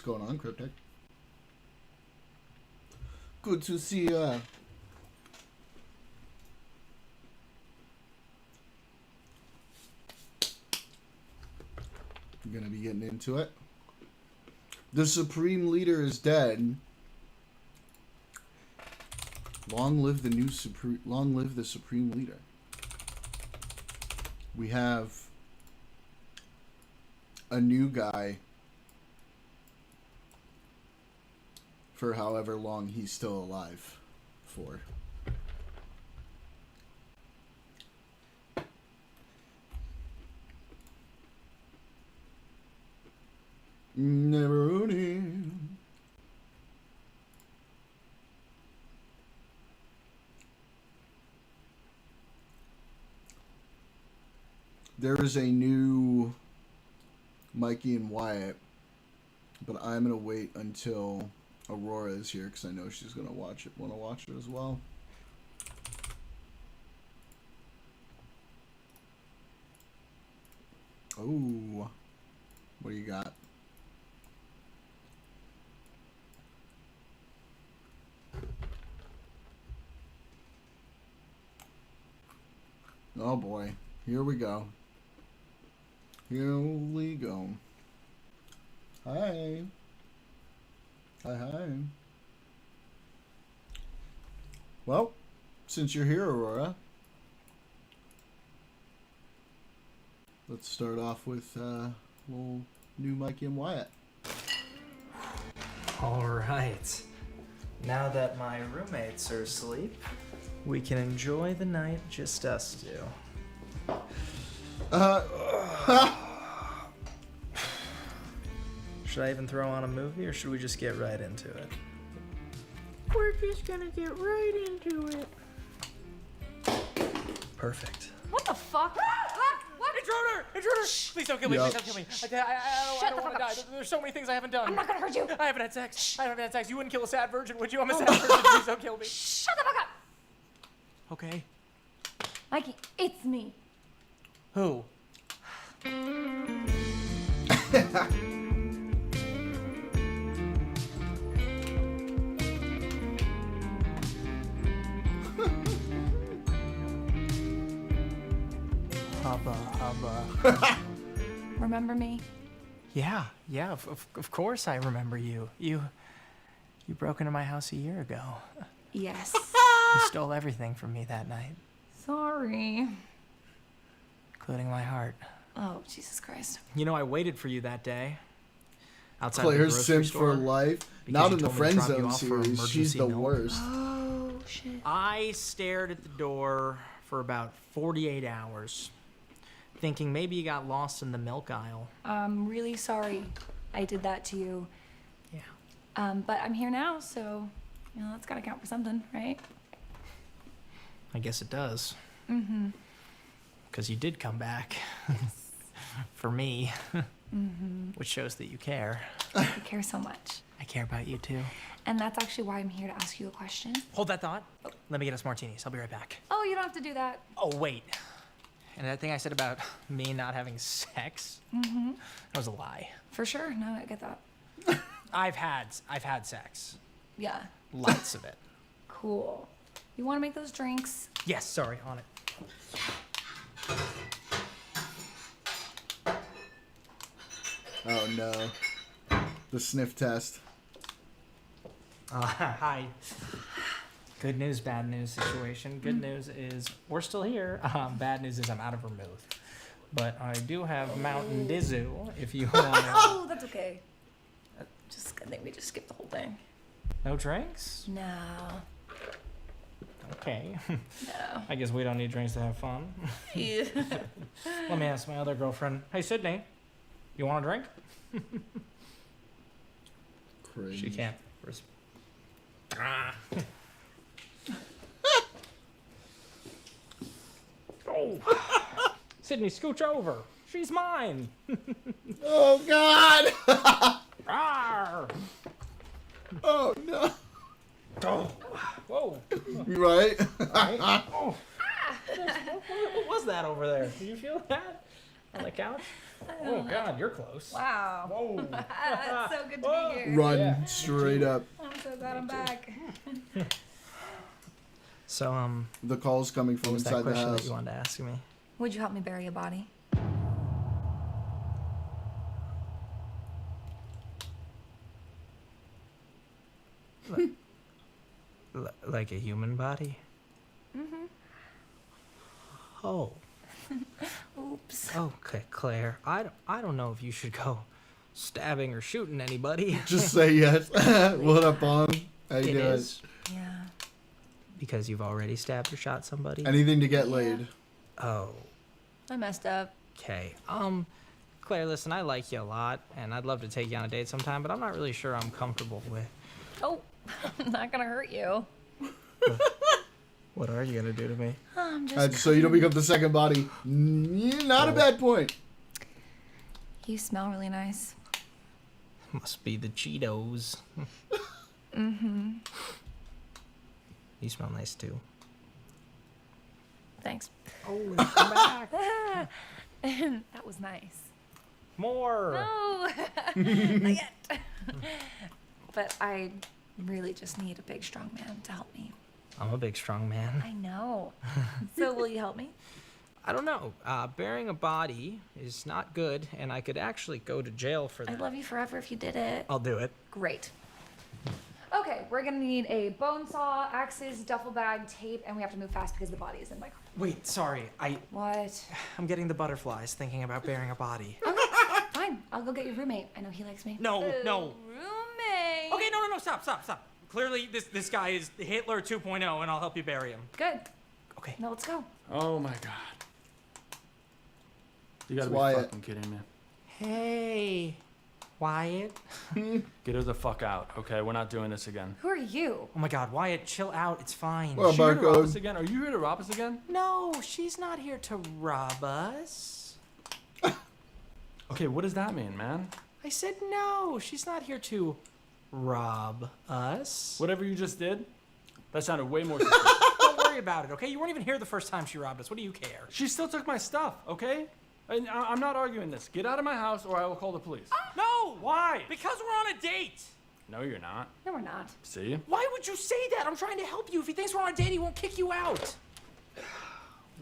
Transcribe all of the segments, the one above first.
What's going on, Cryptic? Good to see ya. I'm gonna be getting into it. The Supreme Leader is dead. Long live the Long live the Supreme Leader. We have a new guy for however long he's still alive for. Neveroni. There is a new Mikey and Wyatt, but I'm gonna wait until Aurora is here because I know she's gonna watch it. Want to watch it as well. Oh, what do you got? Oh boy, here we go. Here we go. Hi. Hi, hi. Well, since you're here, Aurora, let's start off with little new Mikey and Wyatt. All right. Now that my roommates are asleep, we can enjoy the night just us two. Should I even throw on a movie, or should we just get right into it? We're just gonna get right into it. Perfect. What the fuck? What? Intruder! Intruder! Please don't kill me. Yep. Please don't kill me. I don't want to die. There's so many things I haven't done. I'm not gonna hurt you. I haven't had sex. I haven't had sex. You wouldn't kill a sad virgin, would you? I'm a sad virgin. Please don't kill me. Shut the fuck up! Okay. Mikey, it's me. Who? Hubba. Remember me? Yeah. Of course I remember you. You broke into my house a year ago. Yes. You stole everything from me that night, Sorry. including my heart. Oh, Jesus Christ. You know, I waited for you that day. Outside the Claire grocery Sims store, for life. because Not you in the told me to Friend drop you Zone off for series. She's emergency the milk. worst. Oh, shit. I stared at the door for about 48 hours, thinking maybe you got lost in the milk aisle. I'm really sorry I did that to you. Yeah. But I'm here now, so, you know, that's gotta count for something, right? I guess it does. Mm-hmm. Because you did come back. For me. Mm-hmm. Which shows that you care. I care so much. I care about you too. And that's actually why I'm here to ask you a question. Hold that thought. Let me get us martinis. I'll be right back. Oh, you don't have to do that. Oh, wait. And that thing I said about me not having sex, Mm-hmm. that was a lie. For sure. No, I get that. I've had sex. Yeah. Lots of it. Cool. You want to make those drinks? Yes, sorry, on it. Oh no. The sniff test. Hi. Good news, bad news situation. Good news is we're still here. Bad news is I'm out of vermouth. But I do have Mountain Dew if you want. Oh, that's okay. I think we just skipped the whole thing. No drinks? No. Okay. No. I guess we don't need drinks to have fun. Yeah. Let me ask my other girlfriend. Hey, Sydney, you want a drink? Crazy. She can't. Oh. Sydney, scooch over. She's mine. Oh God. Rawr. Oh no. Oh. Whoa. You right? Oh. What was that over there? Do you feel that? On the couch? Oh, God, you're close. Wow. Whoa. It's so good to be here. Run Yeah. straight up. I'm so glad I'm back. So, The call's coming what from was that inside the question that house. you wanted to ask me? Would you help me bury a body? Like a human body? Mm-hmm. Oh. Oops. Okay, Claire. I don't know if you should go stabbing or shooting anybody. Just say yes. What up, Bomb? How you It doing? is. Yeah. Because you've already stabbed or shot somebody? Anything to get Yeah. laid. Oh, I messed up. okay. Claire, listen, I like you a lot, and I'd love to take you on a date sometime, but I'm not really sure I'm comfortable with. Oh, I'm not gonna hurt you. What are you gonna do to me? I'm just. So you don't become the second body. Not a bad point. You smell really nice. Must be the Cheetos. Mm-hmm. You smell nice too. Thanks. Oh, come back. That was nice. More. No, not yet. But I really just need a big, strong man to help me. I'm a big, strong man. I know. So will you help me? I don't know. Burying a body is not good, and I could actually go to jail for that. I'd love you forever if you did it. I'll do it. Great. Okay, we're gonna need a bone saw, axes, duffel bag, tape, and we have to move fast because the body is in my car. Wait, sorry. What? I'm getting the butterflies thinking about burying a body. Okay, fine. I'll go get your roommate. I know he likes me. No. Roommate. Okay, no, stop. Clearly, this guy is Hitler 2.0, and I'll help you bury him. Good. Okay. Now let's go. Oh my god. You gotta It's be Wyatt. fucking kidding me. Hey, Wyatt. Get her the fuck out, okay? We're not doing this again. Who are you? Oh my God, Wyatt, chill out. It's fine. Well, Is she here to rob Barcode. us again? Are you here to rob us again? No, she's not here to rob us. Okay, what does that mean, man? I said no, she's not here to rob us. Whatever you just did, that sounded way more suspicious. Don't worry about it, okay? You weren't even here the first time she robbed us. What do you care? She still took my stuff, okay? And I'm not arguing this. Get out of my house or I will call the police. No! Why? Because we're on a date! No, you're not. No, we're not. See? Why would you say that? I'm trying to help you. If he thinks we're on a date, he won't kick you out.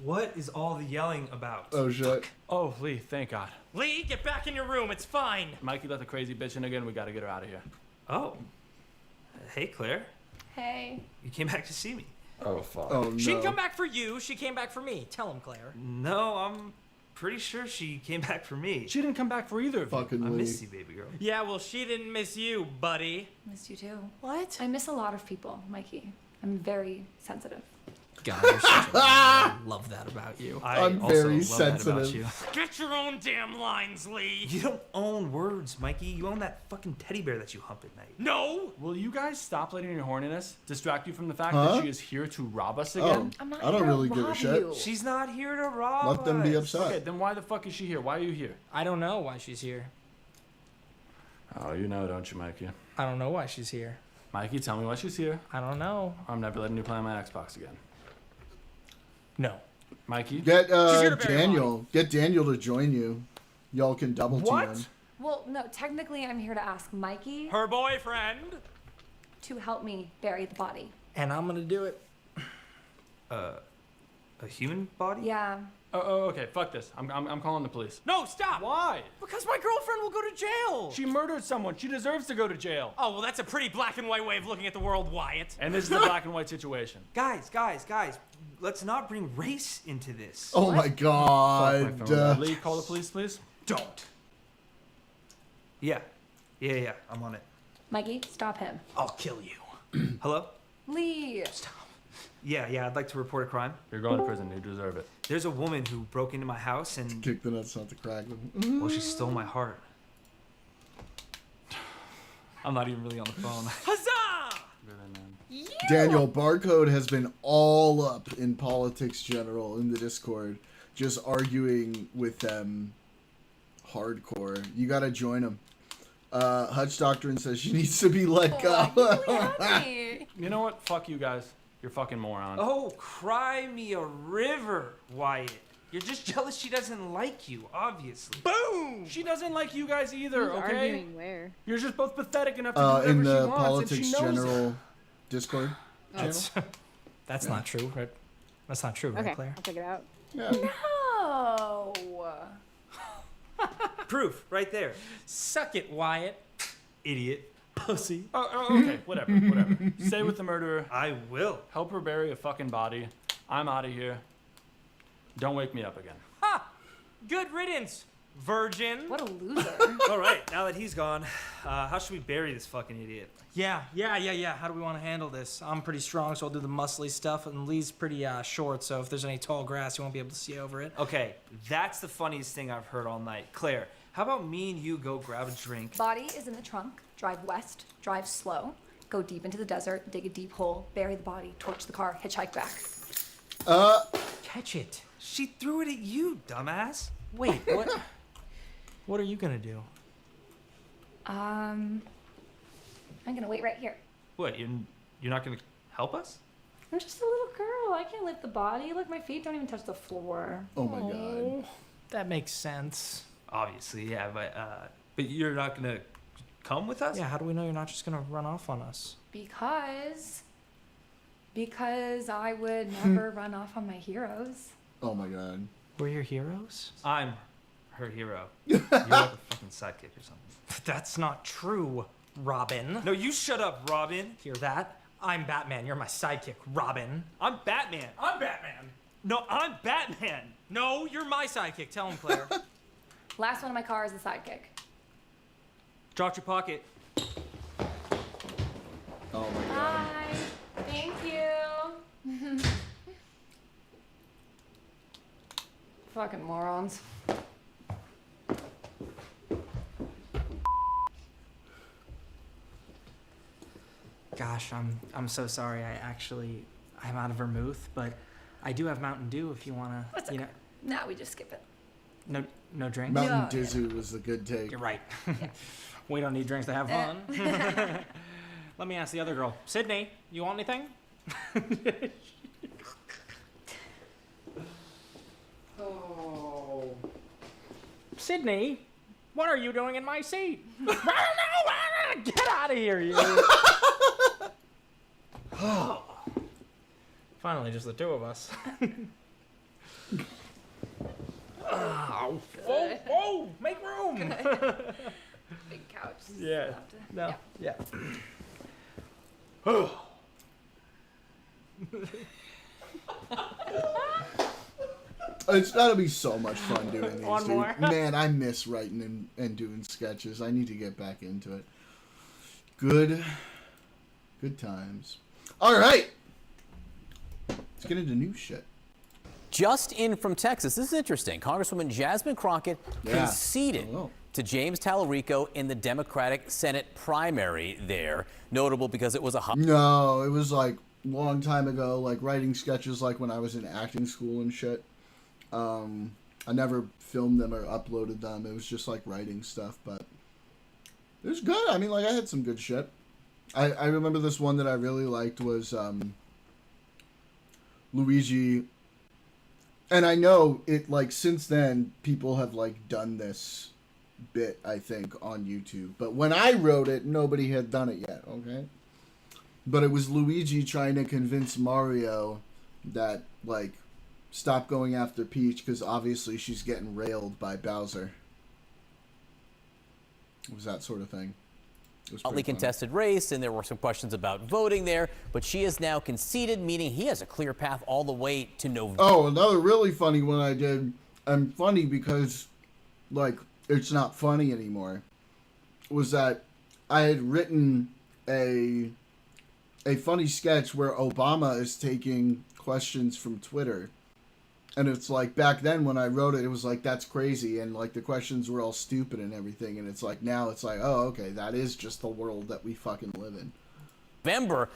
What is all the yelling about? Oh shit. Oh, Lee, thank God. Lee, get back in your room. It's fine. Mikey let the crazy bitch in again. We gotta get her out of here. Oh. Hey, Claire. Hey. You came back to see me. Oh, fuck. Oh no. She didn't come back for you. She came back for me. Tell him, Claire. No, I'm pretty sure she came back for me. She didn't come back for either of you. Fucking I Lee. miss you, baby girl. Yeah, well, she didn't miss you, buddy. Missed you too. What? I miss a lot of people, Mikey. I'm very sensitive. God, you're such a I love that about you. I'm also very love that about sensitive. you. Get your own damn lines, Lee. You don't own words, Mikey. You own that fucking teddy bear that you hump at night. No! Will you guys stop letting your horniness distract you from the fact Huh? that she is here to rob us Oh, again? I'm not I don't here to really give a rob shit. you. She's not here to rob Let them be us. upset. Okay, then why the fuck is she here? Why are you here? I don't know why she's here. Oh, you know, don't you, Mikey? I don't know why she's here. Mikey, tell me why she's here. I don't know. I'm never letting you play on my Xbox again. No. Mikey? Get She's here to bury Daniel. Get Daniel to join you. Y'all can double What? team. Well, no, technically I'm here to ask Mikey Her boyfriend. to help me bury the body. And I'm gonna do it. A human body? Yeah. Oh, okay, fuck this. I'm calling the police. No, stop! Why? Because my girlfriend will go to jail. She murdered someone. She deserves to go to jail. Oh, well, that's a pretty black and white way of looking at the world, Wyatt. And this is a black and white situation. Guys, let's not bring race into this. Oh my Fuck god. my phone. Lee, call the police, please. Don't. Yeah, I'm on it. Mikey, stop him. I'll kill you. Hello? Lee. Yeah, I'd like to report a crime. You're going to prison. You deserve it. There's a woman who broke into my house and, Kick the nuts, not to crack them. well, she stole my heart. I'm not even really on the phone. Huzzah! Really, man. Daniel, Barcode has been all up in politics general in the Discord, just arguing with them hardcore. You gotta join him. Hutch Doctrine says she needs to be let go. Oh, I'm really happy. You know what? Fuck you guys. You're fucking morons. Oh, cry me a river, Wyatt. You're just jealous she doesn't like you, obviously. Boom! She doesn't like you guys either, Who's okay? arguing where? You're just both pathetic enough to do whatever In she the wants, Politics and she knows General it. Discord channel. That's not true, right? That's not true, right, Okay, Claire? I'll check it out. Yeah. No. Proof, right there. Suck it, Wyatt. Idiot. Pussy. Oh, okay, whatever. Stay with the murderer. I will. Help her bury a fucking body. I'm out of here. Don't wake me up again. Ha! Good riddance, virgin. What a loser. All right, now that he's gone, how should we bury this fucking idiot? Yeah. How do we want to handle this? I'm pretty strong, so I'll do the muscly stuff, and Lee's pretty short, so if there's any tall grass, you won't be able to see over it. Okay, that's the funniest thing I've heard all night. Claire, how about me and you go grab a drink? Body is in the trunk. Drive west. Drive slow. Go deep into the desert. Dig a deep hole. Bury the body. Torch the car. Hitchhike back. Catch it. She threw it at you, dumbass. Wait, what? What are you gonna do? I'm gonna wait right here. What, you're not gonna help us? I'm just a little girl. I can't lift the body. Look, my feet don't even touch the floor. Oh my god. That makes sense. Obviously, yeah, but you're not gonna come with us? Yeah, how do we know you're not just gonna run off on us? Because I would never run off on my heroes. Oh my god. We're your heroes? I'm her hero. You're like a fucking sidekick or something. That's not true, Robin. No, you shut up, Robin. Hear that? I'm Batman. You're my sidekick, Robin. I'm Batman. I'm Batman. No, I'm Batman. No, you're my sidekick. Tell him, Claire. Last one in my car is the sidekick. Drop your pocket. Oh my god. Bye. Thank you. Fucking morons. Gosh, I'm so sorry. I'm out of vermouth, but I do have Mountain Dew if you wanna. That's You okay. Now we just skip it. know, no drinks. Mountain No, Dizzy was the good take. You're right. We don't need drinks to have fun. Let me ask the other girl. Sydney, you want anything? Oh. Sydney, what are you doing in my seat? I don't know. Get out of here, you. Finally, just the two of us. Oh, whoa, make room. Big couch. Yeah. Have to- No. yeah. Yeah. It's gotta be so much fun doing these, One dude. more. Man, I miss writing and doing sketches. I need to get back into it. Good times. All right. Let's get into new shit. Just in from Texas, this is interesting. Congresswoman Jasmine Crockett conceded Oh. to James Tallarico in the Democratic Senate primary there. Notable because it was a No, it was like a long time ago, like writing sketches like when I was in acting school and shit. I never filmed them or uploaded them. It was just like writing stuff, but it was good. I mean, like I had some good shit. I remember this one that I really liked was Luigi. And I know it, like, since then, people have, like, done this bit, I think, on YouTube. But when I wrote it, nobody had done it yet, okay? But it was Luigi trying to convince Mario that, like, stop going after Peach because obviously she's getting railed by Bowser. It was that sort of thing. It was hotly pretty funny. contested race, and there were some questions about voting there, but she has now conceded, meaning he has a clear path all the way to November. Oh, another really funny one I did, and funny because, like, it's not funny anymore, was that I had written a funny sketch where Obama is taking questions from Twitter. And it's like, back then when I wrote it, it was like, that's crazy. And like, the questions were all stupid and everything. And it's like, now it's like, oh, okay, that is just the world that we fucking live in. November,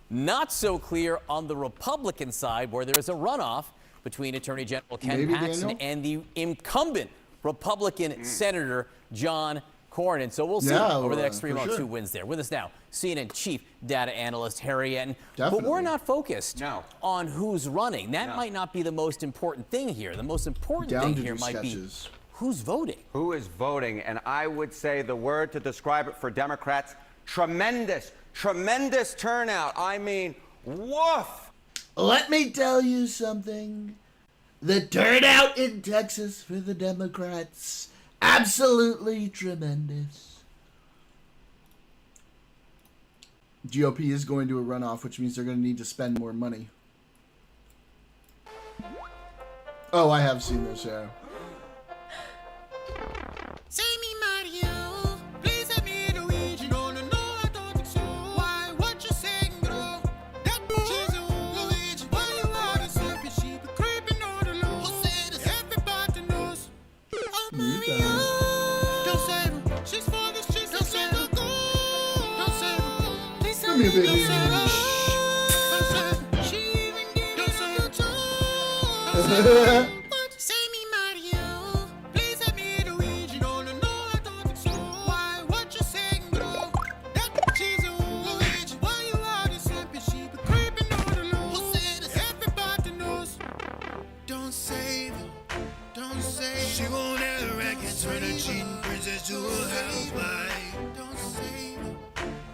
not so clear on the Republican side, where there is a runoff between Attorney General Ken Maybe, Paxton Daniel? and the incumbent Republican Senator John Cornyn. So we'll see Yeah, over the next 3 for months sure. who wins there. With us now, CNN chief data analyst Harry Etten. But Definitely. we're not focused No. on who's running. That No. might not be the most important thing here. The most important Down thing to here do might sketches. be who's voting. Who is voting? And I would say the word to describe it for Democrats, tremendous, tremendous turnout. I mean, woof. Let me tell you something. The turnout in Texas for the Democrats, absolutely tremendous. GOP is going to a runoff, which means they're going to need to spend more money. Oh, I have seen this, yeah. Come here, baby. She won't have a record, turn a cheating princess to a housewife. Don't save her,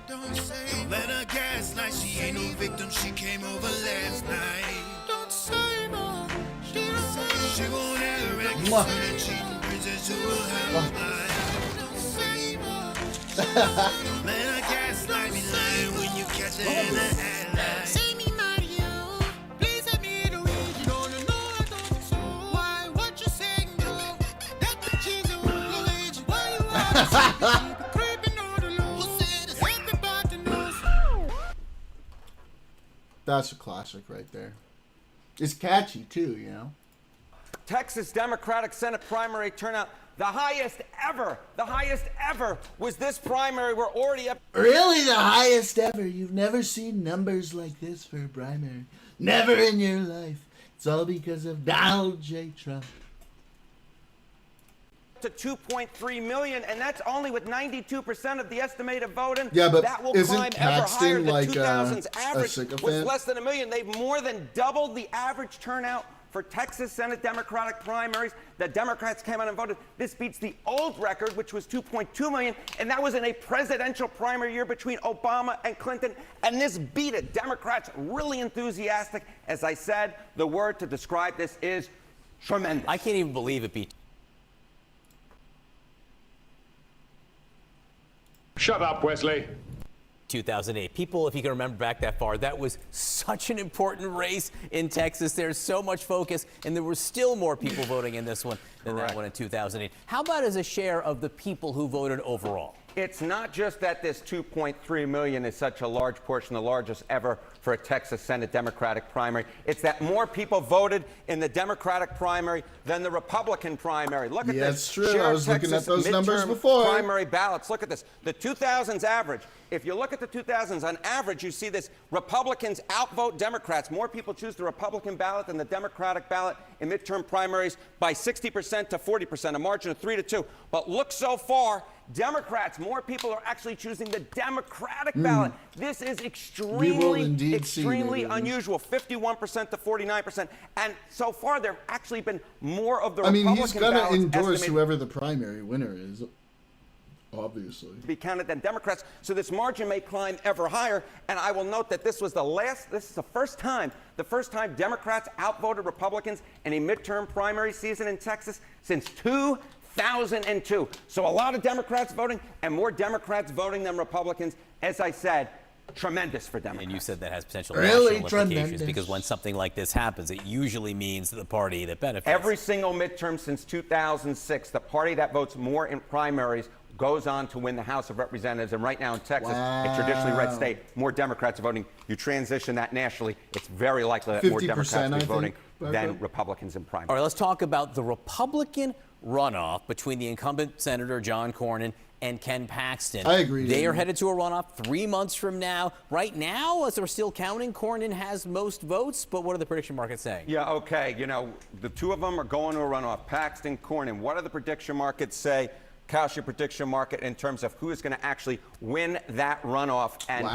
don't save her. Don't let her gaslight, she ain't no victim, she came over last night. Don't save her, she won't have a record, turn a cheating princess to a housewife. Don't save her, don't let her gaslight, be lying when you catch her in the headlight. Save me, Mario, please let me in a way. You don't know I don't think so. Why, what you saying, girl? That bitch is a real age. Why you are creeping on the low? Who said it's everybody knows? That's a classic right there. It's catchy, too, you know? Texas Democratic Senate primary turnout, the highest ever was this primary. We're already up. Really the highest ever. You've never seen numbers like this for a primary. Never in your life. It's all because of Donald J. Trump. To 2.3 million, and that's only with 92% of the estimated voting. Yeah, but that will isn't climb ever higher. Paxton The like 2000s a average sycophant? was less than 1 million. They've more than doubled the average turnout for Texas Senate Democratic primaries. The Democrats came out and voted. This beats the old record, which was 2.2 million, and that was in a presidential primary year between Obama and Clinton, and this beat it. Democrats really enthusiastic. As I said, the word to describe this is tremendous. I can't even believe it beat. Shut up, Wesley. 2008. People, if you can remember back that far, that was such an important race in Texas. There's so much focus, and there were still more people voting in this one than that one in 2008. How about as a share of the people who voted overall? It's not just that this 2.3 million is such a large portion, the largest ever for a Texas Senate Democratic primary. It's that more people voted in the Democratic primary than the Republican primary. Look at Yeah, this. it's true. Share I of was looking Texas at those numbers midterm before. Primary ballots. Look at this. The 2000s average. If you look at the 2000s, on average, you see this. Republicans outvote Democrats. More people choose the Republican ballot than the Democratic ballot in midterm primaries by 60% to 40%, a margin of 3-2. But look so far, Democrats, more people are actually choosing the Democratic ballot. This is extremely unusual. 51% to 49%. And so far, there have actually been more of the Republican he's going to ballots endorse estimated whoever the primary winner is, obviously. to be counted than Democrats. So this margin may climb ever higher. And I will note that this is the first time Democrats outvoted Republicans in a midterm primary season in Texas since 2002. So a lot of Democrats voting and more Democrats voting than Republicans. As I said, tremendous for Democrats. And you said that has potential Really national implications tremendous. because when something like this happens, it usually means the party that benefits. Every single midterm since 2006, the party that votes more in primaries goes on to win the House of Representatives. And right now in Texas, a traditionally red state, more Democrats are voting. You transition that nationally, it's very likely that more 50%, Democrats will I be voting think, than Republicans in primaries. All right, let's talk about the Republican runoff between the incumbent Senator John Cornyn and Ken Paxton. I agree. They are headed to a runoff 3 months from now. Right now, as we're still counting, Cornyn has most votes, but what are the prediction markets saying? Yeah, okay. You know, the two of them are going to a runoff. Paxton, Cornyn. What do the prediction markets say? Kalshi prediction market in terms of who is going to actually win that runoff. And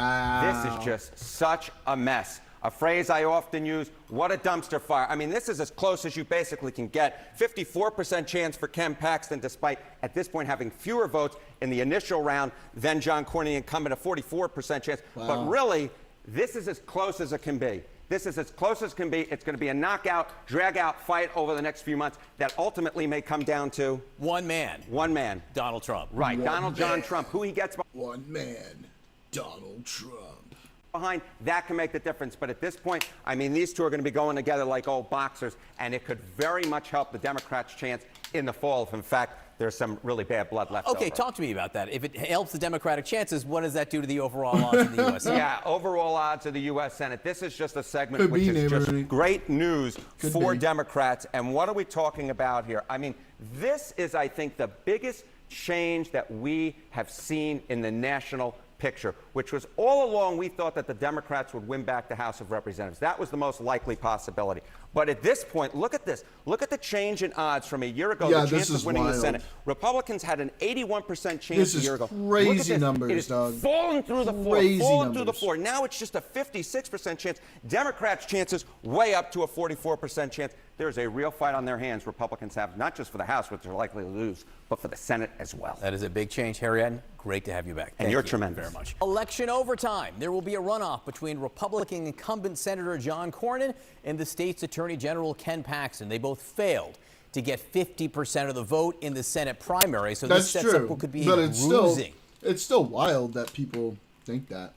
this is just such a mess. A phrase I often use, what a dumpster fire. I mean, this is as close as you basically can get. 54% chance for Ken Paxton, despite at this point having fewer votes in the initial round than John Cornyn, the incumbent, a 44% chance. But really, this is as close as it can be. This is as close as can be. It's going to be a knockout, drag-out fight over the next few months that ultimately may come down to one man. One man. Donald Trump. Right, One Donald man. John Trump. Who he gets One man, Donald Trump. behind, that can make the difference. But at this point, I mean, these two are going to be going together like old boxers, and it could very much help the Democrats' chance in the fall if, in fact, there's some really bad blood left Okay, over. talk to me about that. If it helps the Democratic chances, what does that do to the overall odds in the U.S. Senate? Yeah, overall odds of the U.S. Senate. This is just a segment Could which be, is just neighborhood. great news Could for be. Democrats. And what are we talking about here? I mean, this is, I think, the biggest change that we have seen in the national picture, which was all along we thought that the Democrats would win back the House of Representatives. That was the most likely possibility. But at this point, look at this. Look at the change in odds from a year ago, Yeah, the this chance is of winning wild. the Senate. Republicans had an 81% chance This a is year ago. crazy Look at this. numbers, it is dog. falling through the floor, Crazy falling through the numbers. floor. Now it's just a 56% chance. Democrats' chances way up to a 44% chance. There's a real fight on their hands Republicans have, not just for the House, which they're likely to lose, but for the Senate as well. That is a big change. Harry Adden, great to have you back. And you're you tremendous. very much. Election overtime. There will be a runoff between Republican incumbent Senator John Cornyn and the state's Attorney General Ken Paxton. They both failed to get 50% of the vote in the Senate primary, so That's this sets true. up what could be But a bruising it's still wild that people think that.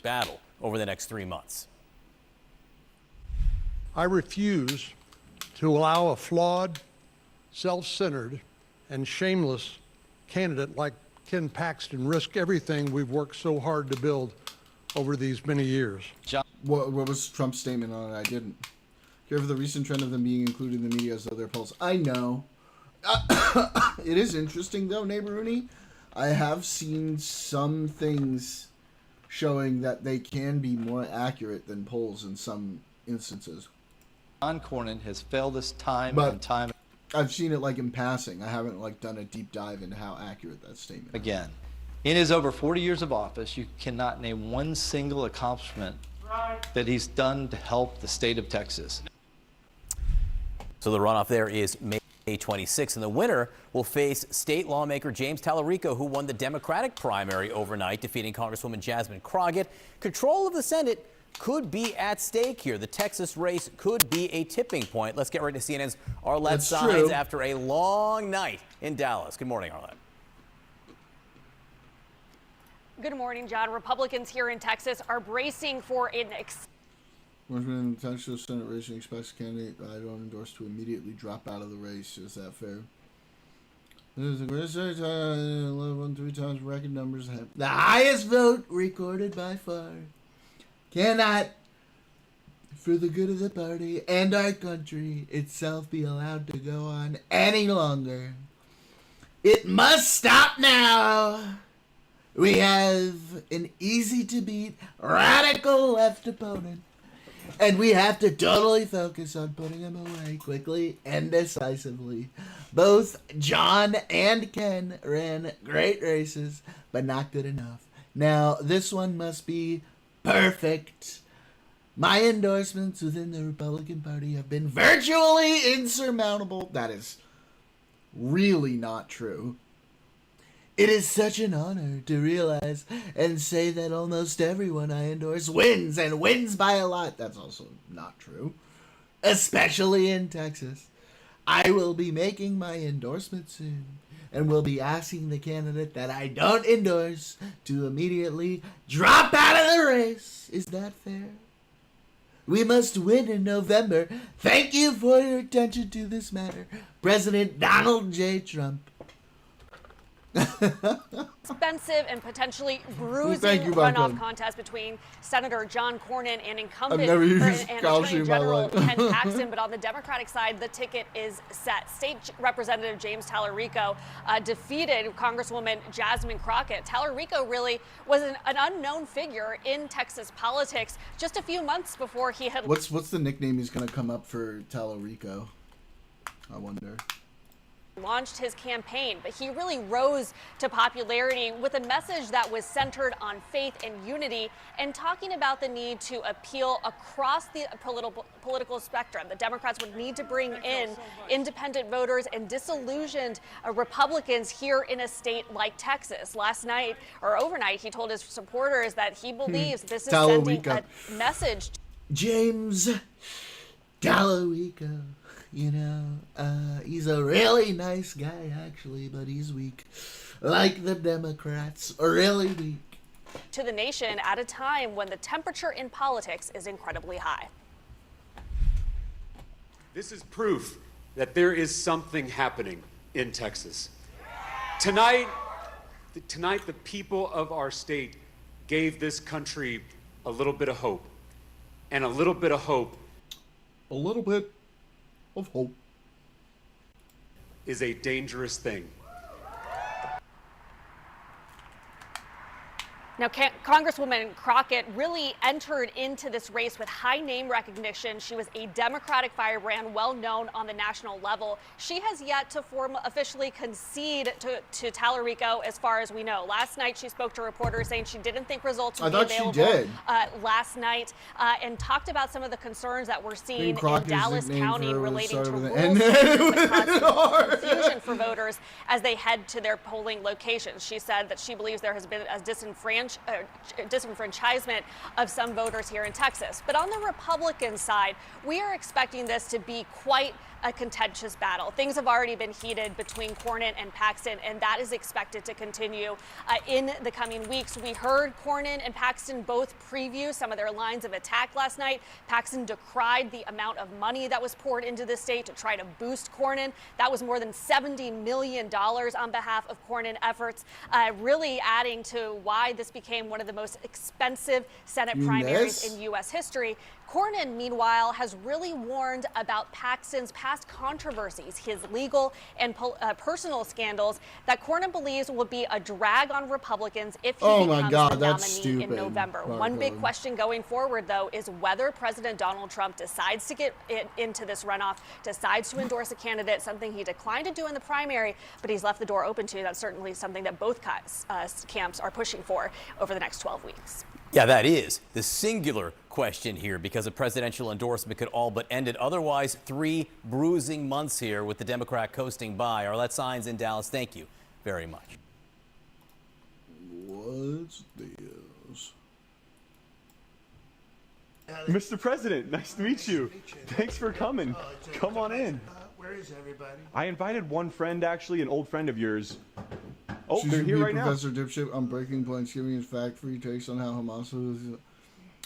battle over the next 3 months. I refuse to allow a flawed, self-centered, and shameless candidate like Ken Paxton risk everything we've worked so hard to build over these many years. What was Trump's statement on it? I didn't. Here for the recent trend of them being included in the media as other polls. I know. It is interesting, though, neighbor Rooney. I have seen some things showing that they can be more accurate than polls in some instances. John Cornyn has failed us time But and time I've seen it like in passing. I haven't like done a deep dive into how accurate that statement is. again. In his over 40 years of office, you cannot name one single accomplishment that he's done to help the state of Texas. So the runoff there is May 26th, and the winner will face state lawmaker James Tallarico, who won the Democratic primary overnight, defeating Congresswoman Jasmine Crockett. Control of the Senate could be at stake here. The Texas race could be a tipping point. Let's get right to CNN's Arlette That's Saenz true. after a long night in Dallas. Good morning, Arlette. Good morning, John. Republicans here in Texas are bracing for an When the Texas Senate race expects candidate I don't endorse to immediately drop out of the race. Is that fair? This is the greatest time, 3 times record numbers. The highest vote recorded by far. Cannot, for the good of the party and our country itself, be allowed to go on any longer. It must stop now. We have an easy-to-beat, radical left opponent, and we have to totally focus on putting him away quickly and decisively. Both John and Ken ran great races, but not good enough. Now, this one must be perfect. My endorsements within the Republican Party have been virtually insurmountable. That is really not true. It is such an honor to realize and say that almost everyone I endorse wins, and wins by a lot. That's also not true, especially in Texas. I will be making my endorsement soon, and will be asking the candidate that I don't endorse to immediately drop out of the race. Is that fair? We must win in November. Thank you for your attention to this matter, President Donald J. Trump. expensive and potentially bruising Thank you, runoff Malcolm. contest between Senator John Cornyn and incumbent I've never used and Kalshi Attorney in my General life. Ken Paxton. But on the Democratic side, the ticket is set. State Representative James Tallarico defeated Congresswoman Jasmine Crockett. Tallarico really was an unknown figure in Texas politics just a few months before he had. What's the nickname he's gonna come up for Tallarico? I wonder. launched his campaign, but he really rose to popularity with a message that was centered on faith and unity and talking about the need to appeal across the political spectrum. The Democrats would need to bring in independent voters and disillusioned Republicans here in a state like Texas. Last night or overnight, he told his supporters that he believes this is sending a message. James Talarico. You know, he's a really nice guy, actually, but he's weak. Like the Democrats, really weak. To the nation at a time when the temperature in politics is incredibly high. This is proof that there is something happening in Texas. Tonight, the people of our state gave this country a little bit of hope. And a little bit of hope. A little bit of hope is a dangerous thing. Now, Congresswoman Crockett really entered into this race with high name recognition. She was a Democratic firebrand, well known on the national level. She has yet to officially concede to Talarico, as far as we know. Last night, she spoke to reporters saying she didn't think results would be available last night, and talked about some of the concerns that we're seeing in Dallas County relating to rules that cause confusion for voters as they head to their polling locations. She said that she believes there has been a disenfranchisement of some voters here in Texas. But on the Republican side, we are expecting this to be quite a contentious battle. Things have already been heated between Cornyn and Paxton, and that is expected to continue in the coming weeks. We heard Cornyn and Paxton both preview some of their lines of attack last night. Paxton decried the amount of money that was poured into the state to try to boost Cornyn. That was more than $70 million on behalf of Cornyn efforts, really adding to why this became one of the most expensive Senate primaries in U.S. history. Cornyn, meanwhile, has really warned about Paxton's past controversies, his legal and personal scandals, that Cornyn believes will be a drag on Republicans if he becomes the nominee in November. One big question going forward, though, is whether President Donald Trump decides to get into this runoff, decides to endorse a candidate, something he declined to do in the primary, but he's left the door open to. That's certainly something that both camps are pushing for over the next 12 weeks. Yeah, that is the singular question here, because a presidential endorsement could all but end it. Otherwise, 3 bruising months here with the Democrat coasting by. Arlette Saenz in Dallas, thank you very much. What's this? Mr. President, nice to meet you. Thanks for coming. Come on in. Where is everybody? I invited one friend, actually, an old friend of yours. Oh, She they're should here be right Professor Dipshit on Breaking Points, giving his fact-free takes on how Hamas was.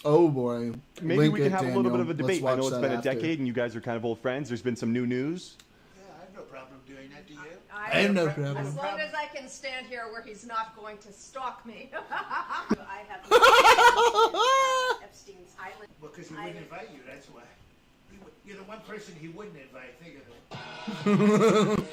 Oh boy. Maybe Link we can it, have Daniel. a little bit of a Let's debate. I know watch it's that been a after. decade and you guys are kind of old friends. There's been some new news. Yeah, I have no problem doing that. Do you? I have no problem. As long as I can stand here where he's not going to stalk me. I have Epstein's Island. Well, because he wouldn't invite you, that's why. You're the one person he wouldn't invite, think of it.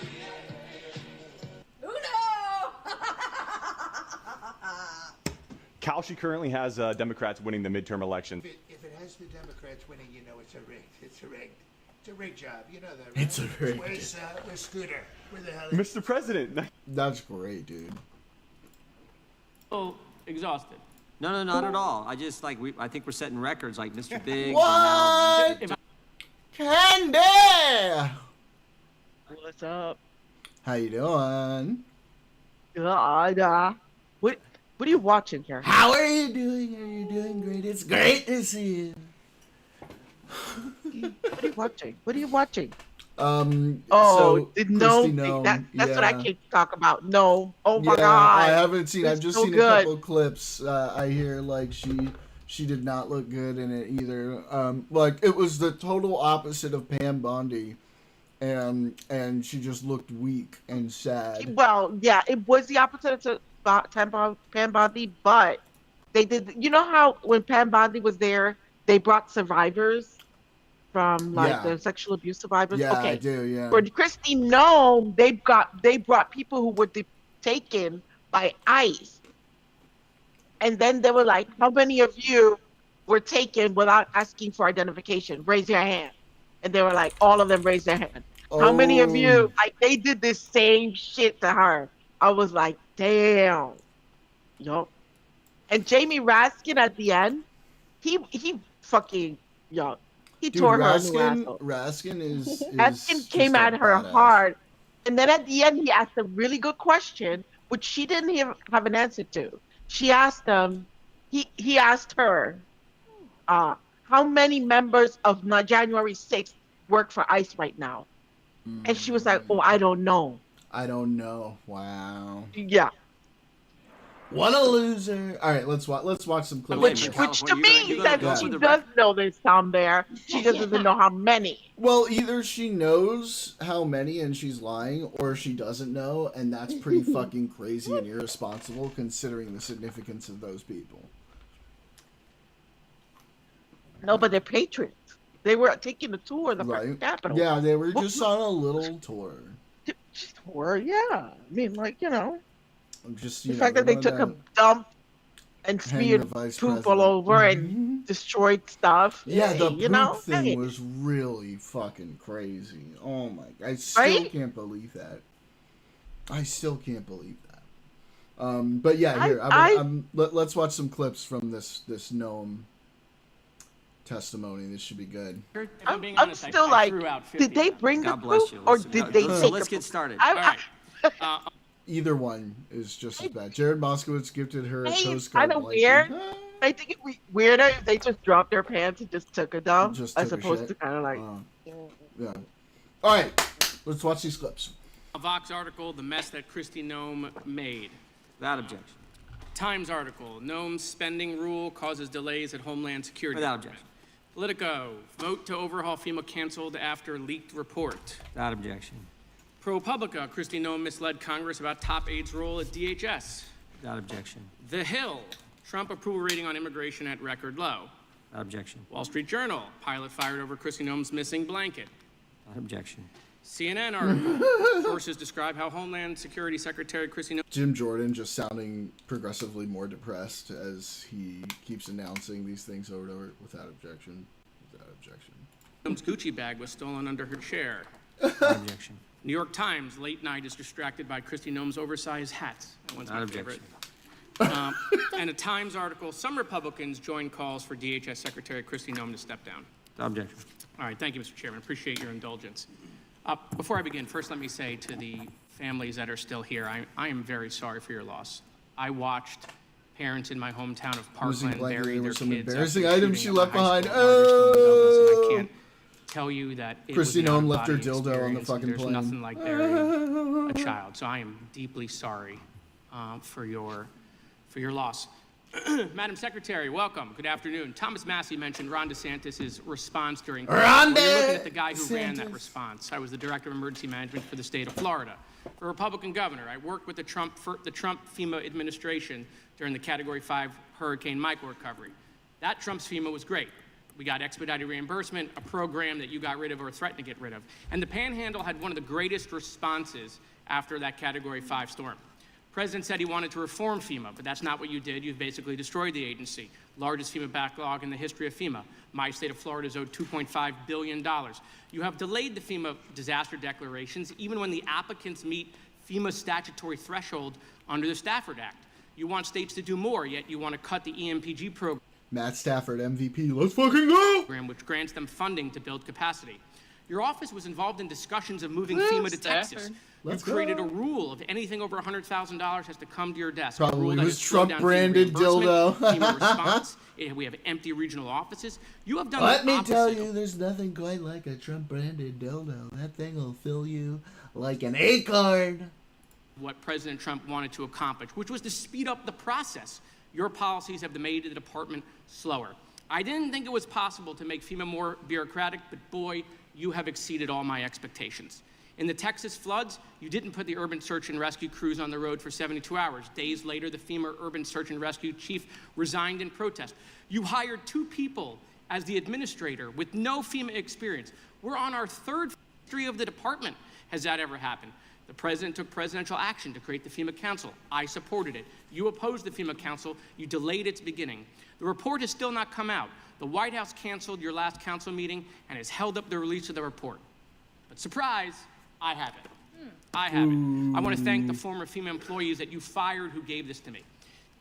Kalshi currently has Democrats winning the midterm election. If it has the Democrats winning, you know it's a rigged. It's a rigged. It's a rigged job. You know that, right? It's a rigged. Where's Scooter? Where the hell is Mr. President. That's great, dude. Oh, exhausted. No, not at all. I just I think we're setting records like Mr. Big. What? Candy! What's up? How you doing? Good. What are you watching here? How are you doing? Are you doing great? It's great to see you. What are you watching? What are you watching? So, no, that's what I can't talk about. No. Oh my yeah, God. I haven't seen. I've just so seen good. a couple clips. I hear like she did not look good in it either. Like it was the total opposite of Pam Bondi, and she just looked weak and sad. Well, yeah, it was the opposite of Pam Bondi, but they did. You know how when Pam Bondi was there, they brought survivors from the sexual abuse survivors. Yeah, okay. I do. Yeah. For Christy Nome, they brought people who were taken by ICE, and then they were like, "How many of you were taken without asking for identification? Raise your hand." And they were like, all of them raised their hand. How many of you, like, they did this same shit to her? I was like, damn. Yup. And Jamie Raskin at the end, he fucking, yo, he Dude, tore her a new Raskin asshole. is Raskin came just a at her badass. hard. And then at the end, he asked a really good question, which she didn't have an answer to. She asked he asked her, how many members of January 6th work for ICE right now? And she was like, oh, I don't know. I don't know. Wow. Yeah. What a loser. All right, let's watch some clips. Which to me says she does know there's some there. She just doesn't know how many. Well, either she knows how many and she's lying, or she doesn't know, and that's pretty fucking crazy and irresponsible considering the significance of those people. No, but they're patriots. They were taking a tour of the fucking Capitol. Yeah, they were just on a little tour. Tour, yeah. I mean, like, you know. Just, the fact that they took a dump and smeared poop all over and destroyed stuff. Yeah, the you poop know, thing was really fucking crazy. Oh my! I still can't believe that. I still can't believe that. But yeah, here let's watch some clips from this gnome testimony. This should be good. I'm still like, did they bring the poop or did they take So let's get started. Either one is just as bad. Jared Moskowitz gifted her a Hey, Coast Guard kind of blanket. weird. I think it'd be weirder if they just dropped their pants and just took a dump, Just as took a opposed shit. to kind of like. Yeah. All right, let's watch these clips. A Vox article, The Mess That Kristi Noem Made. Without objection. Times article, Noem's spending rule causes delays at Homeland Security. Without objection. Politico, vote to overhaul FEMA canceled after leaked report. Without objection. ProPublica, Kristi Noem misled Congress about top aide's role at DHS. Without objection. The Hill, Trump approval rating on immigration at record low. Without objection. Wall Street Journal, pilot fired over Kristi Noem's missing blanket. Without objection. CNN article, sources describe how Homeland Security Secretary Kristi Noem... Jim Jordan just sounding progressively more depressed as he keeps announcing these things over and over. Without objection. Without objection. Noem's Gucci bag was stolen under her chair. Without objection. New York Times, late night is distracted by Kristi Noem's oversized hats. That one's my favorite. And a Times article, some Republicans join calls for DHS Secretary Kristi Noem to step down. Without objection. All right, thank you, Mr. Chairman. Appreciate your indulgence. Before I begin, first let me say to the families that are still here, I am very sorry for your loss. I watched parents in my hometown of Parkland bury their some kids embarrassing after items shooting she at left my high behind. school in Douglas, and I can't tell you that it was Kristi an Noem left her out-of-body dildo on the experience, and fucking there's plane. nothing like burying a child. So I am deeply sorry for your loss. Madam Secretary, welcome. Good afternoon. Thomas Massey mentioned Ron DeSantis' response during COVID. Ron Well, you're looking at the guy who ran that DeSantis. response. I was the Director of Emergency Management for the state of Florida. For Republican governor, I worked with the Trump FEMA administration during the Category 5 Hurricane Michael recovery. That Trump's FEMA was great. We got expedited reimbursement, a program that you got rid of or threatened to get rid of. And the Panhandle had one of the greatest responses after that Category 5 storm. President said he wanted to reform FEMA, but that's not what you did. You've basically destroyed the agency. Largest FEMA backlog in the history of FEMA. My state of Florida is owed $2.5 billion. You have delayed the FEMA disaster declarations even when the applicants meet FEMA's statutory threshold under the Stafford Act. You want states to do more, yet you want to cut the EMPG program. Matt Stafford, MVP. Let's fucking go! Which grants them funding to build capacity. Your office was involved in discussions of moving FEMA to Texas. Let's you created go. a rule of anything over $100,000 has to come to your desk. Probably a rule that was has slowed down Trump-branded FEMA reimbursement, dildo. FEMA response. We have empty regional offices. You have done Let the me opposite. tell you, there's nothing quite like a Trump-branded dildo. That thing will fill you like an acorn. What President Trump wanted to accomplish, which was to speed up the process. Your policies have made the department slower. I didn't think it was possible to make FEMA more bureaucratic, but boy, you have exceeded all my expectations. In the Texas floods, you didn't put the urban search and rescue crews on the road for 72 hours. Days later, the FEMA urban search and rescue chief resigned in protest. You hired 2 people as the administrator with no FEMA experience. We're on our 3rd history of the department. Has that ever happened? The president took presidential action to create the FEMA Council. I supported it. You opposed the FEMA Council. You delayed its beginning. The report has still not come out. The White House canceled your last council meeting and has held up the release of the report. But surprise, I have it. I have it. I want to thank the former FEMA employees that you fired who gave this to me.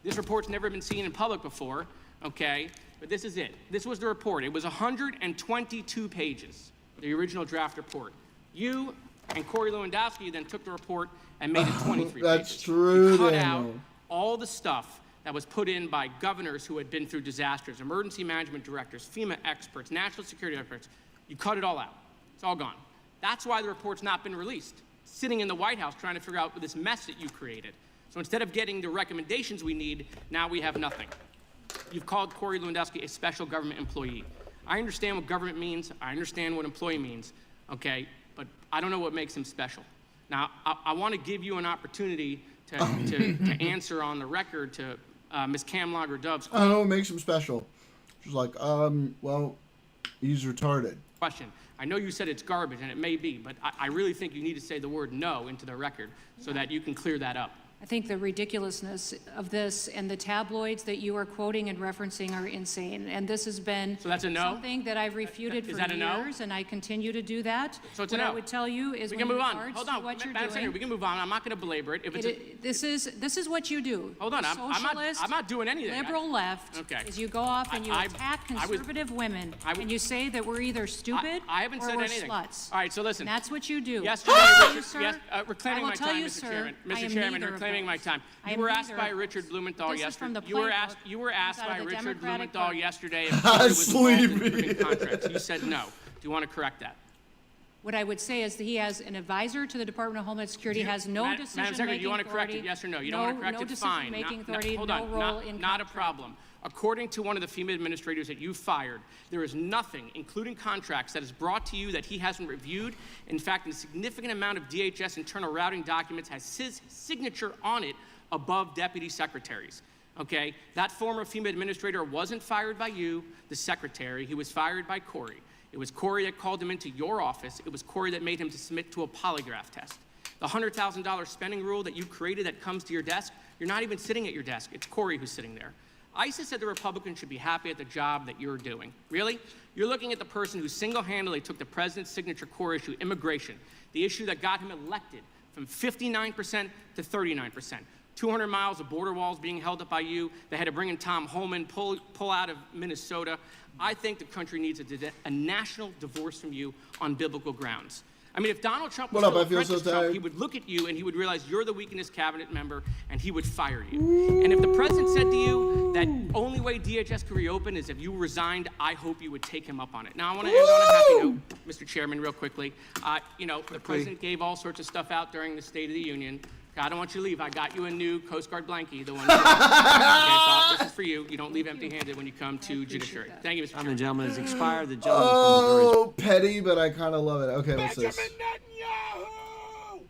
This report's never been seen in public before, okay? But this is it. This was the report. It was 122 pages, the original draft report. You and Corey Lewandowski then took the report and made it 23 That's pages. true, You cut Daniel. out all the stuff that was put in by governors who had been through disasters, emergency management directors, FEMA experts, national security experts. You cut it all out. It's all gone. That's why the report's not been released. Sitting in the White House trying to figure out this mess that you created. So instead of getting the recommendations we need, now we have nothing. You've called Corey Lewandowski a special government employee. I understand what government means. I understand what employee means, okay? But I don't know what makes him special. Now, I want to give you an opportunity to answer on the record to Ms. Camlogger Dove's I don't know what makes him special. She's like, well, he's retarded. question. I know you said it's garbage, and it may be, but I really think you need to say the word no into the record so that you can clear that up. I think the ridiculousness of this and the tabloids that you are quoting and referencing are insane. And this has been So that's a no? something that I've refuted Is for that a no? years, and I continue to do that. So it's a what no. I would tell you is We when can move in on. regards Hold to on. what you're Madam Secretary, doing, we can move on. I'm not going to belabor it. If it's this is what you do. Hold on. Socialist, I'm not doing anything. liberal left Okay. is you go off and you attack conservative women, and you say that we're either stupid I haven't or said we're anything. sluts. All right, so listen. And that's what you do. Yesterday, I Richard, sir, yes, reclaiming I will my tell time, you, Mr. sir, Chairman. I Mr. am Chairman, neither of reclaiming my those. time. I You am were neither asked by of Richard those. Blumenthal This is from yesterday. the You were asked out by of the Richard Democratic Blumenthal Party. yesterday if Corey was involved in Sleepy. approving contracts. You said no. Do you want to correct that? What I would say is that he has an advisor to the Department of Homeland Security, has no Madam Secretary, decision-making do you want to correct authority. it? Yes or no? You don't want to correct no it? Fine. decision-making authority, hold no on. role in Not a problem. According to one of the FEMA administrators that you fired, there is nothing, including contracts, that is brought to you that he hasn't reviewed. In fact, a significant amount of DHS internal routing documents has his signature on it above deputy secretaries. Okay? That former FEMA administrator wasn't fired by you, the secretary. He was fired by Corey. It was Corey that called him into your office. It was Corey that made him to submit to a polygraph test. The $100,000 spending rule that you created that comes to your desk, you're not even sitting at your desk. It's Corey who's sitting there. ISIS said the Republicans should be happy at the job that you're doing. Really? You're looking at the person who single-handedly took the president's signature core issue, immigration, the issue that got him elected from 59% to 39%. 200 miles of border walls being held up by you. They had to bring in Tom Homan, pull out of Minnesota. I think the country needs a national divorce from you on biblical grounds. I mean, if Donald Trump was What up? still I feel so Apprentice Trump, tired. he would look at you and he would realize you're the weakest cabinet member and he would fire you. And if the president said to you that only way DHS could reopen is if you resigned, I hope you would take him up on it. Now, I want to end on a happy note, Mr. Chairman, real quickly. The president gave all sorts of stuff out during the State of the Union. I don't want you to leave. I got you a new Coast Guard blankie, the one. Okay, so this is for you. You don't leave empty-handed when you come to judiciary. Thank you, Mr. Chairman. The gentleman has expired. The gentleman from Missouri. Oh, petty, but I kind of love it. Okay, what's this? Netanyahu!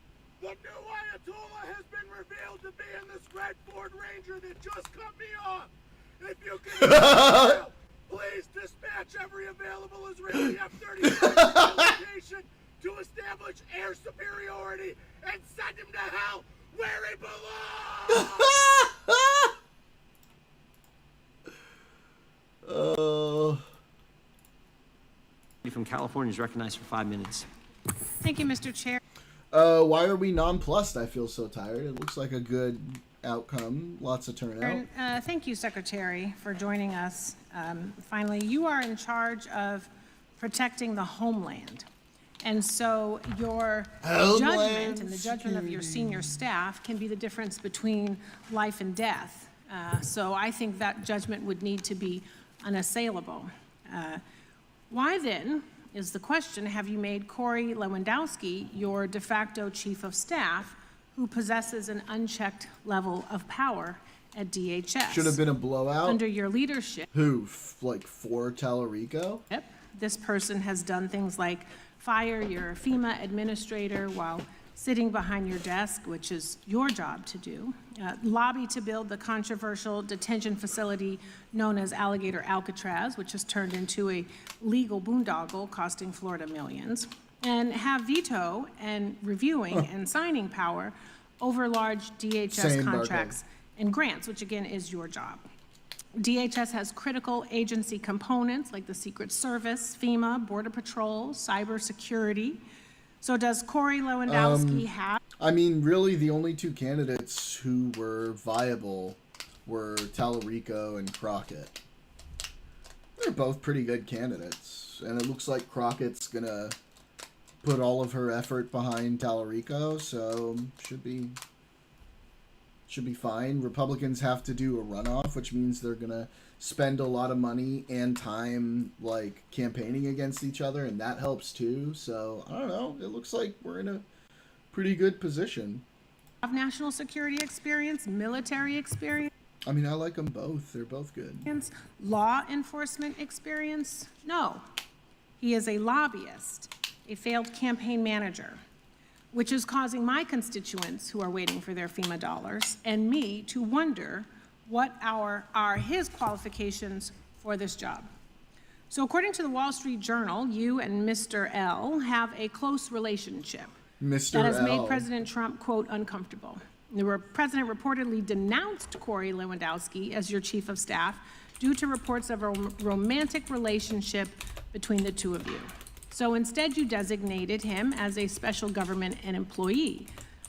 The new Ayatollah has been revealed to be in this red Ford Ranger that just cut me off. If you can now, please dispatch every available Israeli F-35 location to establish air superiority and send him to hell where he belongs. From California is recognized for 5 minutes. Thank you, Mr. Chair. Why are we nonplussed? I feel so tired. It looks like a good outcome. Lots of turnout. Thank you, Secretary, for joining us. Finally, you are in charge of protecting the homeland. And so your judgment and the judgment of your senior staff can be the difference between life and death. So I think that judgment would need to be unassailable. Why then, is the question, have you made Corey Lewandowski your de facto chief of staff who possesses an unchecked level of power at DHS? Should have been a blowout. Under your leadership. Who? Like for Tallarico? Yep. This person has done things like fire your FEMA administrator while sitting behind your desk, which is your job to do, lobby to build the controversial detention facility known as Alligator Alcatraz, which has turned into a legal boondoggle costing Florida millions, and have veto and reviewing and signing power over large DHS contracts and grants, which again is your job. DHS has critical agency components like the Secret Service, FEMA, Border Patrol, cybersecurity, So does Corey Lewandowski have? I mean, really, the only two candidates who were viable were Tallarico and Crockett. They're both pretty good candidates, and it looks like Crockett's gonna put all of her effort behind Tallarico, so should be fine. Republicans have to do a runoff, which means they're gonna spend a lot of money and time like campaigning against each other, and that helps too. So I don't know. It looks like we're in a pretty good position. Have national security experience, military experience? I mean, I like them both. They're both good. Law enforcement experience? No. He is a lobbyist, a failed campaign manager, which is causing my constituents who are waiting for their FEMA dollars and me to wonder what are his qualifications for this job. So according to the Wall Street Journal, you and Mr. L have a close relationship. Mr. That has L. made President Trump, quote, uncomfortable. The president reportedly denounced Corey Lewandowski as your chief of staff due to reports of a romantic relationship between the two of you. So instead, you designated him as a special government employee,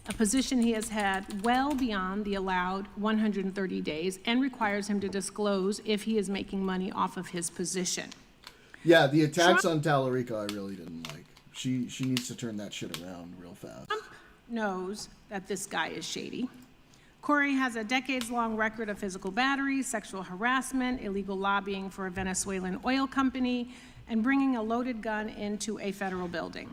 a position he has had well beyond the allowed 130 days and requires him to disclose if he is making money off of his position. Yeah, the attacks on Tallarico I really didn't like. She needs to turn that shit around real fast. Trump knows that this guy is shady. Corey has a decades-long record of physical battery, sexual harassment, illegal lobbying for a Venezuelan oil company, and bringing a loaded gun into a federal building.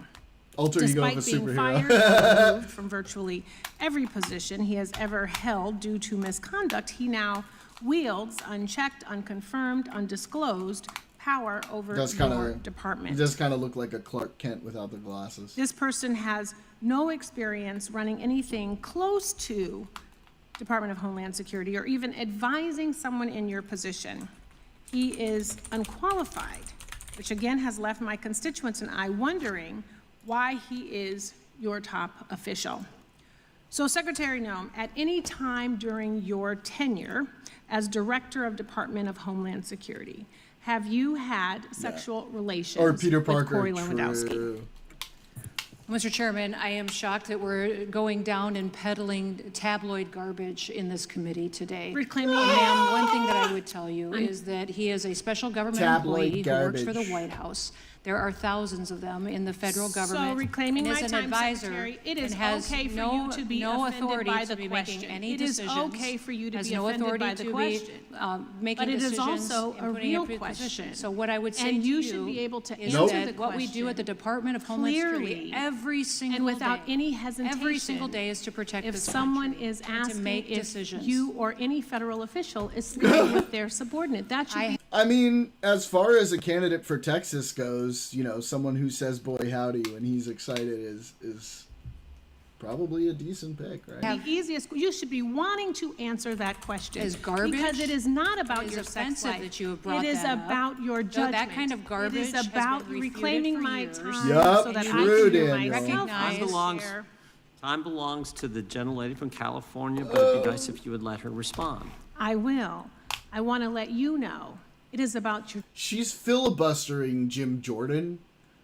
Alter ego of a Despite being superhero. fired or removed from virtually every position he has ever held due to misconduct, he now wields unchecked, unconfirmed, undisclosed power over your department. He does kind of look like a Clark Kent without the glasses. This person has no experience running anything close to Department of Homeland Security or even advising someone in your position. He is unqualified, which again has left my constituents and I wondering why he is your top official. So Secretary Noem, at any time during your tenure as Director of Department of Homeland Security, have you had sexual relations Or Peter with Parker. Corey Lewandowski? True. Mr. Chairman, I am shocked that we're going down and peddling tabloid garbage in this committee today. Reclaiming Ma'am, one thing that I would tell you is that he is a special government Tabloid employee who works for the garbage. White House. There are thousands of them in the federal government. So reclaiming and my is an time, advisor Secretary, it is and has okay for no, you to be no offended authority by to the be question. making any It is decisions. okay for you to has be no offended authority by the to question. be making But it is decisions also and a putting real up your question. position. So what I would say And to you should be able to is answer that the what we do at the question Department of Homeland Security clearly every single and without day, any hesitation. every single day is to protect If this someone country is and asking to make if decisions. you or any federal official is sleeping with their subordinate, that should be I mean, as far as a candidate for Texas goes, you know, someone who says "boy howdy" when he's excited is probably a decent pick, right? the easiest. You should be wanting to answer that question. Is garbage? Because it is not about It is your sex offensive life. that you have brought It is that up. about your So judgment. that kind of garbage It is has about been refuted reclaiming for my years. time Yup, so that true, I can hear Daniel. myself. Recognize- Time belongs to the gentlelady from California, but it'd be nice if you would let her respond. I will. I want to let you know. It is about your She's filibustering Jim Jordan.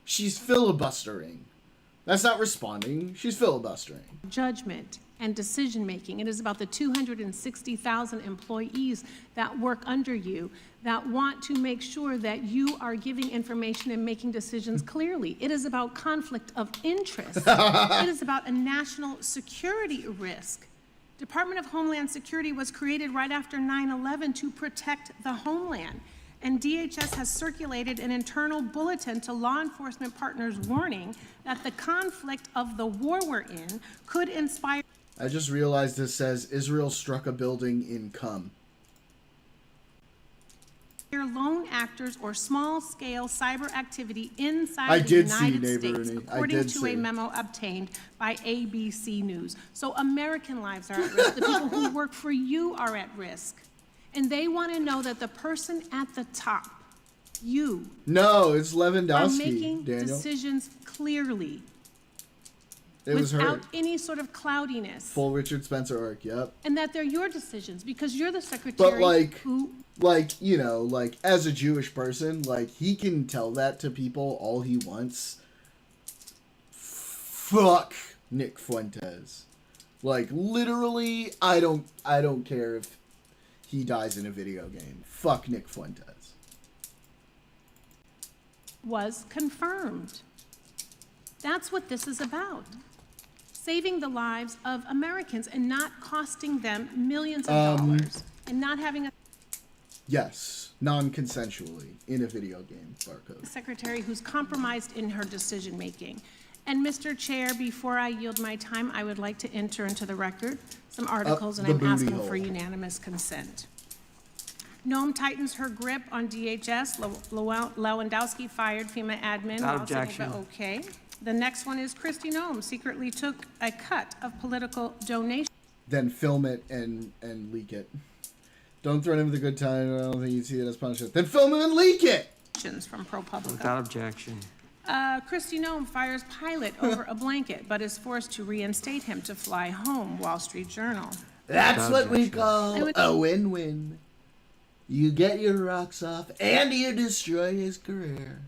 She's filibustering. That's not responding. She's filibustering. judgment and decision making. It is about the 260,000 employees that work under you that want to make sure that you are giving information and making decisions clearly. It is about conflict of interest. It is about a national security risk. Department of Homeland Security was created right after 9/11 to protect the homeland. And DHS has circulated an internal bulletin to law enforcement partners warning that the conflict of the war we're in could inspire I just realized this says Israel struck a building in Qum. lone actors or small-scale cyber activity inside I the did see United Neighbor States, Ernie. I according did to see. a memo obtained by ABC News. So American lives are at risk. The people who work for you are at risk. And they want to know that the person at the top, you, No, it's are Lewandowski, making Daniel. decisions clearly, It was her. without any sort of cloudiness. Full Richard Spencer arc, yep. And that they're your decisions because you're the secretary But like, who you know, like as a Jewish person, like he can tell that to people all he wants. fuck Nick Fuentes. Like, literally, I don't care if he dies in a video game. Fuck Nick Fuentes. Was confirmed. That's what this is about. Saving the lives of Americans and not costing them millions of dollars and not having a Yes, non-consensually in a video game, Barcode. secretary who's compromised in her decision making. And Mr. Chair, before I yield my time, I would like to enter into the record some articles, and the I'm booty asking hole. for unanimous consent. Nome tightens her grip on DHS. Lewandowski fired FEMA admin. Without while saying, objection. Okay. The next one is Kristi Nome secretly took a cut of political donations. Then film it and leak it. Don't threaten him with a good time. I don't think you'd see it as punishment. Then film it and leak it! From ProPublica. Without objection. Kristi Nome fires pilot over a blanket, but is forced to reinstate him to fly home. Wall Street Journal. That's what we call a win-win. You get your rocks off and you destroy his career.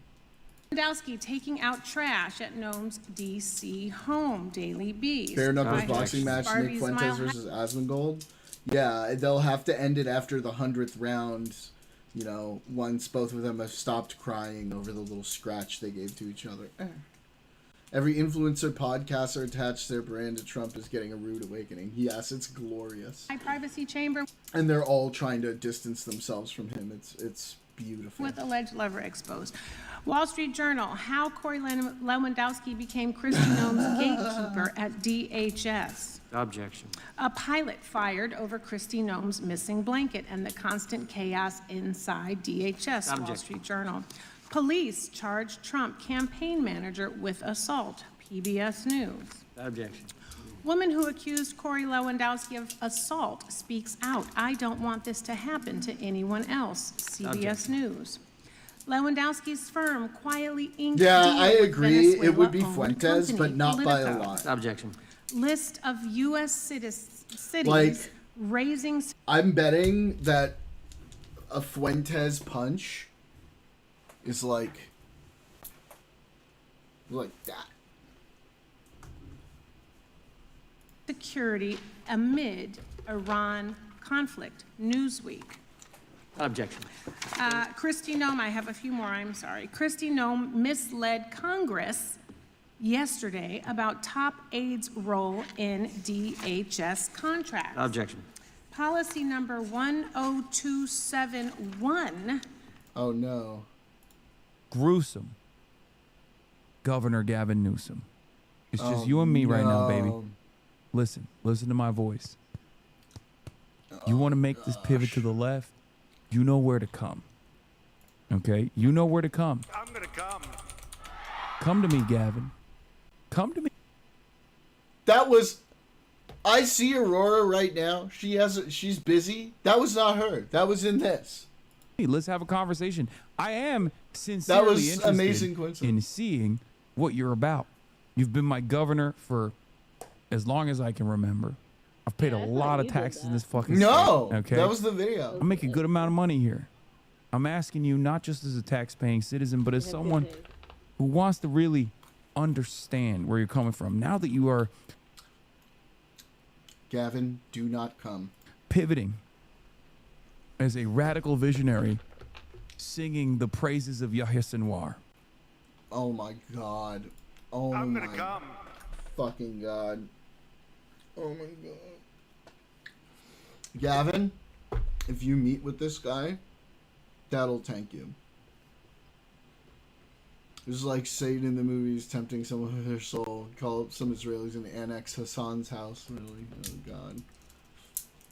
Lewandowski taking out trash at Nome's D.C. home. Daily Beast. Bare knuckles By boxing match, Nick Barbie's Fuentes Mile versus Asmongold. Yeah, they'll have to end it after the 100th round. You know, once both of them have stopped crying over the little scratch they gave to each other. Every influencer, podcaster attached their brand to Trump is getting a rude awakening. Yes, it's glorious. High privacy chamber And they're all trying to distance themselves from him. It's beautiful. with alleged lover exposed. Wall Street Journal, how Corey Lewandowski became Kristi Nome's gatekeeper at DHS. Objection. A pilot fired over Kristi Nome's missing blanket and the constant chaos inside DHS. Wall Objection. Street Journal. Police charged Trump campaign manager with assault. PBS News. Objection. Woman who accused Corey Lewandowski of assault speaks out. I don't want this to happen to anyone else. CBS Objection. News. Lewandowski's firm quietly inked Yeah, deal I with agree. It would be Venezuela-owned Fuentes, company, but not by a Politico. lot. Objection. List of U.S. cities Like- raising I'm betting that a Fuentes punch is like that. security amid Iran conflict. Newsweek. Objection. Kristi Nome, I have a few more, I'm sorry. Kristi Nome misled Congress yesterday about top aides' role in DHS contracts. Objection. Policy number 10271. Oh no. Gruesome. Governor Gavin Newsom. It's just Oh, you and me right now, baby. no. Listen to my voice. You want to make this pivot to the left? You know where to come. Okay? You know where to come. I'm gonna come. Come to me, Gavin. Come to me. That was. I see Aurora right now. She's busy. That was not her. That was in this. Hey, let's have a conversation. I am sincerely That was interested amazing coincidence. in seeing what you're about. You've been my governor for as long as I can remember. I've paid a lot of taxes in this fucking No, state. Okay, that was the video. I make a good amount of money here. I'm asking you not just as a tax-paying citizen, but as someone who wants to really understand where you're coming from. Now that you are Gavin, do not come. pivoting as a radical visionary, singing the praises of Yahya Sinwar. Oh my god. Oh I'm my gonna come. fucking god. Oh my god. Gavin, if you meet with this guy, that'll tank you. It's like Satan in the movies tempting someone with their soul. Call up some Israelis and annex Hassan's house. Really? Oh god.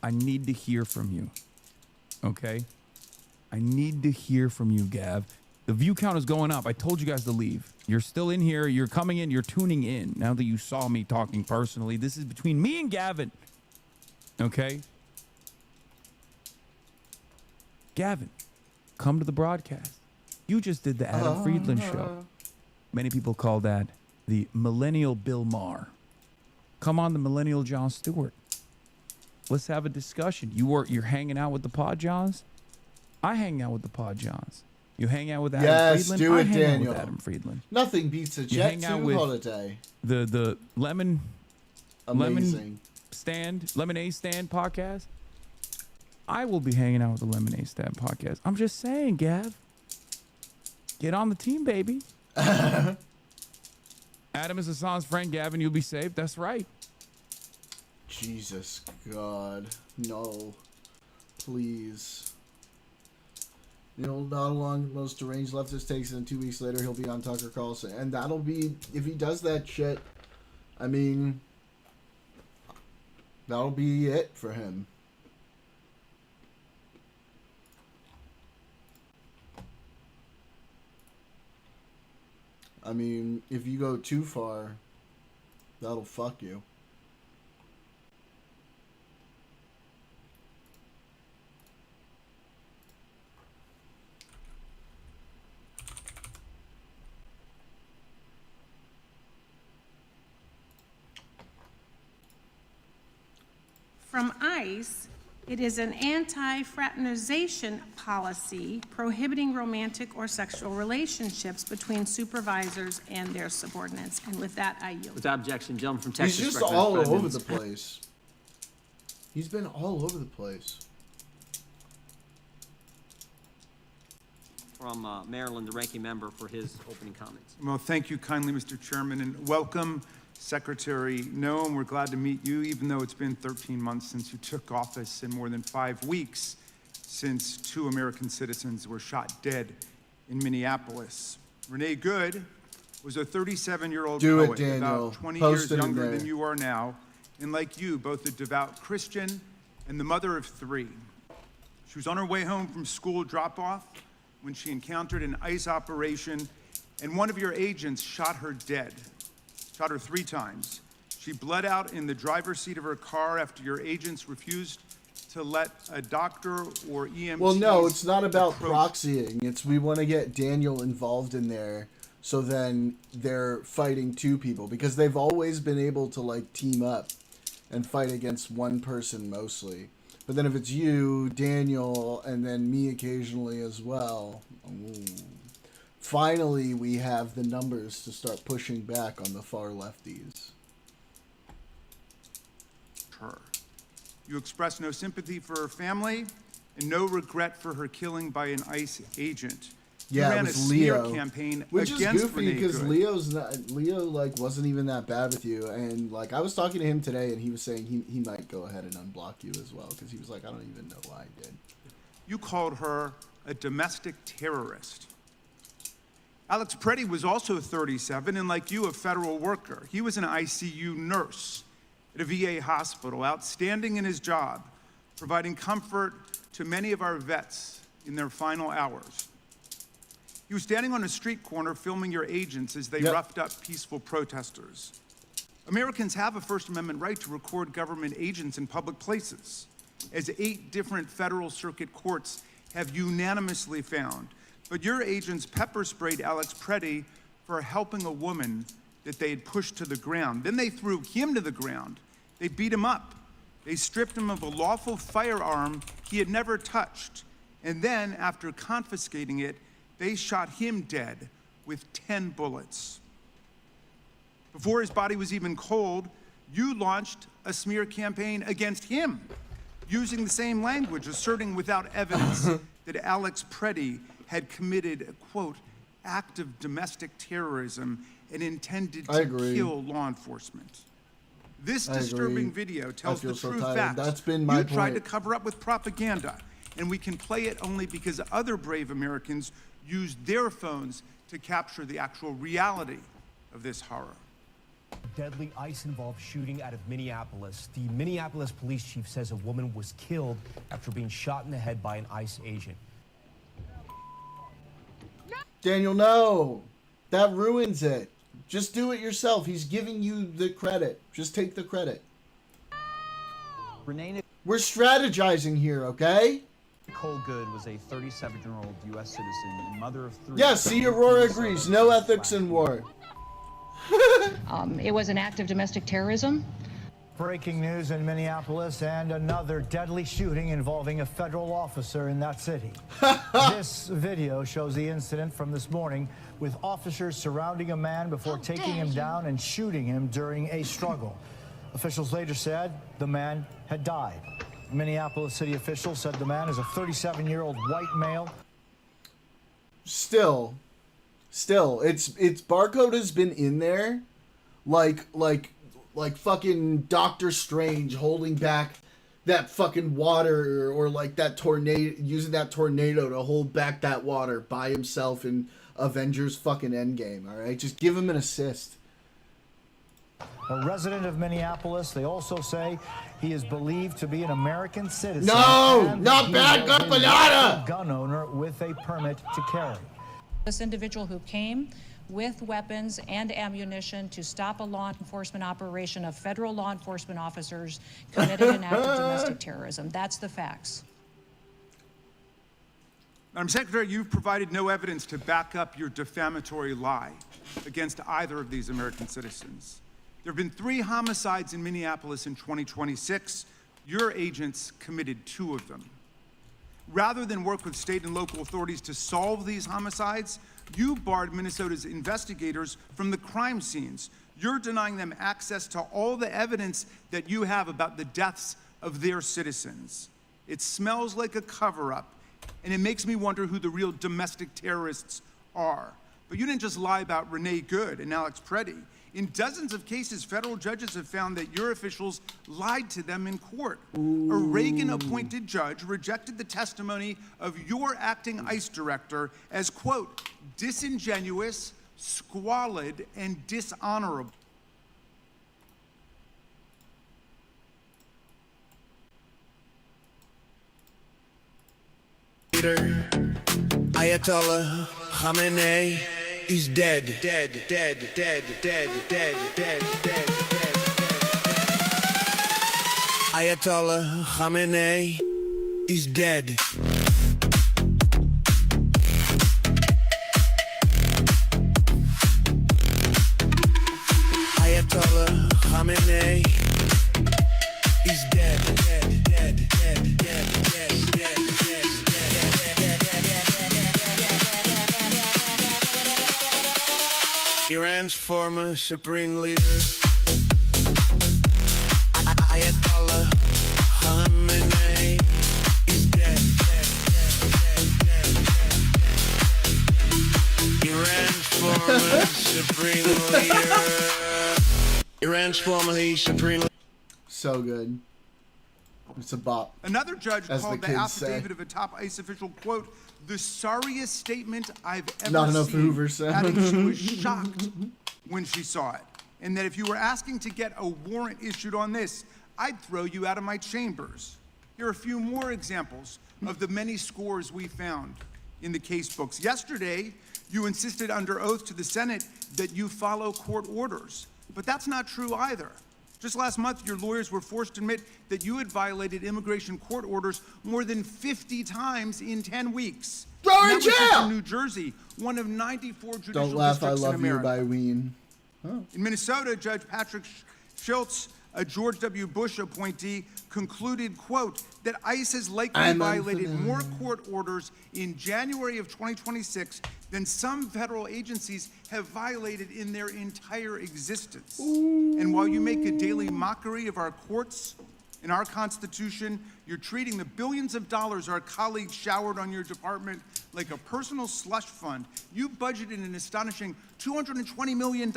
I need to hear from you. Okay? I need to hear from you, Gav. The view count is going up. I told you guys to leave. You're still in here. You're coming in. You're tuning in. Now that you saw me talking personally, this is between me and Gavin. Okay? Gavin, come to the broadcast. You just did the Adam Friedland show. Many people call that the Millennial Bill Maher. Come on, the Millennial Jon Stewart. Let's have a discussion. You're hanging out with the Pod Johns? I hang out with the Pod Johns. You hang out with Adam Yes, Friedland. do I it, hang Daniel. out with Adam Friedland. Nothing beats a You Jet hang out 2 with holiday. the lemonade Amazing. stand podcast. I will be hanging out with the lemonade stand podcast. I'm just saying, Gav. Get on the team, baby. Adam is Hassan's friend. Gavin, you'll be safe. That's right. Jesus God, no, please. You know, not along most deranged leftist takes, and 2 weeks later he'll be on Tucker Carlson, and that'll be, if he does that shit, I mean, that'll be it for him. I mean, if you go too far, that'll fuck you. From ICE, it is an anti-fraternization policy prohibiting romantic or sexual relationships between supervisors and their subordinates. And with that, I yield. Without objection, gentleman from Texas. He's just recognized all for 5 over minutes. the place. He's been all over the place. From Maryland, the ranking member, for his opening comments. Well, thank you kindly, Mr. Chairman, and welcome, Secretary Noam. We're glad to meet you, even though it's been 13 months since you took office and more than 5 weeks since 2 American citizens were shot dead in Minneapolis. Renee Good was a 37-year-old poet, Daniel. about 20 Post years it in younger there. than you are now, and like you, both a devout Christian and the mother of 3. She was on her way home from school drop-off when she encountered an ICE operation, and one of your agents shot her dead. Shot her 3 times. She bled out in the driver's seat of her car after your agents refused to let a doctor or EMT. Well, no, it's not about proxying. It's we want to get Daniel involved in there, so then they're fighting 2 people, because they've always been able to like team up and fight against one person mostly. But then if it's you, Daniel, and then me occasionally as well, ooh. Finally, we have the numbers to start pushing back on the far lefties. Her. You expressed no sympathy for her family and no regret for her killing by an ICE agent. You Yeah, ran it was a smear Leo, campaign which is against goofy Renee because Good. Leo like wasn't even that bad with you, and like I was talking to him today, and he was saying he might go ahead and unblock you as well because he was like, I don't even know why I did. You called her a domestic terrorist. Alex Preddy was also 37 and, like you, a federal worker. He was an ICU nurse at a VA hospital, outstanding in his job, providing comfort to many of our vets in their final hours. He was standing on a street corner filming your agents as they roughed up peaceful protesters. Americans have a First Amendment right to record government agents in public places, as 8 different federal circuit courts have unanimously found. But your agents pepper sprayed Alex Preddy for helping a woman that they had pushed to the ground. Then they threw him to the ground. They beat him up. They stripped him of a lawful firearm he had never touched. And then, after confiscating it, they shot him dead with 10 bullets. Before his body was even cold, you launched a smear campaign against him, using the same language, asserting without evidence that Alex Preddy had committed a, quote, act of domestic terrorism and intended to kill law enforcement. This disturbing video tells the true facts. That's been my You tried to point. cover up with propaganda, and we can play it only because other brave Americans used their phones to capture the actual reality of this horror. Deadly ICE-involved shooting out of Minneapolis. The Minneapolis police chief says a woman was killed after being shot in the head by an ICE agent. Daniel, no, that ruins it. Just do it yourself. He's giving you the credit. Just take the credit. We're strategizing here, okay? Nicole Good was a 37-year-old U.S. citizen and mother of 3. Yes, see, Aurora agrees. No ethics in war. It was an act of domestic terrorism. Breaking news in Minneapolis and another deadly shooting involving a federal officer in that city. This video shows the incident from this morning with officers surrounding a man before taking him down and shooting him during a struggle. Officials later said the man had died. Minneapolis city officials said the man is a 37-year-old white male. Still, it's Barcode has been in there, like fucking Doctor Strange holding back that fucking water, or like that tornado, using that tornado to hold back that water by himself in Avengers fucking Endgame. All right, just give him an assist. A resident of Minneapolis. They also say he is believed to be an American citizen. No, not bad gun banana. Gun owner with a permit to carry. This individual who came with weapons and ammunition to stop a law enforcement operation of federal law enforcement officers committed an act of domestic terrorism. That's the facts. Madam Secretary, you've provided no evidence to back up your defamatory lie against either of these American citizens. There have been 3 homicides in Minneapolis in 2026. Your agents committed 2 of them. Rather than work with state and local authorities to solve these homicides, you barred Minnesota's investigators from the crime scenes. You're denying them access to all the evidence that you have about the deaths of their citizens. It smells like a cover-up, and it makes me wonder who the real domestic terrorists are. But you didn't just lie about Renee Good and Alex Preddy. In dozens of cases, federal judges have found that your officials lied to them in court. A Reagan-appointed judge rejected the testimony of your acting ICE director as, quote, disingenuous, squalid, and dishonorable. Ayatollah Khamenei is dead. Ayatollah Khamenei is dead. Ayatollah Khamenei is dead. Iran's former supreme leader, Ayatollah Khamenei, is dead. Iran's former supreme leader. Iran's formerly supreme. So good. It's a bop. Another judge as called the affidavit of a top ICE official, quote, the sorriest statement I've ever Not enough seen, Hoover sound. adding she was shocked when she saw it, and that if you were asking to get a warrant issued on this, I'd throw you out of my chambers. Here are a few more examples of the many scores we found in the case books. Yesterday, you insisted under oath to the Senate that you follow court orders, but that's not true either. Just last month, your lawyers were forced to admit that you had violated immigration court orders more than 50 times in 10 weeks. Throw her in And that was just jail! in New Jersey, one of 94 judicial Don't laugh, I districts in love you America. by Ween. Oh. In Minnesota, Judge Patrick Schultz, a George W. Bush appointee, concluded, quote, that ICE has likely violated more court orders in January of 2026 than some federal agencies have violated in their entire existence. And while you make a daily mockery of our courts and our Constitution, you're treating the billions of dollars our colleagues showered on your department like a personal slush fund. You budgeted an astonishing $220 million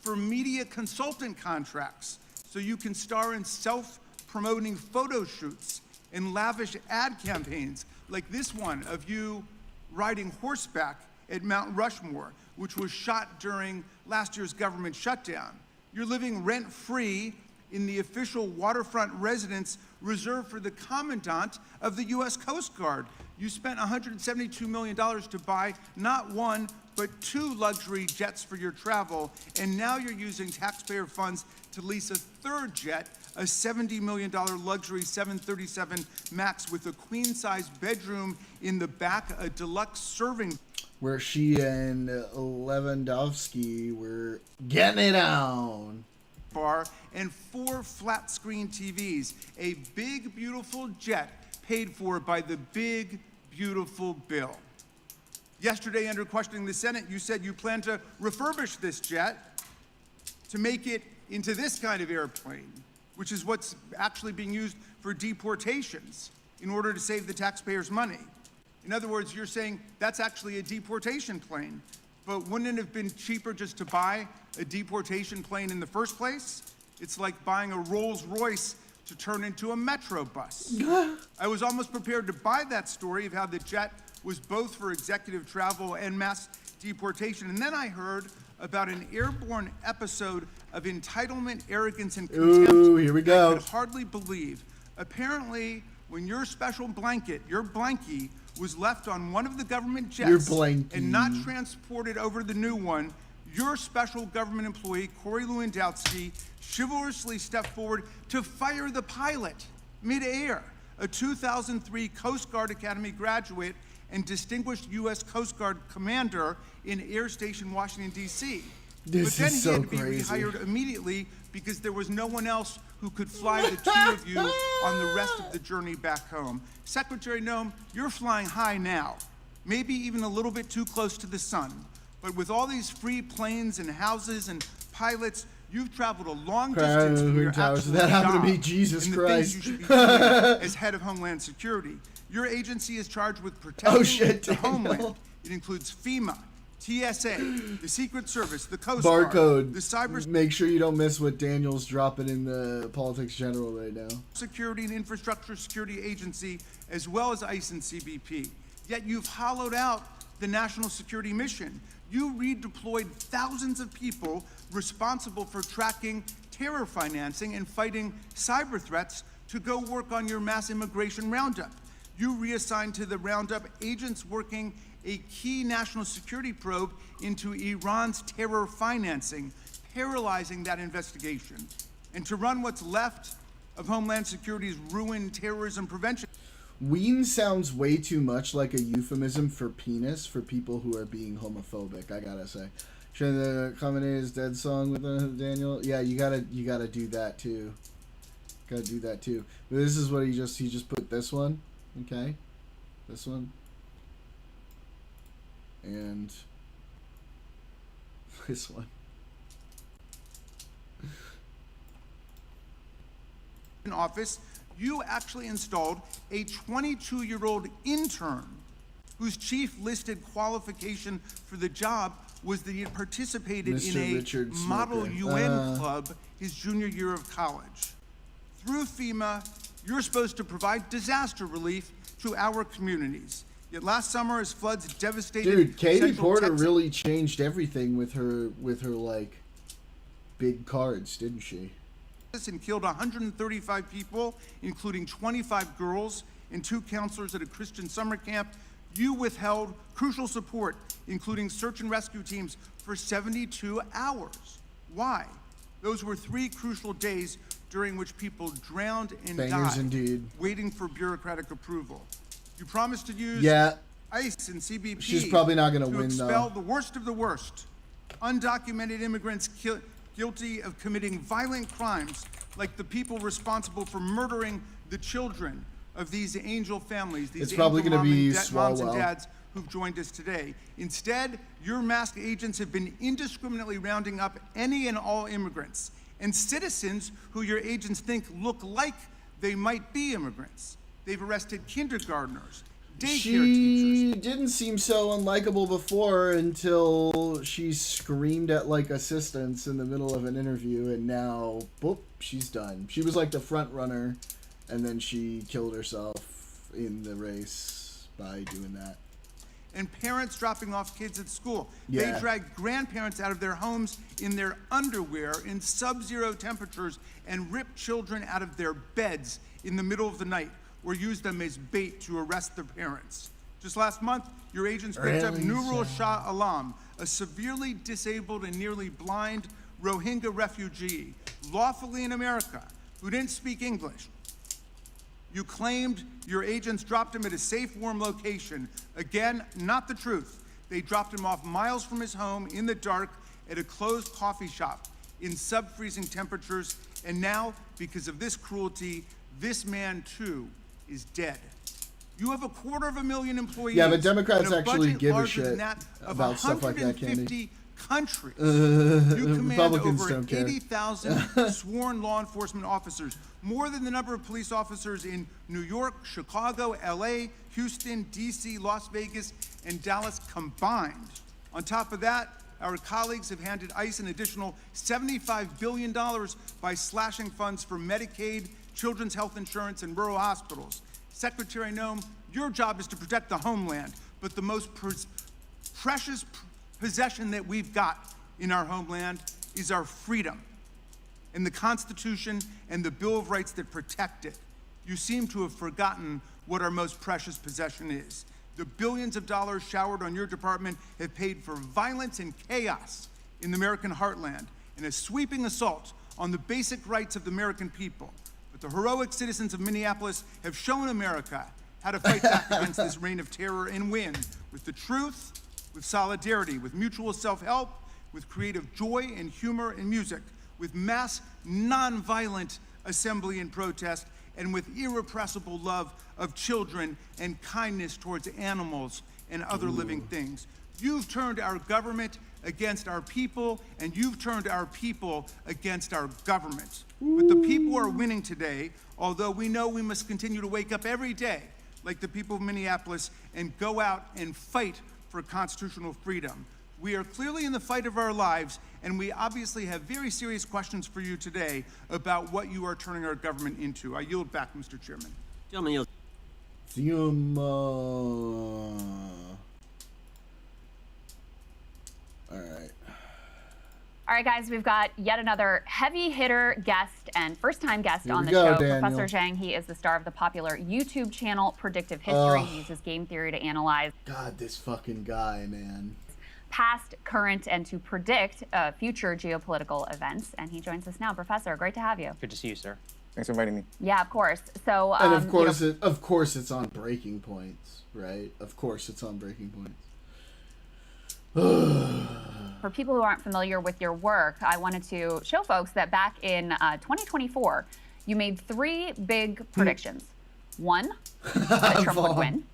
for media consultant contracts so you can star in self-promoting photo shoots and lavish ad campaigns like this one of you riding horseback at Mount Rushmore, which was shot during last year's government shutdown. You're living rent-free in the official waterfront residence reserved for the commandant of the U.S. Coast Guard. You spent $172 million to buy not one, but 2 luxury jets for your travel, and now you're using taxpayer funds to lease a 3rd jet, a $70 million luxury 737 MAX with a queen-size bedroom in the back, a deluxe serving. Where she and Lewandowski were getting it on. bar, and 4 flat-screen TVs. A big, beautiful jet paid for by the big, beautiful bill. Yesterday, under questioning the Senate, you said you plan to refurbish this jet to make it into this kind of airplane, which is what's actually being used for deportations in order to save the taxpayers' money. In other words, you're saying that's actually a deportation plane. But wouldn't it have been cheaper just to buy a deportation plane in the first place? It's like buying a Rolls Royce to turn into a Metro bus. I was almost prepared to buy that story of how the jet was both for executive travel and mass deportation. And then I heard about an airborne episode of entitlement, arrogance, and contempt. Ooh, here we go. I could hardly believe. Apparently, when your special blanket, your blankie, was left on one of the government jets and not transported over the new one, your special government employee, Corey Lewandowski, chivalrously stepped forward to fire the pilot mid-air, a 2003 Coast Guard Academy graduate and distinguished U.S. Coast Guard commander in Air Station, Washington, D.C. But then he had to be rehired immediately because there was no one else who could fly the two of you on the rest of the journey back home. Secretary Noem, you're flying high now, maybe even a little bit too close to the sun. But with all these free planes and houses and pilots, you've traveled a long distance from your actual that happened to me, job Jesus and the Christ. things you should be doing as head of Homeland Security. Your agency is charged with protecting the homeland. It includes FEMA, TSA, the Secret Service, the Coast Guard, Barcode. the Cyber Make sure you don't miss what Daniel's dropping in the Politics General right now. Security and Infrastructure Security Agency, as well as ICE and CBP. Yet you've hollowed out the national security mission. You redeployed thousands of people responsible for tracking terror financing and fighting cyber threats to go work on your mass immigration roundup. You reassigned to the roundup agents working a key national security probe into Iran's terror financing, paralyzing that investigation. And to run what's left of Homeland Security's ruined terrorism prevention. Ween sounds way too much like a euphemism for penis for people who are being homophobic, I gotta say. Should the Khamenei's Dead song with Daniel? Yeah, you gotta do that too. Gotta do that too. But this is what he just put this one, okay? This one. And this one. In office, you actually installed a 22-year-old intern whose chief listed qualification for the job was that he had participated in a model UN club his junior year of college. Through FEMA, you're supposed to provide disaster relief to our communities. Yet last summer, as floods devastated Dude, Katie Central Porter Texas, really changed everything with her like big cards, didn't she? and killed 135 people, including 25 girls and 2 counselors at a Christian summer camp. You withheld crucial support, including search and rescue teams, for 72 hours. Why? Those were 3 crucial days during which people drowned and Bangers died, indeed. waiting for bureaucratic approval. You promised to use ICE and CBP She's probably not gonna to win, expel though. the worst of the worst, undocumented immigrants guilty of committing violent crimes, like the people responsible for murdering the children of these angel families, these It's probably angel gonna be moms and Swalwell. dads who've joined us today. Instead, your masked agents have been indiscriminately rounding up any and all immigrants and citizens who your agents think look like they might be immigrants. They've arrested kindergartners, daycare She didn't seem so unlikable before until she screamed at like assistants in the middle of an interview, and now, boop, she's done. She was like the front runner, and then she killed herself in the race by doing that. And parents dropping off kids at school. Yeah. They drag grandparents out of their homes in their underwear in sub-zero temperatures and rip children out of their beds in the middle of the night, or use them as bait to arrest their parents. Just last month, your agents picked up Nurul Shah Alam, a severely disabled and nearly blind Rohingya refugee, lawfully in America, who didn't speak English. You claimed your agents dropped him at a safe, warm location. Again, not the truth. They dropped him off miles from his home in the dark at a closed coffee shop. in sub-freezing temperatures, and now, because of this cruelty, this man too is dead. You have 250,000 employees. Yeah, but Democrats and a actually budget give a larger than shit that of about stuff like that, 150 Candy. countries. You command Republicans over don't care. 80,000 sworn law enforcement officers, more than the number of police officers in New York, Chicago, LA, Houston, DC, Las Vegas, and Dallas combined. On top of that, our colleagues have handed ICE an additional $75 billion by slashing funds for Medicaid, children's health insurance, and rural hospitals. Secretary Noem, your job is to protect the homeland, but the most precious possession that we've got in our homeland is our freedom and the Constitution and the Bill of Rights that protect it. You seem to have forgotten what our most precious possession is. The billions of dollars showered on your department have paid for violence and chaos in the American heartland and a sweeping assault on the basic rights of the American people. But the heroic citizens of Minneapolis have shown America how to fight back against this reign of terror and win with the truth, with solidarity, with mutual self-help, with creative joy and humor and music, with mass nonviolent assembly and protest, and with irrepressible love of children and kindness towards animals and other living things. You've turned our government against our people, and you've turned our people against our government. But the people are winning today, although we know we must continue to wake up every day, like the people of Minneapolis, and go out and fight for constitutional freedom. We are clearly in the fight of our lives, and we obviously have very serious questions for you today about what you are turning our government into. I yield back, Mr. Chairman. Gentlemen, yield. All right. All right, guys, we've got yet another heavy hitter guest and first-time guest on the go, show. Daniel. Professor Zhang, he is the star of the popular YouTube channel Predictive History. He uses game theory to analyze God, this fucking guy, man. past, current, and to predict future geopolitical events. And he joins us now. Professor, great to have you. Good to see you, sir. Thanks for inviting me. Yeah, of course. So, And of course, of course, it's on Breaking Points, right? Of course, it's on Breaking Points. For people who aren't familiar with your work, I wanted to show folks that back in 2024, you made 3 big predictions. 1, that Trump would win.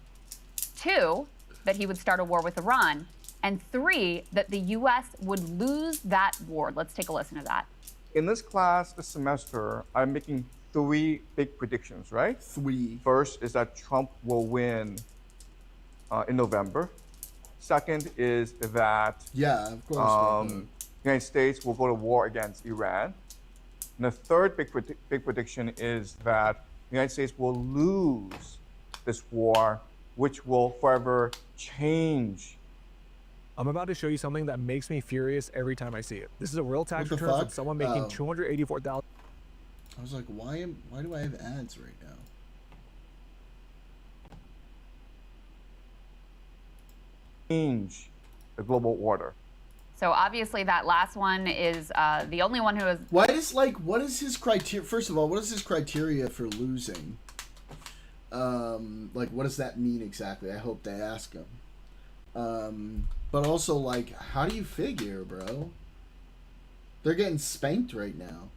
2, that he would start a war with Iran. And 3, that the U.S. would lose that war. Let's take a listen to that. In this class, this semester, I'm making 3 big predictions, right? 3. First is that Trump will win in November. Second is that of course, the United States will go to war against Iran. And the third big prediction is that the United States will lose this war, which will forever change. I'm about to show you something that makes me furious every time I see it. This is a real tax return from someone making $284,000. I was like, why do I have ads right now? Change the global order. So obviously that last one is the only one who is... What is his criteria? First of all, what is his criteria for losing? What does that mean exactly? I hope they ask him. But also, how do you figure, bro? They're getting spanked right now.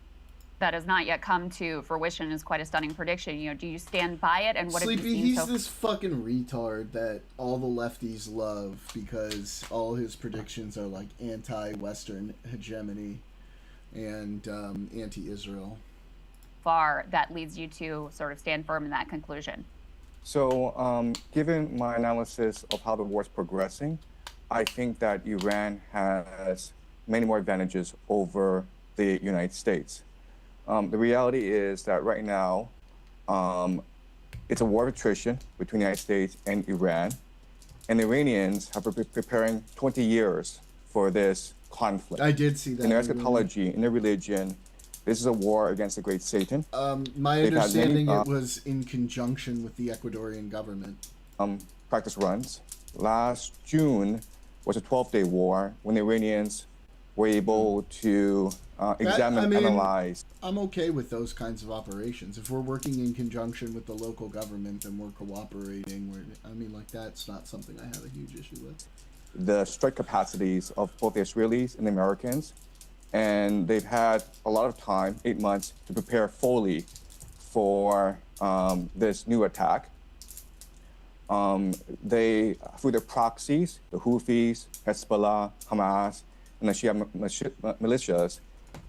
That has not yet come to fruition is quite a stunning prediction. You know, do you stand by it? And what Sleepy, have you seen he's this fucking retard that all the lefties love because all his predictions are like anti-Western hegemony and anti-Israel. Far that leads you to sort of stand firm in that conclusion? So, given my analysis of how the war is progressing, I think that Iran has many more advantages over the United States. The reality is that right now, it's a war of attrition between the United States and Iran. And the Iranians have been preparing 20 years for this conflict. I did see that. In their eschatology, in their religion, this is a war against the great Satan. My understanding it was in conjunction with the Ecuadorian government. Practice runs. Last June was a 12-day war when the Iranians were able to analyze. I'm okay with those kinds of operations. If we're working in conjunction with the local government and we're cooperating, that's not something I have a huge issue with. The strike capacities of both the Israelis and the Americans, and they've had a lot of time, 8 months, to prepare fully for this new attack. They, through their proxies, the Houthis, Hezbollah, Hamas, and the Shia militias,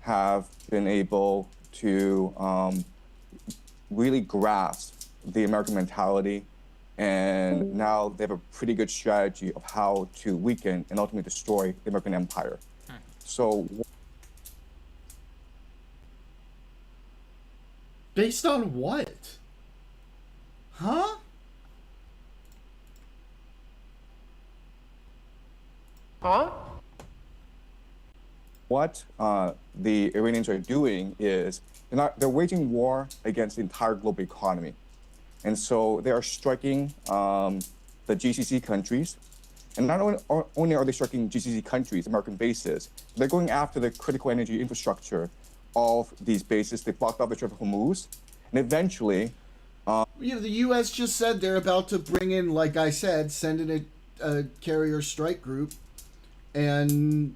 have been able to really grasp the American mentality, and now they have a pretty good strategy of how to weaken and ultimately destroy the American empire. So, based on what? Huh? Huh? what the Iranians are doing is they're waging war against the entire global economy. And so they are striking the GCC countries. And not only are they striking GCC countries, American bases, they're going after the critical energy infrastructure of these bases. They blocked off the Strait of Hormuz. And eventually... the U.S. just said they're about to bring in, like I said, send in a carrier strike group and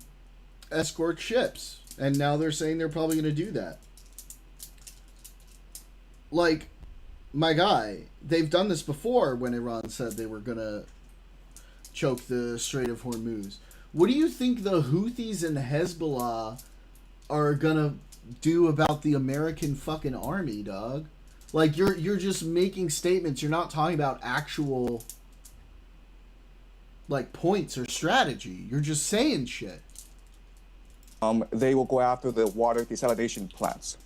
escort ships. And now they're saying they're probably going to do that. Like, my guy, they've done this before when Iran said they were going to choke the Strait of Hormuz. What do you think the Houthis and Hezbollah are going to do about the American fucking army, dog? Like, you're just making statements. You're not talking about actual, like, points or strategy. You're just saying shit. They will go after the water desalination plants,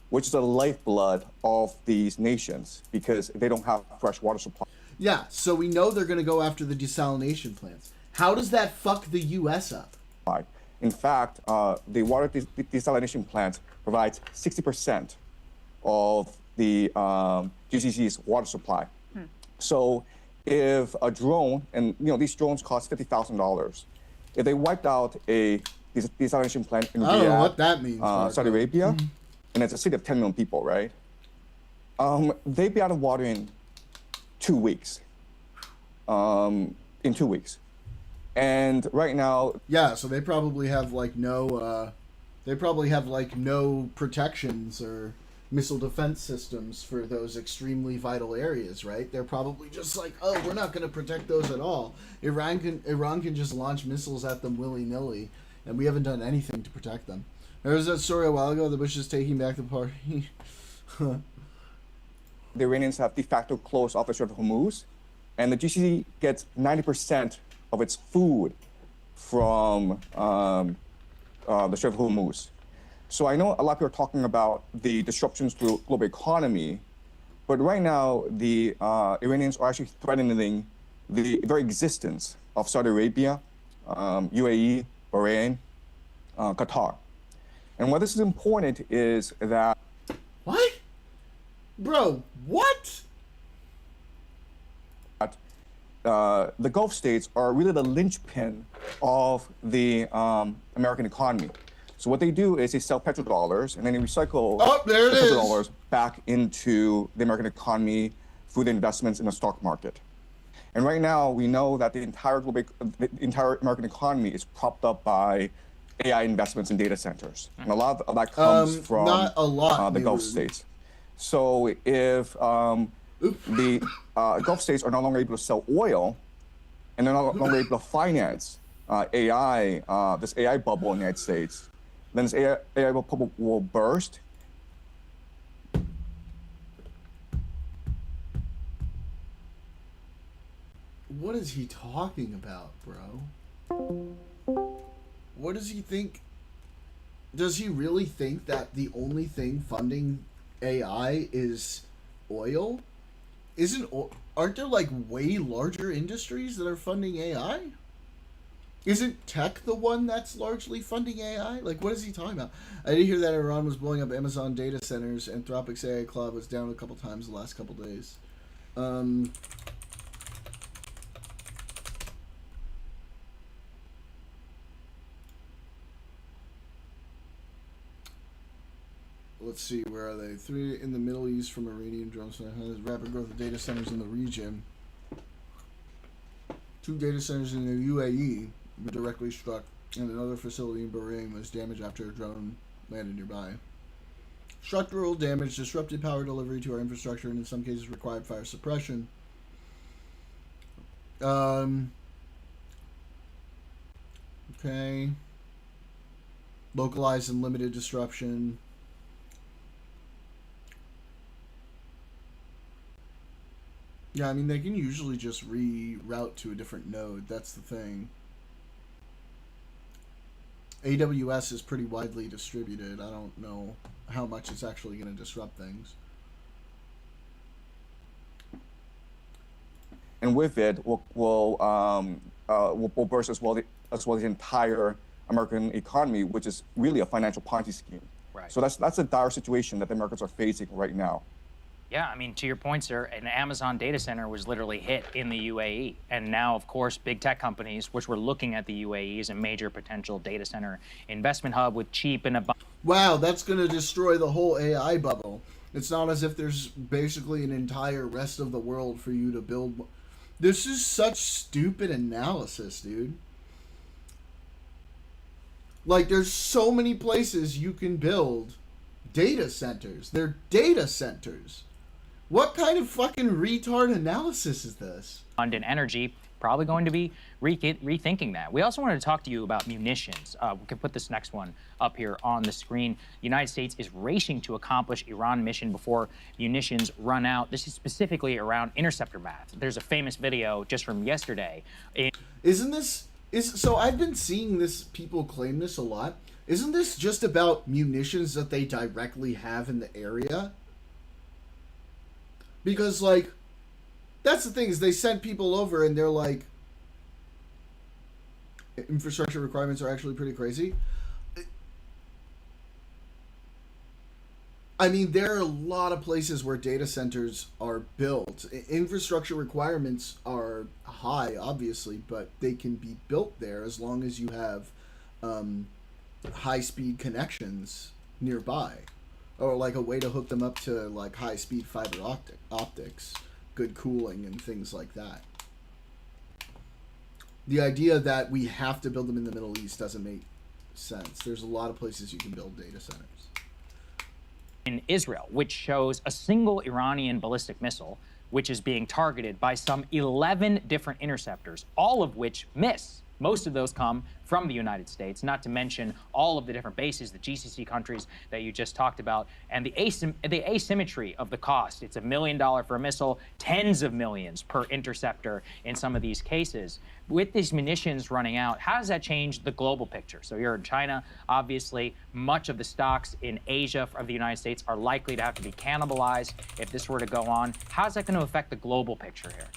which is the lifeblood of these nations because they don't have fresh water supply. Yeah, so we know they're going to go after the desalination plants. How does that fuck the U.S. up? In fact, the water desalination plant provides 60% of the GCC's water supply. So if a drone, and these drones cost $50,000, if they wiped out a desalination plant in I don't know Riyadh, what that means, Saudi Arabia, and it's a city of 10 million people, right? They'd be out of water in 2 weeks. In 2 weeks. And right now... Yeah, so they probably have, like, no protections or missile defense systems for those extremely vital areas, right? They're probably just like, oh, we're not going to protect those at all. Iran can just launch missiles at them willy-nilly, and we haven't done anything to protect them. There was that story a while ago, the Bush is taking back the party. The Iranians have de facto closed off the Strait of Hormuz, and the GCC gets 90% of its food from the Strait of Hormuz. So I know a lot of people are talking about the disruptions to the global economy, but right now the Iranians are actually threatening the very existence of Saudi Arabia, UAE, Bahrain, Qatar. And why this is important is that... What? Bro, what? The Gulf states are really the linchpin of the American economy. So what they do is they sell petrodollars and then they recycle petrodollars back into the American economy through the investments in the stock market. And right now we know that the entire American economy is propped up by AI investments in data centers. And a lot of that comes from the Gulf states. So if the Gulf states are no longer able to sell oil and they're no longer able to finance AI, this AI bubble in the United States, then this AI bubble will burst. What is he talking about, bro? What does he think? Does he really think that the only thing funding AI is oil? Aren't there like way larger industries that are funding AI? Isn't tech the one that's largely funding AI? Like, what is he talking about? I did hear that Iran was blowing up Amazon data centers. Anthropic's AI Cloud was down a couple times the last couple days. Let's see, where are they? 3 in the Middle East from Iranian drones. There's rapid growth of data centers in the region. 2 data centers in the UAE were directly struck and another facility in Bahrain was damaged after a drone landed nearby. Structural damage disrupted power delivery to our infrastructure and in some cases required fire suppression. Okay. Localized and limited disruption. Yeah, I mean, they can usually just reroute to a different node. That's the thing. AWS is pretty widely distributed. I don't know how much it's actually going to disrupt things. And with it, will burst as well the entire American economy, which is really a financial Ponzi scheme. Right. So that's a dire situation that the Americans are facing right now. Yeah, I mean, to your point, sir, an Amazon data center was literally hit in the UAE. And now, of course, big tech companies, which were looking at the UAE as a major potential data center investment hub with cheap and abundant. Wow, that's going to destroy the whole AI bubble. It's not as if there's basically an entire rest of the world for you to build. This is such stupid analysis, dude. Like, there's so many places you can build data centers. They're data centers. What kind of fucking retard analysis is this? Abundant energy, probably going to be rethinking that. We also wanted to talk to you about munitions. We can put this next one up here on the screen. The United States is racing to accomplish Iran mission before munitions run out. This is specifically around interceptor math. There's a famous video just from yesterday. So I've been seeing this, people claim this a lot. Isn't this just about munitions that they directly have in the area? Because, like, that's the thing, is they send people over and they're like, infrastructure requirements are actually pretty crazy. I mean, there are a lot of places where data centers are built. Infrastructure requirements are high, obviously, but they can be built there as long as you have high-speed connections nearby. Or like a way to hook them up to like high-speed fiber optics, good cooling and things like that. The idea that we have to build them in the Middle East doesn't make sense. There's a lot of places you can build data centers. In Israel, which shows a single Iranian ballistic missile, which is being targeted by some 11 different interceptors, all of which miss. Most of those come from the United States, not to mention all of the different bases, the GCC countries that you just talked about, and the asymmetry of the cost. It's $1 million for a missile, tens of millions per interceptor in some of these cases. With these munitions running out, how does that change the global picture? So you're in China, obviously, much of the stocks in Asia of the United States are likely to have to be cannibalized if this were to go on. How's that going to affect the global picture here?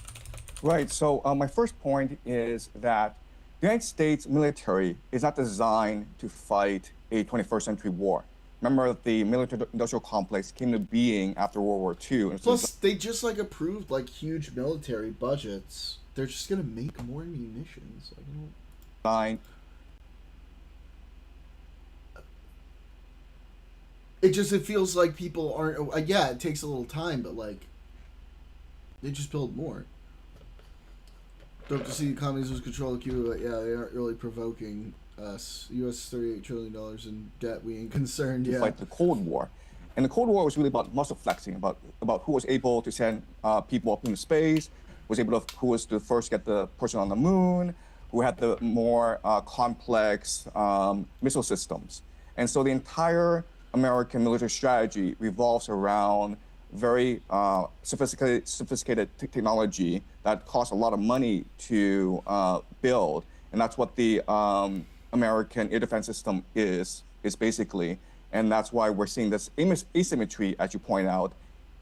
Right, so my first point is that the United States military is not designed to fight a 21st century war. Remember, the military-industrial complex came to being after World War II. And plus, they just like approved like huge military budgets. They're just gonna make more munitions. It feels like people aren't. Yeah, it takes a little time, but like they just build more. Hope to see economies lose control of Cuba, but yeah, they aren't really provoking us. U.S. $38 trillion in debt. We ain't concerned yet. Like the Cold War, and the Cold War was really about muscle flexing, about who was able to send people up into space, who was the first to get the person on the moon, who had the more complex missile systems, and so the entire American military strategy revolves around very sophisticated technology that costs a lot of money to build, and that's what the American air defense system is basically, and that's why we're seeing this asymmetry, as you point out,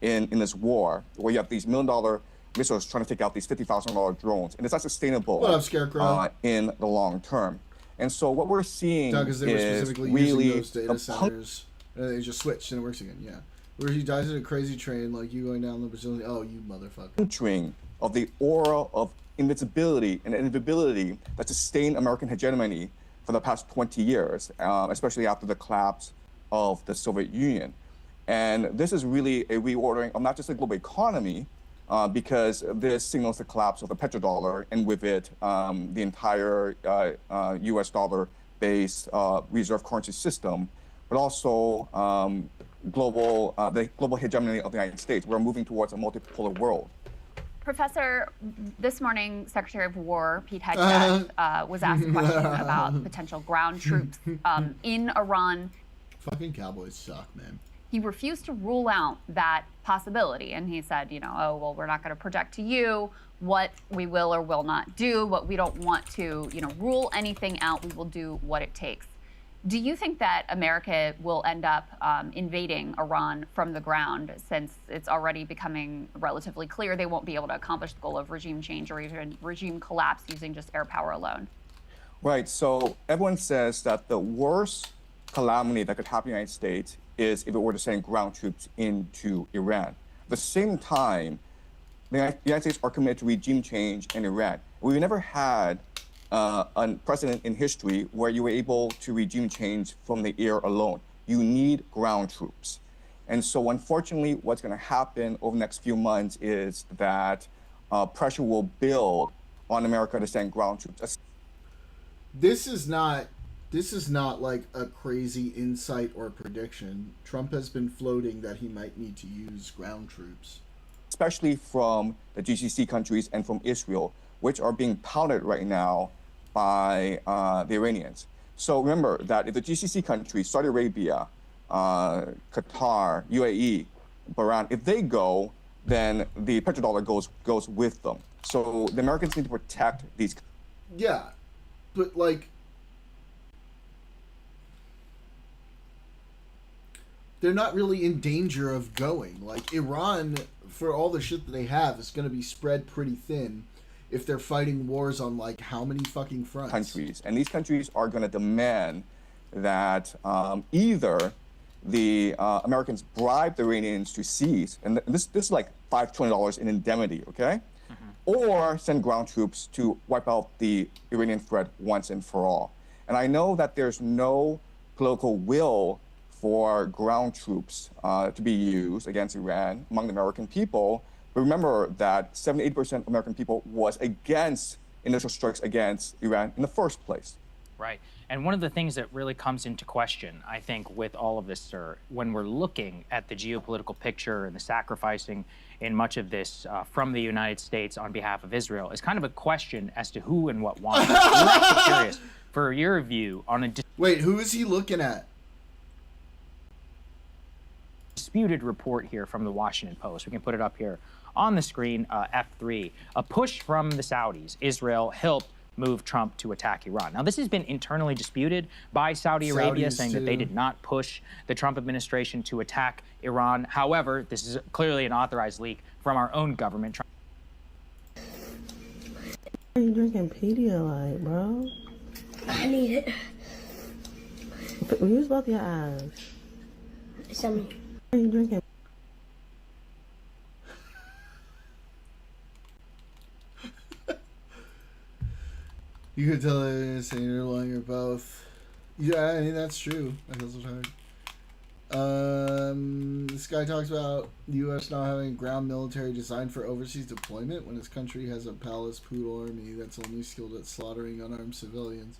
in this war, where you have these $1 million missiles trying to take out these $50,000 drones, and it's not sustainable. What up, Scarecrow? In the long term. And so what we're seeing because they were is specifically really using those data centers, and they just switched and it works again. Yeah. Where he dies in a crazy train, like you going down the Brazilian. Oh, you motherfucker! Entering of the aura of invincibility and inevitability that sustained American hegemony for the past 20 years, especially after the collapse of the Soviet Union. And this is really a reordering of not just the global economy, because this signals the collapse of the petrodollar, and with it, the entire U.S. dollar-based reserve currency system, but also the global hegemony of the United States. We're moving towards a multipolar world. Professor, this morning, Secretary of War Pete Hegseth was asked a question about potential ground troops in Iran. Fucking cowboys suck, man. He refused to rule out that possibility. And he said, oh, well, we're not going to project to you what we will or will not do, but we don't want to, rule anything out. We will do what it takes. Do you think that America will end up invading Iran from the ground, since it's already becoming relatively clear they won't be able to accomplish the goal of regime change or even regime collapse using just air power alone? Right. So everyone says that the worst calamity that could happen in the United States is if it were to send ground troops into Iran. At the same time, the United States are committed to regime change in Iran. We've never had a precedent in history where you were able to regime change from the air alone. You need ground troops. And so unfortunately, what's going to happen over the next few months is that pressure will build on America to send ground troops. This is not like a crazy insight or prediction. Trump has been floating that he might need to use ground troops. Especially from the GCC countries and from Israel, which are being pounded right now by the Iranians. So remember that if the GCC countries, Saudi Arabia, Qatar, UAE, Bahrain, if they go, then the petrodollar goes with them. So the Americans need to protect these. Yeah, but like, they're not really in danger of going. Like, Iran, for all the shit that they have, is going to be spread pretty thin if they're fighting wars on, like, how many fucking fronts? Countries. And these countries are going to demand that either the Americans bribe the Iranians to cease, and this is like $5 trillion in indemnity, okay? Or send ground troops to wipe out the Iranian threat once and for all. And I know that there's no political will for ground troops to be used against Iran among the American people. But remember that 78% of American people was against initial strikes against Iran in the first place. Right. And one of the things that really comes into question, I think, with all of this, sir, when we're looking at the geopolitical picture and the sacrificing in much of this from the United States on behalf of Israel, is kind of a question as to who and what won. We're actually curious for your view on a... Wait, who is he looking at? Disputed report here from the Washington Post. We can put it up here on the screen, F3. A push from the Saudis. Israel helped move Trump to attack Iran. Now, this has been internally disputed by Saudi Arabia, saying that they did not push the Trump administration to attack Iran. However, this is clearly an authorized leak from our own government. Are you drinking Pedialyte, bro? I need it. Use both your eyes. Show me. Are you drinking? You could tell they're saying you're lying or both. Yeah, I mean, that's true. That feels hard. This guy talks about the U.S. not having ground military designed for overseas deployment when his country has a palace poodle army that's only skilled at slaughtering unarmed civilians.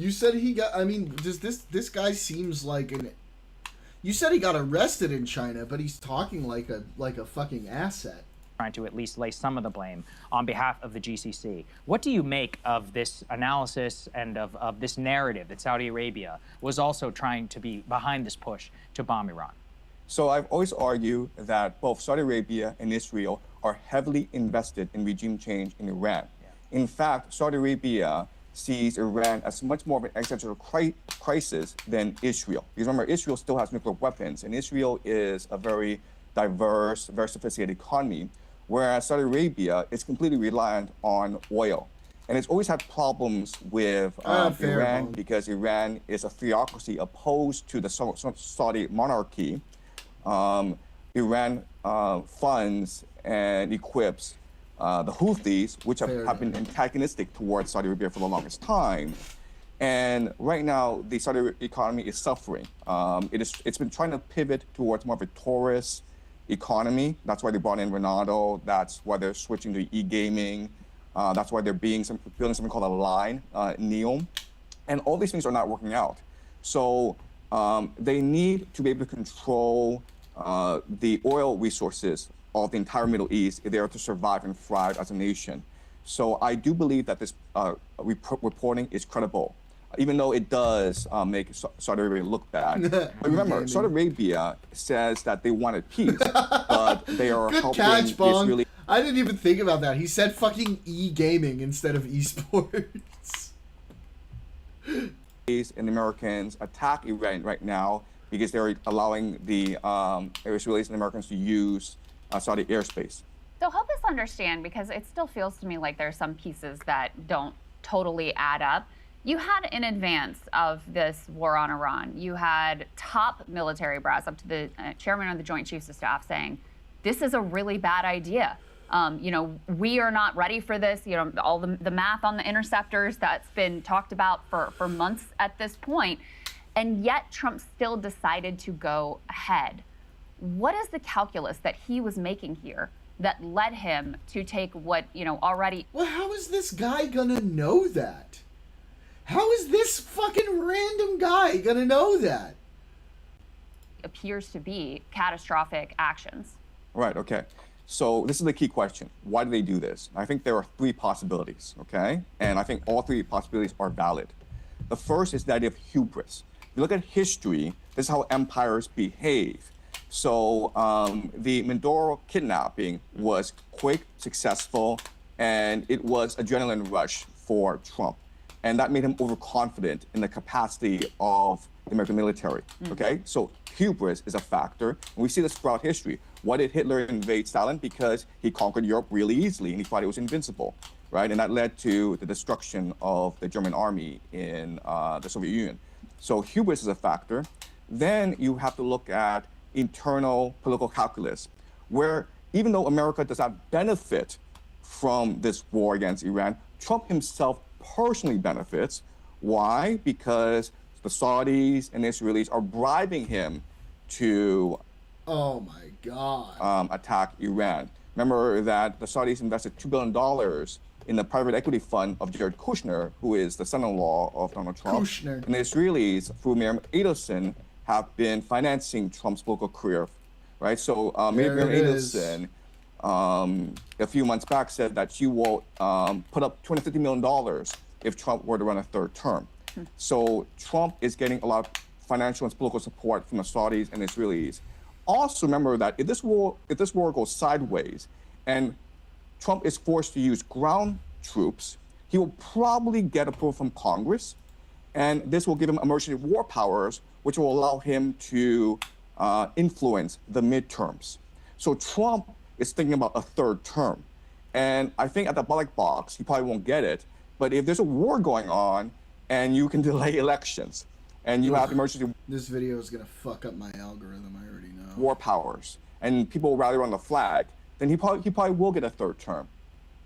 You said he got... I mean, does this guy seems like an... You said he got arrested in China, but he's talking like a fucking asset. Trying to at least lay some of the blame on behalf of the GCC. What do you make of this analysis and of this narrative that Saudi Arabia was also trying to be behind this push to bomb Iran? So I've always argued that both Saudi Arabia and Israel are heavily invested in regime change in Iran. Yeah. In fact, Saudi Arabia sees Iran as much more of an existential crisis than Israel. Because remember, Israel still has nuclear weapons, and Israel is a very diverse, very sophisticated economy, whereas Saudi Arabia is completely reliant on oil. And it's always had problems with Iran because Iran is a theocracy opposed to the Saudi monarchy. Iran funds and equips the Houthis, which have been antagonistic towards Saudi Arabia for the longest time. And right now, the Saudi economy is suffering. It's been trying to pivot towards more of a tourist economy. That's why they brought in Ronaldo. That's why they're switching to e-gaming. That's why they're building something called a line, NEOM. And all these things are not working out. So they need to be able to control the oil resources of the entire Middle East if they are to survive and thrive as a nation. So I do believe that this reporting is credible, even though it does make Saudi Arabia look bad. But remember, Saudi Arabia says that they wanted peace, but they are Good helping catch, the Bong. Israeli. I didn't even think about that. He said fucking e-gaming instead of esports. And the Americans attack Iran right now because they're allowing the Israelis and Americans to use Saudi airspace. So help us understand, because it still feels to me like there's some pieces that don't totally add up. You had, in advance of this war on Iran, you had top military brass up to the chairman of the Joint Chiefs of Staff saying, this is a really bad idea. We are not ready for this. All the math on the interceptors that's been talked about for months at this point. And yet Trump still decided to go ahead. What is the calculus that he was making here that led him to take what, already... Well, how is this guy gonna know that? How is this fucking random guy gonna know that? ...appears to be catastrophic actions? Right, okay. So this is the key question. Why do they do this? I think there are three possibilities, okay? And I think all three possibilities are valid. The first is the idea of hubris. If you look at history, this is how empires behave. So the Mindoro kidnapping was quick, successful, and it was adrenaline rush for Trump. And that made him overconfident in the capacity of the American military, okay? So hubris is a factor, and we see this throughout history. Why did Hitler invade Stalin? Because he conquered Europe really easily, and he thought he was invincible, right? And that led to the destruction of the German army in the Soviet Union. So hubris is a factor. Then you have to look at internal political calculus, where even though America does not benefit from this war against Iran, Trump himself personally benefits. Why? Because the Saudis and the Israelis are bribing him to Oh my God. Attack Iran. Remember that the Saudis invested $2 billion in the private equity fund of Jared Kushner, who is the son-in-law of Donald Trump. Kushner. And the Israelis, through Miriam Adelson, have been financing Trump's political career, right? So Miriam Adelson, a few months back, said that she will put up $250 million if Trump were to run a third term. So Trump is getting a lot of financial and political support from the Saudis and Israelis. Also remember that if this war goes sideways and Trump is forced to use ground troops, he will probably get approval from Congress, and this will give him emergency war powers, which will allow him to influence the midterms. So Trump is thinking about a third term. And I think at the ballot box, he probably won't get it. But if there's a war going on and you can delay elections and you have emergency... This video is going to fuck up my algorithm, I already know. ...war powers, and people will rally around the flag, then he probably will get a third term.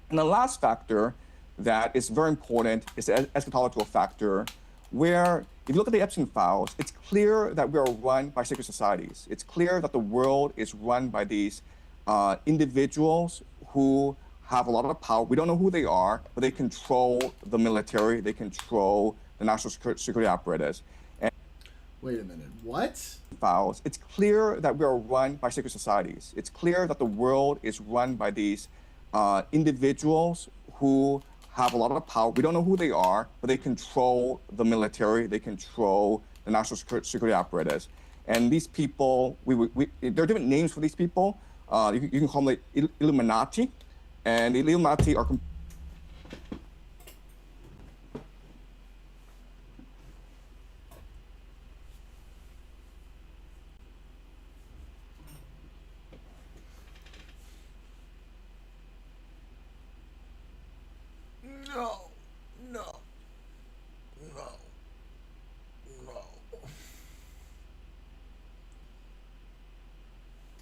And the last factor that is very important is the eschatological factor, where if you look at the Epstein files, it's clear that we are run by secret societies. It's clear that the world is run by these individuals who have a lot of power. We don't know who they are, but they control the military, they control the national security apparatus. And wait a minute, what? Files. It's clear that we are run by secret societies. It's clear that the world is run by these individuals who have a lot of power. We don't know who they are, but they control the military, they control the national security apparatus. And these people, there are different names for these people. You can call them the Illuminati. And the Illuminati are... No, no, no, no.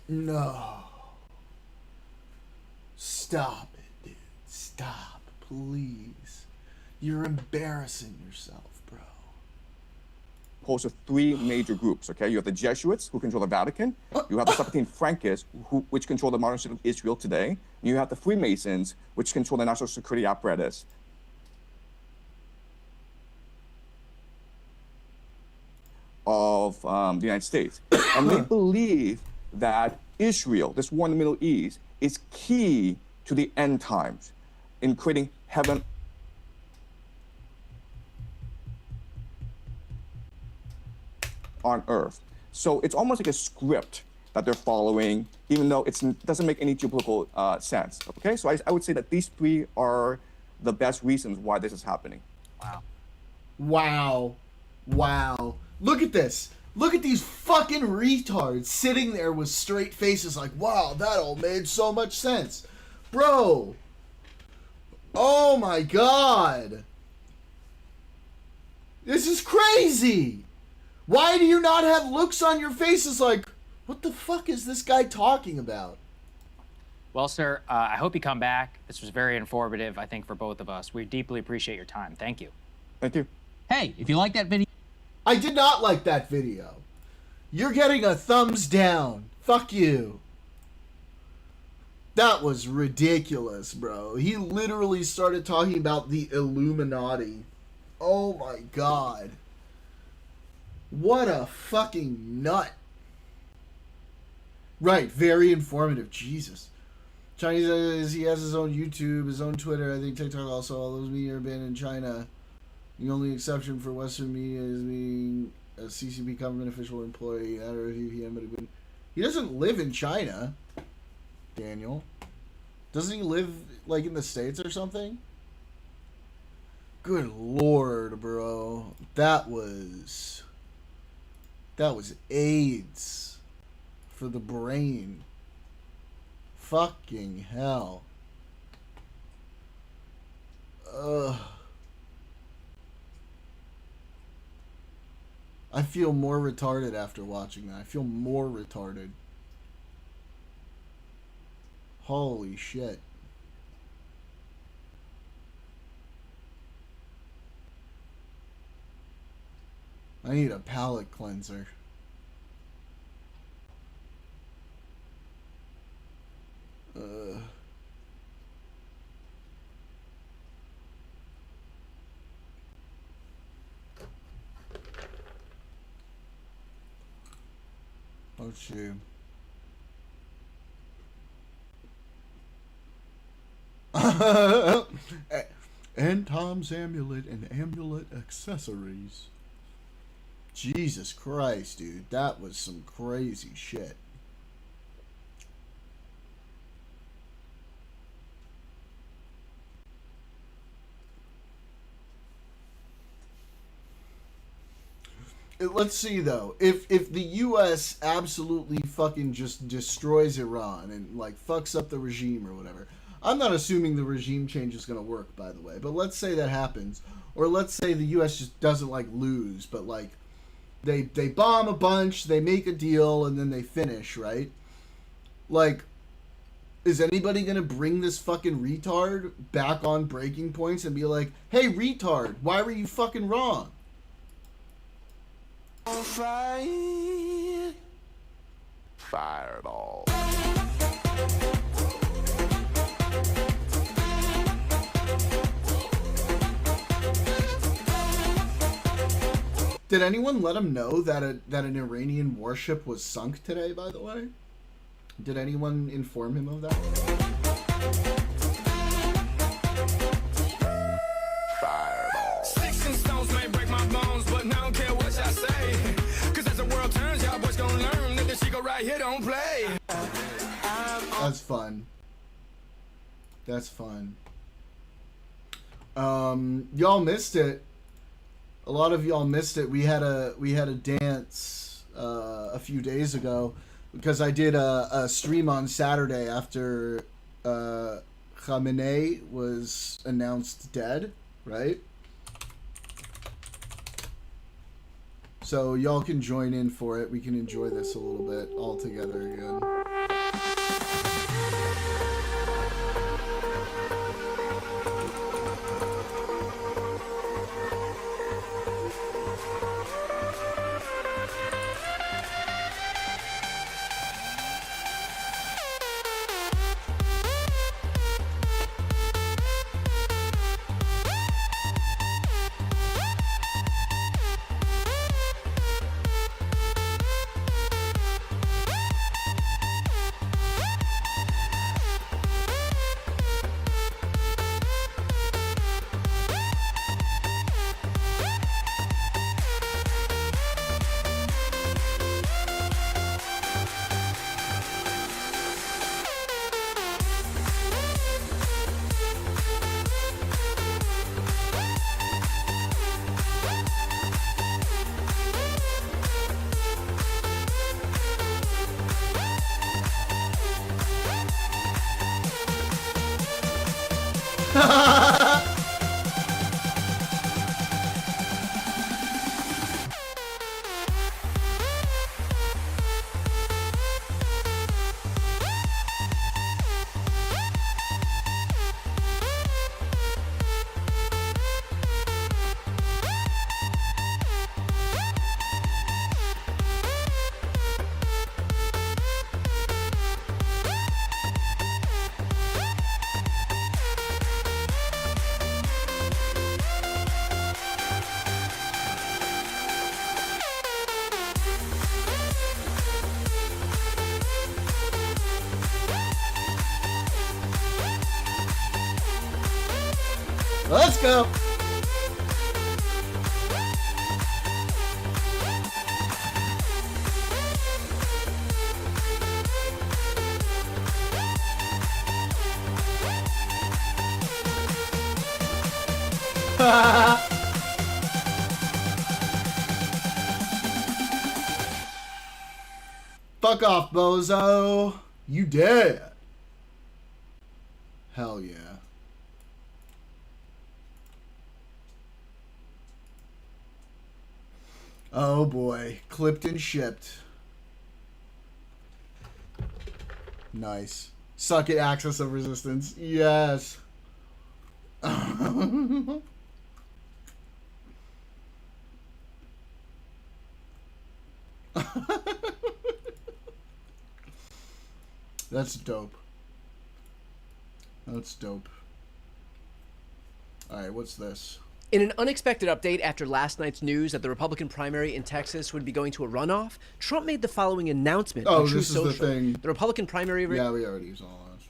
No. Stop it, dude. Stop, please. You're embarrassing yourself, bro. composed of three major groups, okay? You have the Jesuits, who control the Vatican. You have the 17 Frankists, which control the modern state of Israel today. And you have the Freemasons, which control the national security apparatus. Of the United States. And they believe that Israel, this war in the Middle East, is key to the end times in creating heaven on earth. So it's almost like a script that they're following, even though it doesn't make any geopolitical sense. Okay, so I would say that these three are the best reasons why this is happening. Wow. Wow. Wow. Look at this. Look at these fucking retards sitting there with straight faces like, wow, that all made so much sense. Bro. Oh my god. This is crazy. Why do you not have looks on your faces like, what the fuck is this guy talking about? Well, sir, I hope you come back. This was very informative, I think, for both of us. We deeply appreciate your time. Thank you. Thank you. Hey, if you like that video... I did not like that video. You're getting a thumbs down. Fuck you. That was ridiculous, bro. He literally started talking about the Illuminati. Oh my god. What a fucking nut. Right, very informative. Jesus. Chinese, he has his own YouTube, his own Twitter. I think TikTok also. All those media are banned in China. The only exception for Western media is being a CCP government official or employee. I don't know if he might have been. He doesn't live in China, Daniel. Doesn't he live, like, in the States or something? Good lord, bro. That was AIDS for the brain. Fucking hell. Ugh. I feel more retarded after watching that. I feel more retarded. Holy shit. I need a palate cleanser. Oh, shoot. And Tom's amulet and amulet accessories. Jesus Christ, dude. That was some crazy shit. Let's see though, if the U.S. absolutely fucking just destroys Iran and like fucks up the regime or whatever, I'm not assuming the regime change is going to work, by the way, but let's say that happens, or let's say the U.S. just doesn't like lose, but like they bomb a bunch, they make a deal, and then they finish, right? Like, is anybody going to bring this fucking retard back on breaking points and be like, hey retard, why were you fucking wrong? Fireball. Did anyone let him know that an Iranian warship was sunk today, by the way? Did anyone inform him of that? Fireball. Sticks and stones may break my bones, but I don't care what I say. Cause as the world turns, y'all boys gonna learn that this shit go right here don't play. That's fun. That's fun. Y'all missed it. A lot of y'all missed it. We had a dance a few days ago because I did a stream on Saturday after Khamenei was announced dead, right? So y'all can join in for it. We can enjoy this a little bit all together again. Let's go. Fuck off, bozo. You dead. Hell yeah. Oh boy. Clipped and shipped. Nice. Suck it, Axis of Resistance. Yes. That's dope. That's dope. Alright, what's this? In an unexpected update after last night's news that the Republican primary in Texas would be going to a runoff, Trump made the following announcement Oh, on Truth this is the Social. thing. The Republican primary... Yeah, we already used all those.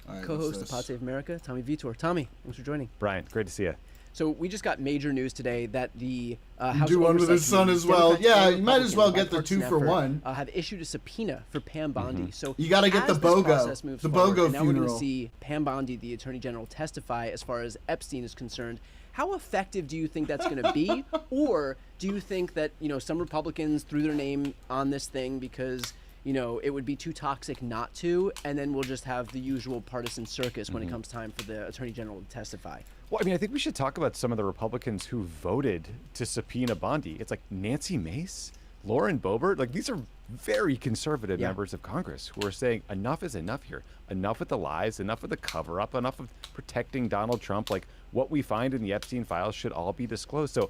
Alright, co-host of Pod Save America, Tommy Vitor. Tommy, thanks for joining. Brian, great to see you. So we just got major news today that the House do one with his Oversight son Committee, as well. Democrats Yeah, and you might as well get the Republicans, 2 for bipartisan 1. effort, have issued a subpoena for Pam Bondi. So You gotta get as the this BOGO. process moves The forward, BOGO and now we're going funeral. to see Pam Bondi, the Attorney General, testify as far as Epstein is concerned. How effective do you think that's going to be? Or do you think that, some Republicans threw their name on this thing because, it would be too toxic not to, and then we'll just have the usual partisan circus when it comes time for the Attorney General to testify? Well, I mean, I think we should talk about some of the Republicans who voted to subpoena Bondi. It's like Nancy Mace, Lauren Boebert. Like, these are very conservative members of Congress who are saying enough is enough here. Enough with the lies, enough with the cover-up, enough of protecting Donald Trump. Like, what we find in the Epstein files should all be disclosed. So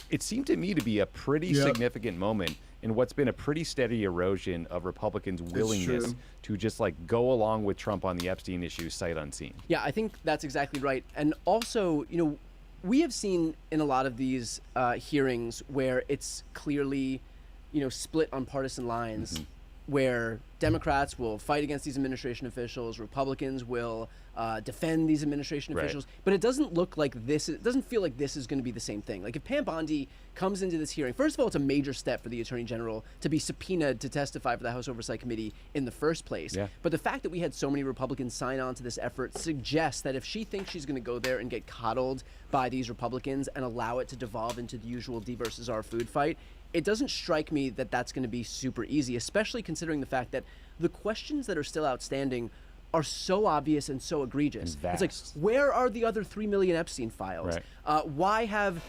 it seemed to me to be a pretty significant moment in what's been a pretty steady erosion of Republicans' willingness to just like go along with Trump on the Epstein issue sight unseen. Yeah, I think that's exactly right. And also, we have seen in a lot of these hearings where it's clearly, split on partisan lines, where Democrats will fight against these administration officials, Republicans will defend these administration officials, but it doesn't look like this. It doesn't feel like this is going to be the same thing. Like if Pam Bondi comes into this hearing, first of all, it's a major step for the Attorney General to be subpoenaed to testify for the House Oversight Committee in the first place. Yeah. But the fact that we had so many Republicans sign on to this effort suggests that if she thinks she's going to go there and get coddled by these Republicans and allow it to devolve into the usual D versus R food fight, it doesn't strike me that that's going to be super easy, especially considering the fact that the questions that are still outstanding are so obvious and so egregious. It's like, where are the other 3 million Epstein files? Why have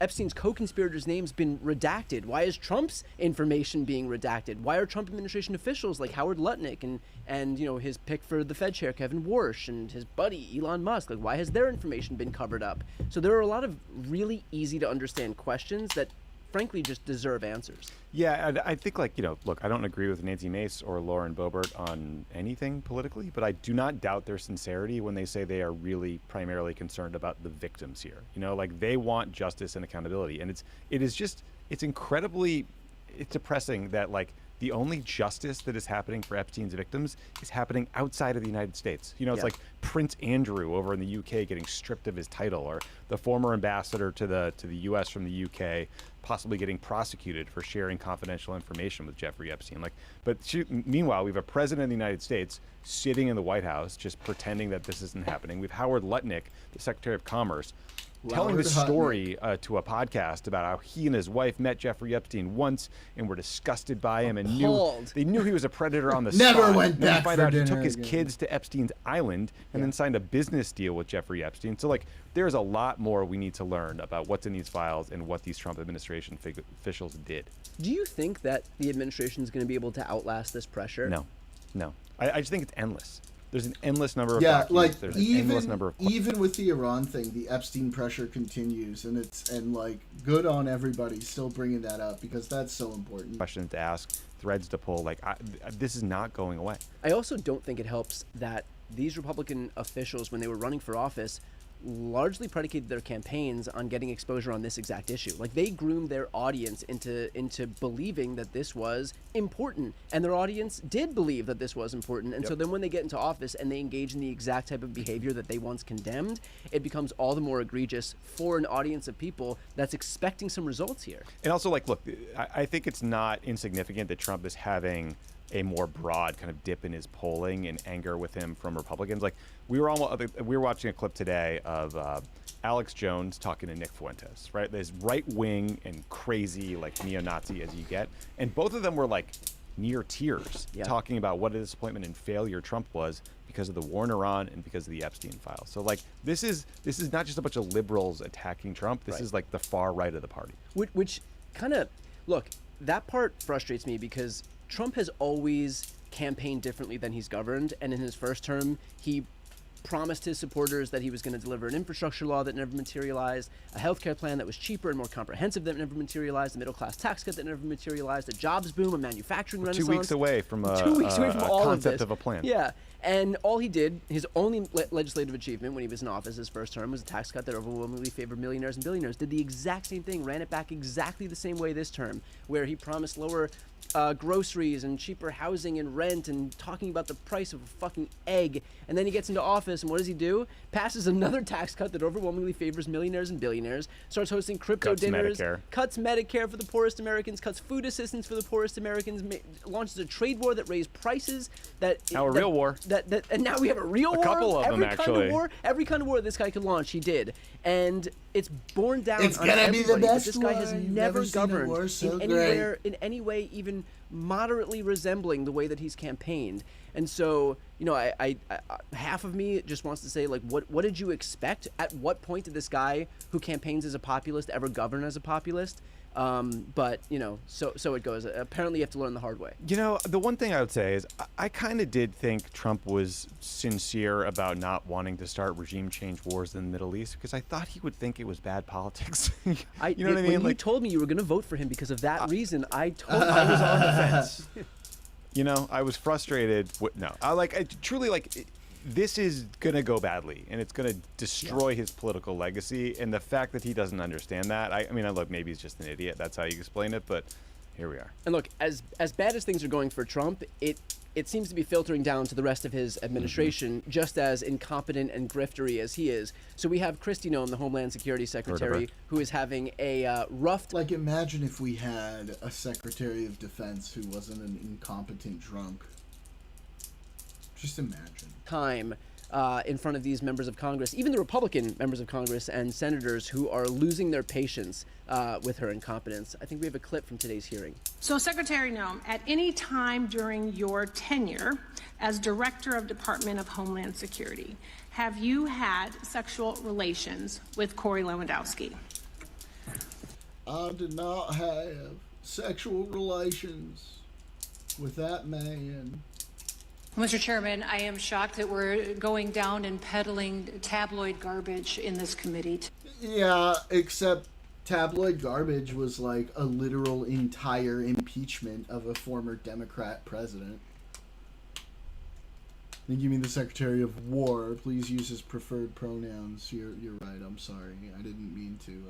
Epstein's co-conspirators' names been redacted? Why is Trump's information being redacted? Why are Trump administration officials like Howard Lutnick and his pick for the Fed chair, Kevin Warsh, and his buddy, Elon Musk, like why has their information been covered up? So there are a lot of really easy to understand questions that frankly just deserve answers. Yeah, I think look, I don't agree with Nancy Mace or Lauren Boebert on anything politically, but I do not doubt their sincerity when they say they are really primarily concerned about the victims here. They want justice and accountability. And it's incredibly depressing that the only justice that is happening for Epstein's victims is happening outside of the United States. It's like Prince Andrew over in the UK getting stripped of his title, or the former ambassador to the US from the UK possibly getting prosecuted for sharing confidential information with Jeffrey Epstein. Meanwhile, we have a president of the United States sitting in the White House just pretending that this isn't happening. We have Howard Lutnick, the Secretary of Commerce, telling the story to a podcast about how he and his wife met Jeffrey Epstein once and were disgusted by him and knew he was a predator on the Never spot. went back find for out dinner he took his again. kids to Epstein's island and then signed a business deal with Jeffrey Epstein. So there's a lot more we need to learn about what's in these files and what these Trump administration officials did. Do you think that the administration is going to be able to outlast this pressure? No. I just think it's endless. There's an endless number of documents. There's an endless number of even with the Iran thing, the Epstein pressure continues, and good on everybody still bringing that up because that's so important. questions to ask, threads to pull. This is not going away. I also don't think it helps that these Republican officials, when they were running for office, largely predicated their campaigns on getting exposure on this exact issue. Like, they groomed their audience into believing that this was important, and their audience did believe that this was important. And so then when they get into office and they engage in the exact type of behavior that they once condemned, it becomes all the more egregious for an audience of people that's expecting some results here. And also, like, look, I think it's not insignificant that Trump is having a more broad kind of dip in his polling and anger with him from Republicans. Like, we were watching a clip today of Alex Jones talking to Nick Fuentes, right? There's right wing and crazy, like, neo-Nazi as you get, and both of them were like near tears, talking about what a disappointment and failure Trump was because of the war in Iran and because of the Epstein files. So, like, this is not just a bunch of liberals attacking Trump. This is like the far right of the party. Which kind of, look, that part frustrates me because Trump has always campaigned differently than he's governed, and in his first term, he promised his supporters that he was going to deliver an infrastructure law that never materialized, a healthcare plan that was cheaper and more comprehensive that never materialized, a middle-class tax cut that never materialized, a jobs boom, a manufacturing renaissance. 2 weeks away from a all concept of this. of a plan. Yeah, and all he did, his only legislative achievement when he was in office his first term was a tax cut that overwhelmingly favored millionaires and billionaires. Did the exact same thing, ran it back exactly the same way this term, where he promised lower groceries and cheaper housing and rent and talking about the price of a fucking egg. And then he gets into office, and what does he do? Passes another tax cut that overwhelmingly favors millionaires and billionaires, starts hosting crypto dinners, cuts Medicare for the poorest Americans, cuts food assistance for the poorest Americans, launches a trade war that raised prices. Real war. And now we have a real war. A couple of them, actually. Every kind of war this guy could launch, he did. And it's borne down It's on gonna be the everybody. best This guy has war. never Never seen a governed war so in any way even moderately resembling the way that he's campaigned. And so, you know, I half of me just wants to say, like, what did you expect? At what point did this guy who campaigns as a populist ever govern as a populist? But, you know, so it goes. Apparently you have to learn the hard way. You know, the one thing I would say is I kind of did think Trump was sincere about not wanting to start regime change wars in the Middle East, because I thought he would think it was bad politics. You know what I mean? When you told me you were going to vote for him because of that reason, I was on the fence. You know, I was frustrated. This is going to go badly, and it's going to destroy his political legacy. And the fact that he doesn't understand that, I mean, look, maybe he's just an idiot. That's how you explain it, but here we are. And look, as bad as things are going for Trump, it seems to be filtering down to the rest of his administration, just as incompetent and griftery as he is. So we have Kristi Noem, the Homeland Security Secretary, who is having a rough... Like, imagine if we had a Secretary of Defense who wasn't an incompetent drunk. Just imagine. Time in front of these members of Congress, even the Republican members of Congress and senators who are losing their patience with her incompetence. I think we have a clip from today's hearing. So, Secretary Noem, at any time during your tenure as Director of Department of Homeland Security, have you had sexual relations with Corey Lewandowski? I did not have sexual relations with that man. Mr. Chairman, I am shocked that we're going down and peddling tabloid garbage in this committee. Yeah, except tabloid garbage was like a literal entire impeachment of a former Democrat president. I think you mean the Secretary of War. Please use his preferred pronouns. You're right. I'm sorry. I didn't mean to.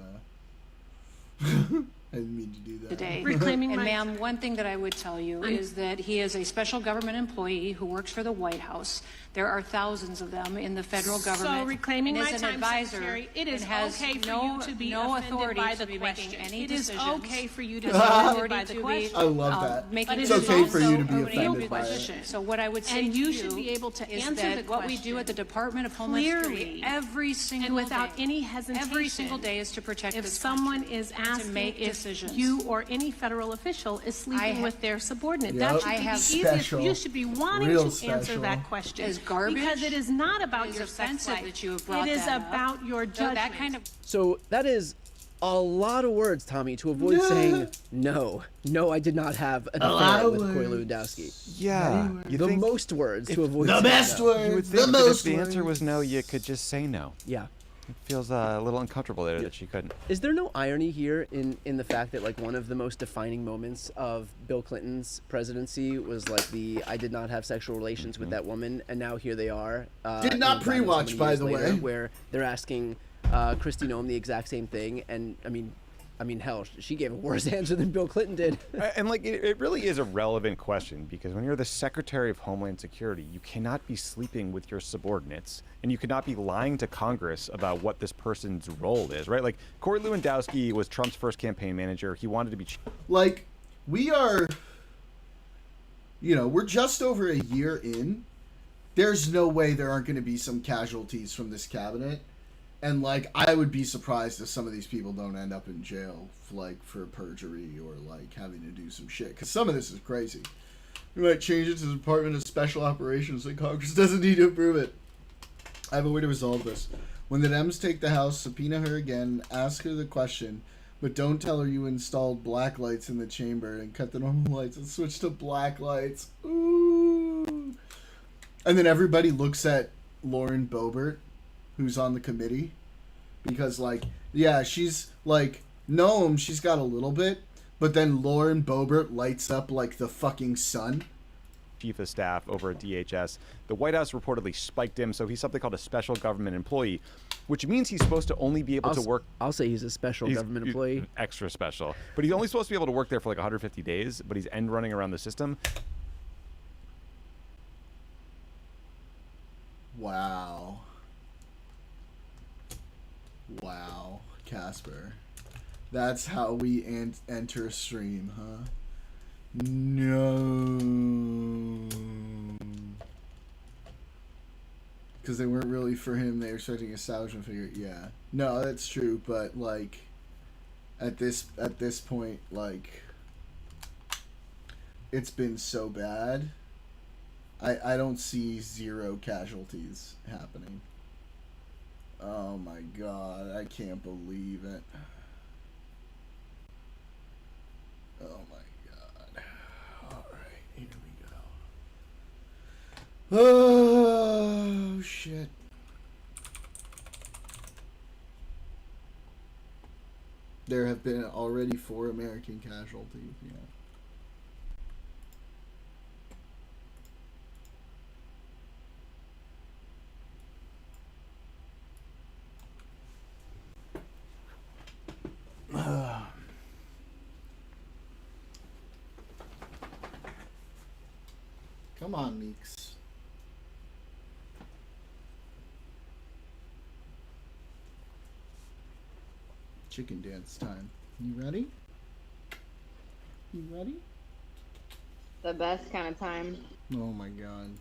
I didn't mean to do that. Today. Reclaiming and my... ma'am, one thing that I would tell you is that he is a special government employee who works for the White House. There are thousands of them in the federal government. So reclaiming and my is an time, advisor, Secretary, it is has okay for no, you to be no offended authority by to the be question. making any It is decisions. okay for you to be Has no offended authority by the to question. be, I love that. Making It's decisions. okay for you to be Also offended by question. it. So what I would say And to you should be able to is answer that the what we do at the Department of Homeland Security every single and without day, any hesitation, every single day is to protect if this someone country is and asking to make if decisions. you or any federal official is sleeping with their subordinate, that should I be the have easiest. special. You should be wanting Real to special. answer that question. Is garbage? Because it is not about It is your sex offensive life. that you have brought It is that up. about your So judgment. that kind of So that is a lot of words, Tommy, to avoid saying no. No, I did not have an affair with Corey Lewandowski. Yeah. The most words to avoid The saying best no. words. You would The think that most if the answer words. was no, you could just say no. Yeah. It feels a little uncomfortable there that she couldn't. Is there no irony here in the fact that like one of the most defining moments of Bill Clinton's presidency was like the I did not have sexual relations with that woman, and now here they are. Did not and pre-watch, so many by years the later, way. where they're asking Kristi Noem the exact same thing, and I mean, hell, she gave a worse answer than Bill Clinton did. And like, it really is a relevant question, because when you're the Secretary of Homeland Security, you cannot be sleeping with your subordinates, and you cannot be lying to Congress about what this person's role is, right? Like, Corey Lewandowski was Trump's first campaign manager. He wanted to be... Like, we are, we're just over a year in. There's no way there aren't going to be some casualties from this cabinet. And, like, I would be surprised if some of these people don't end up in jail, like, for perjury or, like, having to do some shit. Because some of this is crazy. We might change it to the Department of Special Operations, and Congress doesn't need to approve it. I have a way to resolve this. When the Dems take the House, subpoena her again, ask her the question, but don't tell her you installed black lights in the chamber and cut the normal lights and switch to black lights. Ooh. And then everybody looks at Lauren Boebert, who's on the committee, because, like, yeah, she's, like, Noam, she's got a little bit, but then Lauren Boebert lights up like the fucking sun. Chief of staff over at DHS. The White House reportedly spiked him, so he's something called a special government employee, which means he's supposed to only be able to work... I'll say he's a special government employee. Extra special. But he's only supposed to be able to work there for like 150 days, but he's end running around the system. Wow. Wow, Casper. That's how we enter stream, huh? No. Because they weren't really for him. They were expecting a establishment figure. Yeah. No, that's true. But, like, at this point, like, it's been so bad. I don't see zero casualties happening. Oh my god, I can't believe it. Oh my god. Alright, here we go. Oh shit. There have been already 4 American casualties, yeah. Come on, Meeks. Chicken dance time. You ready? You ready? The best kind of time. Oh my god.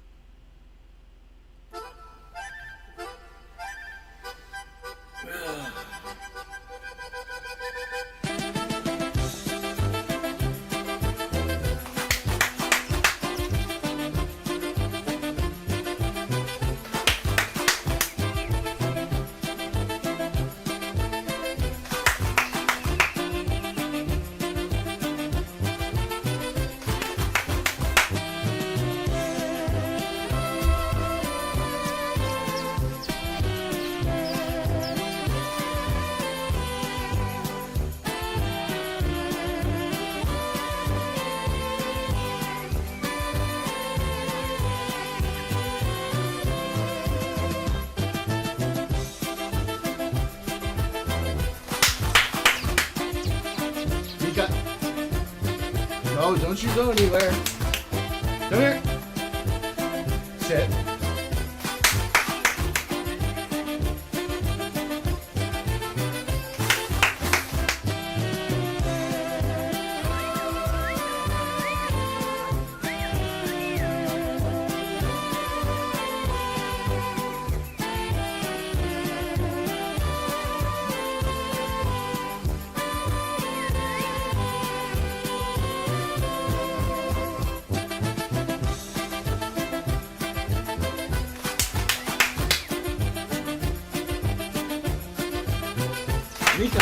No, don't you go anywhere. Come here. Sit. Rika.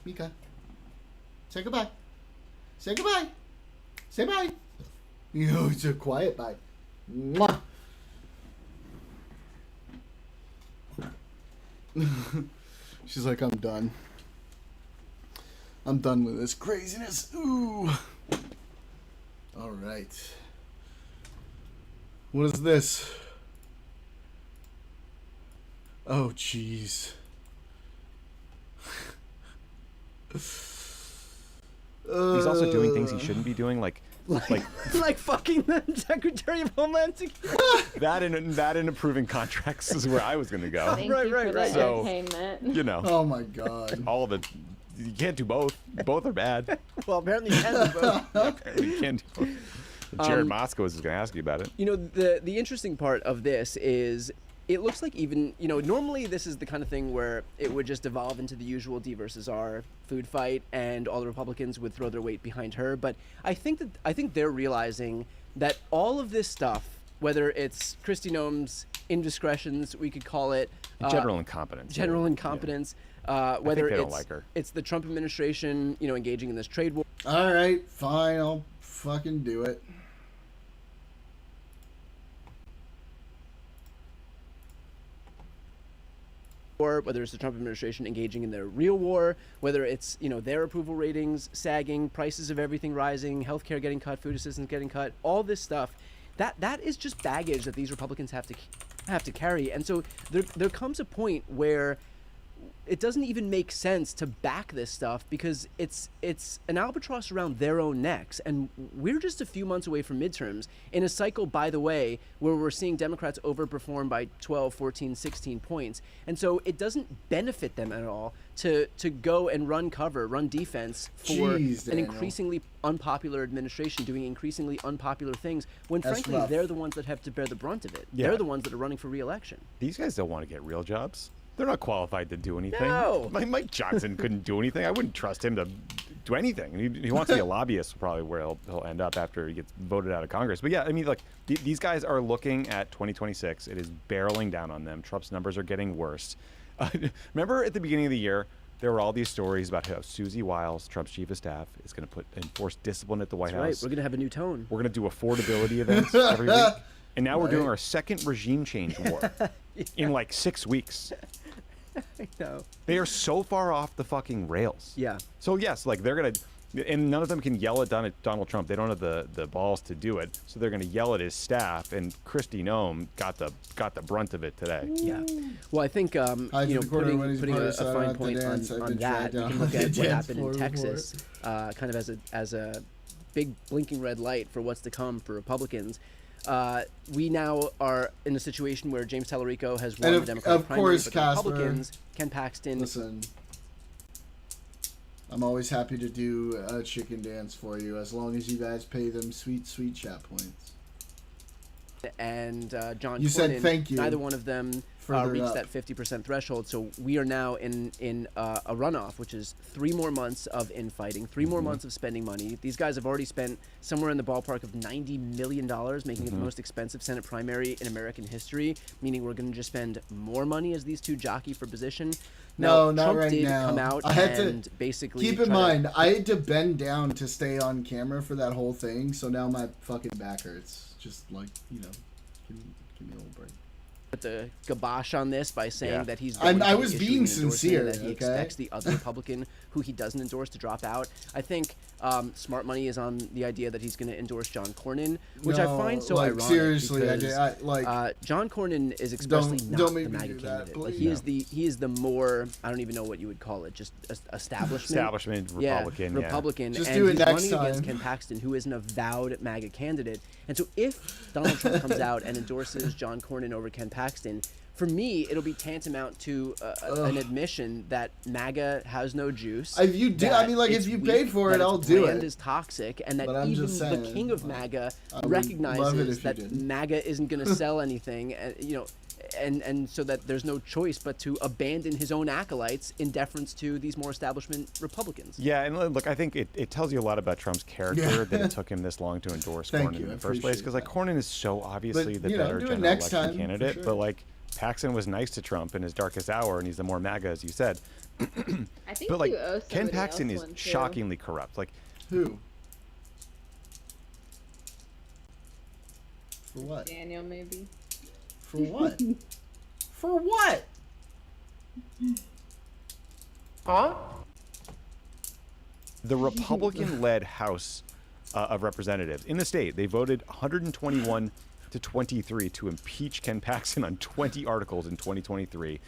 Mika. Say goodbye. Say goodbye. Say bye. It's a quiet bye. Mwah. She's like, I'm done. I'm done with this craziness. Ooh. All right. What is this? Oh, jeez. He's also doing things he shouldn't be doing, like fucking the Secretary of Homeland Security. that and approving contracts is where I was going to go. Thank you for the So, entertainment. you know. Oh my God. All of it. You can't do both. Both are bad. Well, apparently you can do both. Apparently you can't do both. Jared Moskowitz is going to ask you about it. You know, the interesting part of this is it looks like even, you know, normally this is the kind of thing where it would just evolve into the usual D versus R food fight and all the Republicans would throw their weight behind her. But I think they're realizing that all of this stuff, whether it's Kristi Noem's indiscretions, we could call it General incompetence. General incompetence. Whether they don't like her. It's the Trump administration, you know, engaging in this trade war. All right, fine. I'll fucking do it. Or whether it's the Trump administration engaging in their real war, whether it's, you know, their approval ratings sagging, prices of everything rising, healthcare getting cut, food assistance getting cut, all this stuff, that is just baggage that these Republicans have to carry. And so there comes a point where it doesn't even make sense to back this stuff because it's an albatross around their own necks. And we're just a few months away from midterms in a cycle, by the way, where we're seeing Democrats overperform by 12, 14, 16 points. And so it doesn't benefit them at all to go and run cover, run defense for an increasingly unpopular administration doing increasingly unpopular things when, That's frankly, rough. they're the ones that have to bear the brunt of it. Yeah. They're the ones that are running for re-election. These guys don't want to get real jobs. They're not qualified to do anything. No. Mike Johnson couldn't do anything. I wouldn't trust him to do anything. He wants to be a lobbyist, probably where he'll end up after he gets voted out of Congress. But yeah, I mean, look, these guys are looking at 2026. It is barreling down on them. Trump's numbers are getting worse. Remember at the beginning of the year, there were all these stories about how Susie Wiles, Trump's chief of staff, is going to enforce discipline at the White That's right. House. We're going to have a new tone. We're going to do affordability events every week. And now we're doing our second regime change war in like 6 weeks. I know. They are so far off the fucking rails. Yeah. So yes, like they're gonna, and none of them can yell at Donald Trump. They don't have the balls to do it. So they're gonna yell at his staff. And Kristi Noem got the brunt of it today. Yeah. Well, I think you know, putting a fine point on that, we can look at what happened in Texas, kind of as a big blinking red light for what's to come for Republicans. We now are in a situation where James Tallarico has won the Democratic primary, but the Republicans, Ken Paxton. Listen, I'm always happy to do a chicken dance for you as long as you guys pay them sweet chat points. And John You Cornyn, said thank you. neither one of them Further reached up. that 50% threshold. So we are now in a runoff, which is 3 more months of infighting, 3 more months of spending money. These guys have already spent somewhere in the ballpark of $90 million, making it the most expensive Senate primary in American history, meaning we're going to just spend more money as these two jockey for position. No, Now, not Trump right did now. come out I had and to basically keep in try to- mind, I had to bend down to stay on camera for that whole thing, so now my fucking back hurts. Just like, you know, give me a little break. Put the kibosh on this by saying Yeah. that he's I going to be was issuing being an endorsement sincere, that he okay? expects the other Republican who he doesn't endorse to drop out. I think smart money is on the idea that he's going to endorse John Cornyn, which I No, find so like, ironic. seriously, because, John Cornyn is expressly Don't not make the me MAGA do that, candidate. Like please. he is the more, I don't even know what you would call it, just establishment. Establishment Republican, yeah. Republican. Just and do it he's next running against time. Ken Paxton, who is an avowed MAGA candidate. And so if Donald Trump comes out and endorses John Cornyn over Ken Paxton, for me, it'll be tantamount to an admission that MAGA has no juice. If you do, I mean, like, if you paid for it, I'll do it. That its brand is toxic, and that But I'm even just the saying, king of MAGA I would love it recognizes if you that didn't. MAGA isn't going to sell anything, you know, and so that there's no choice but to abandon his own acolytes in deference to these more establishment Republicans. Yeah, and look, I think it tells you a lot about Trump's character that it took him this long to endorse Thank Cornyn you, in I the first place. Because like Cornyn is so obviously But, the you know, better do it general next election time, for candidate, sure. but like Paxton was nice to Trump in his darkest hour, and he's the more MAGA, as you said. I think But like you owe Ken somebody Paxton else is one, too. shockingly corrupt. Like Who? For what? Daniel, maybe. For what? For what? Huh? the Republican-led House of Representatives in the state, they voted 121 to 23 to impeach Ken Paxton on 20 articles in 2023.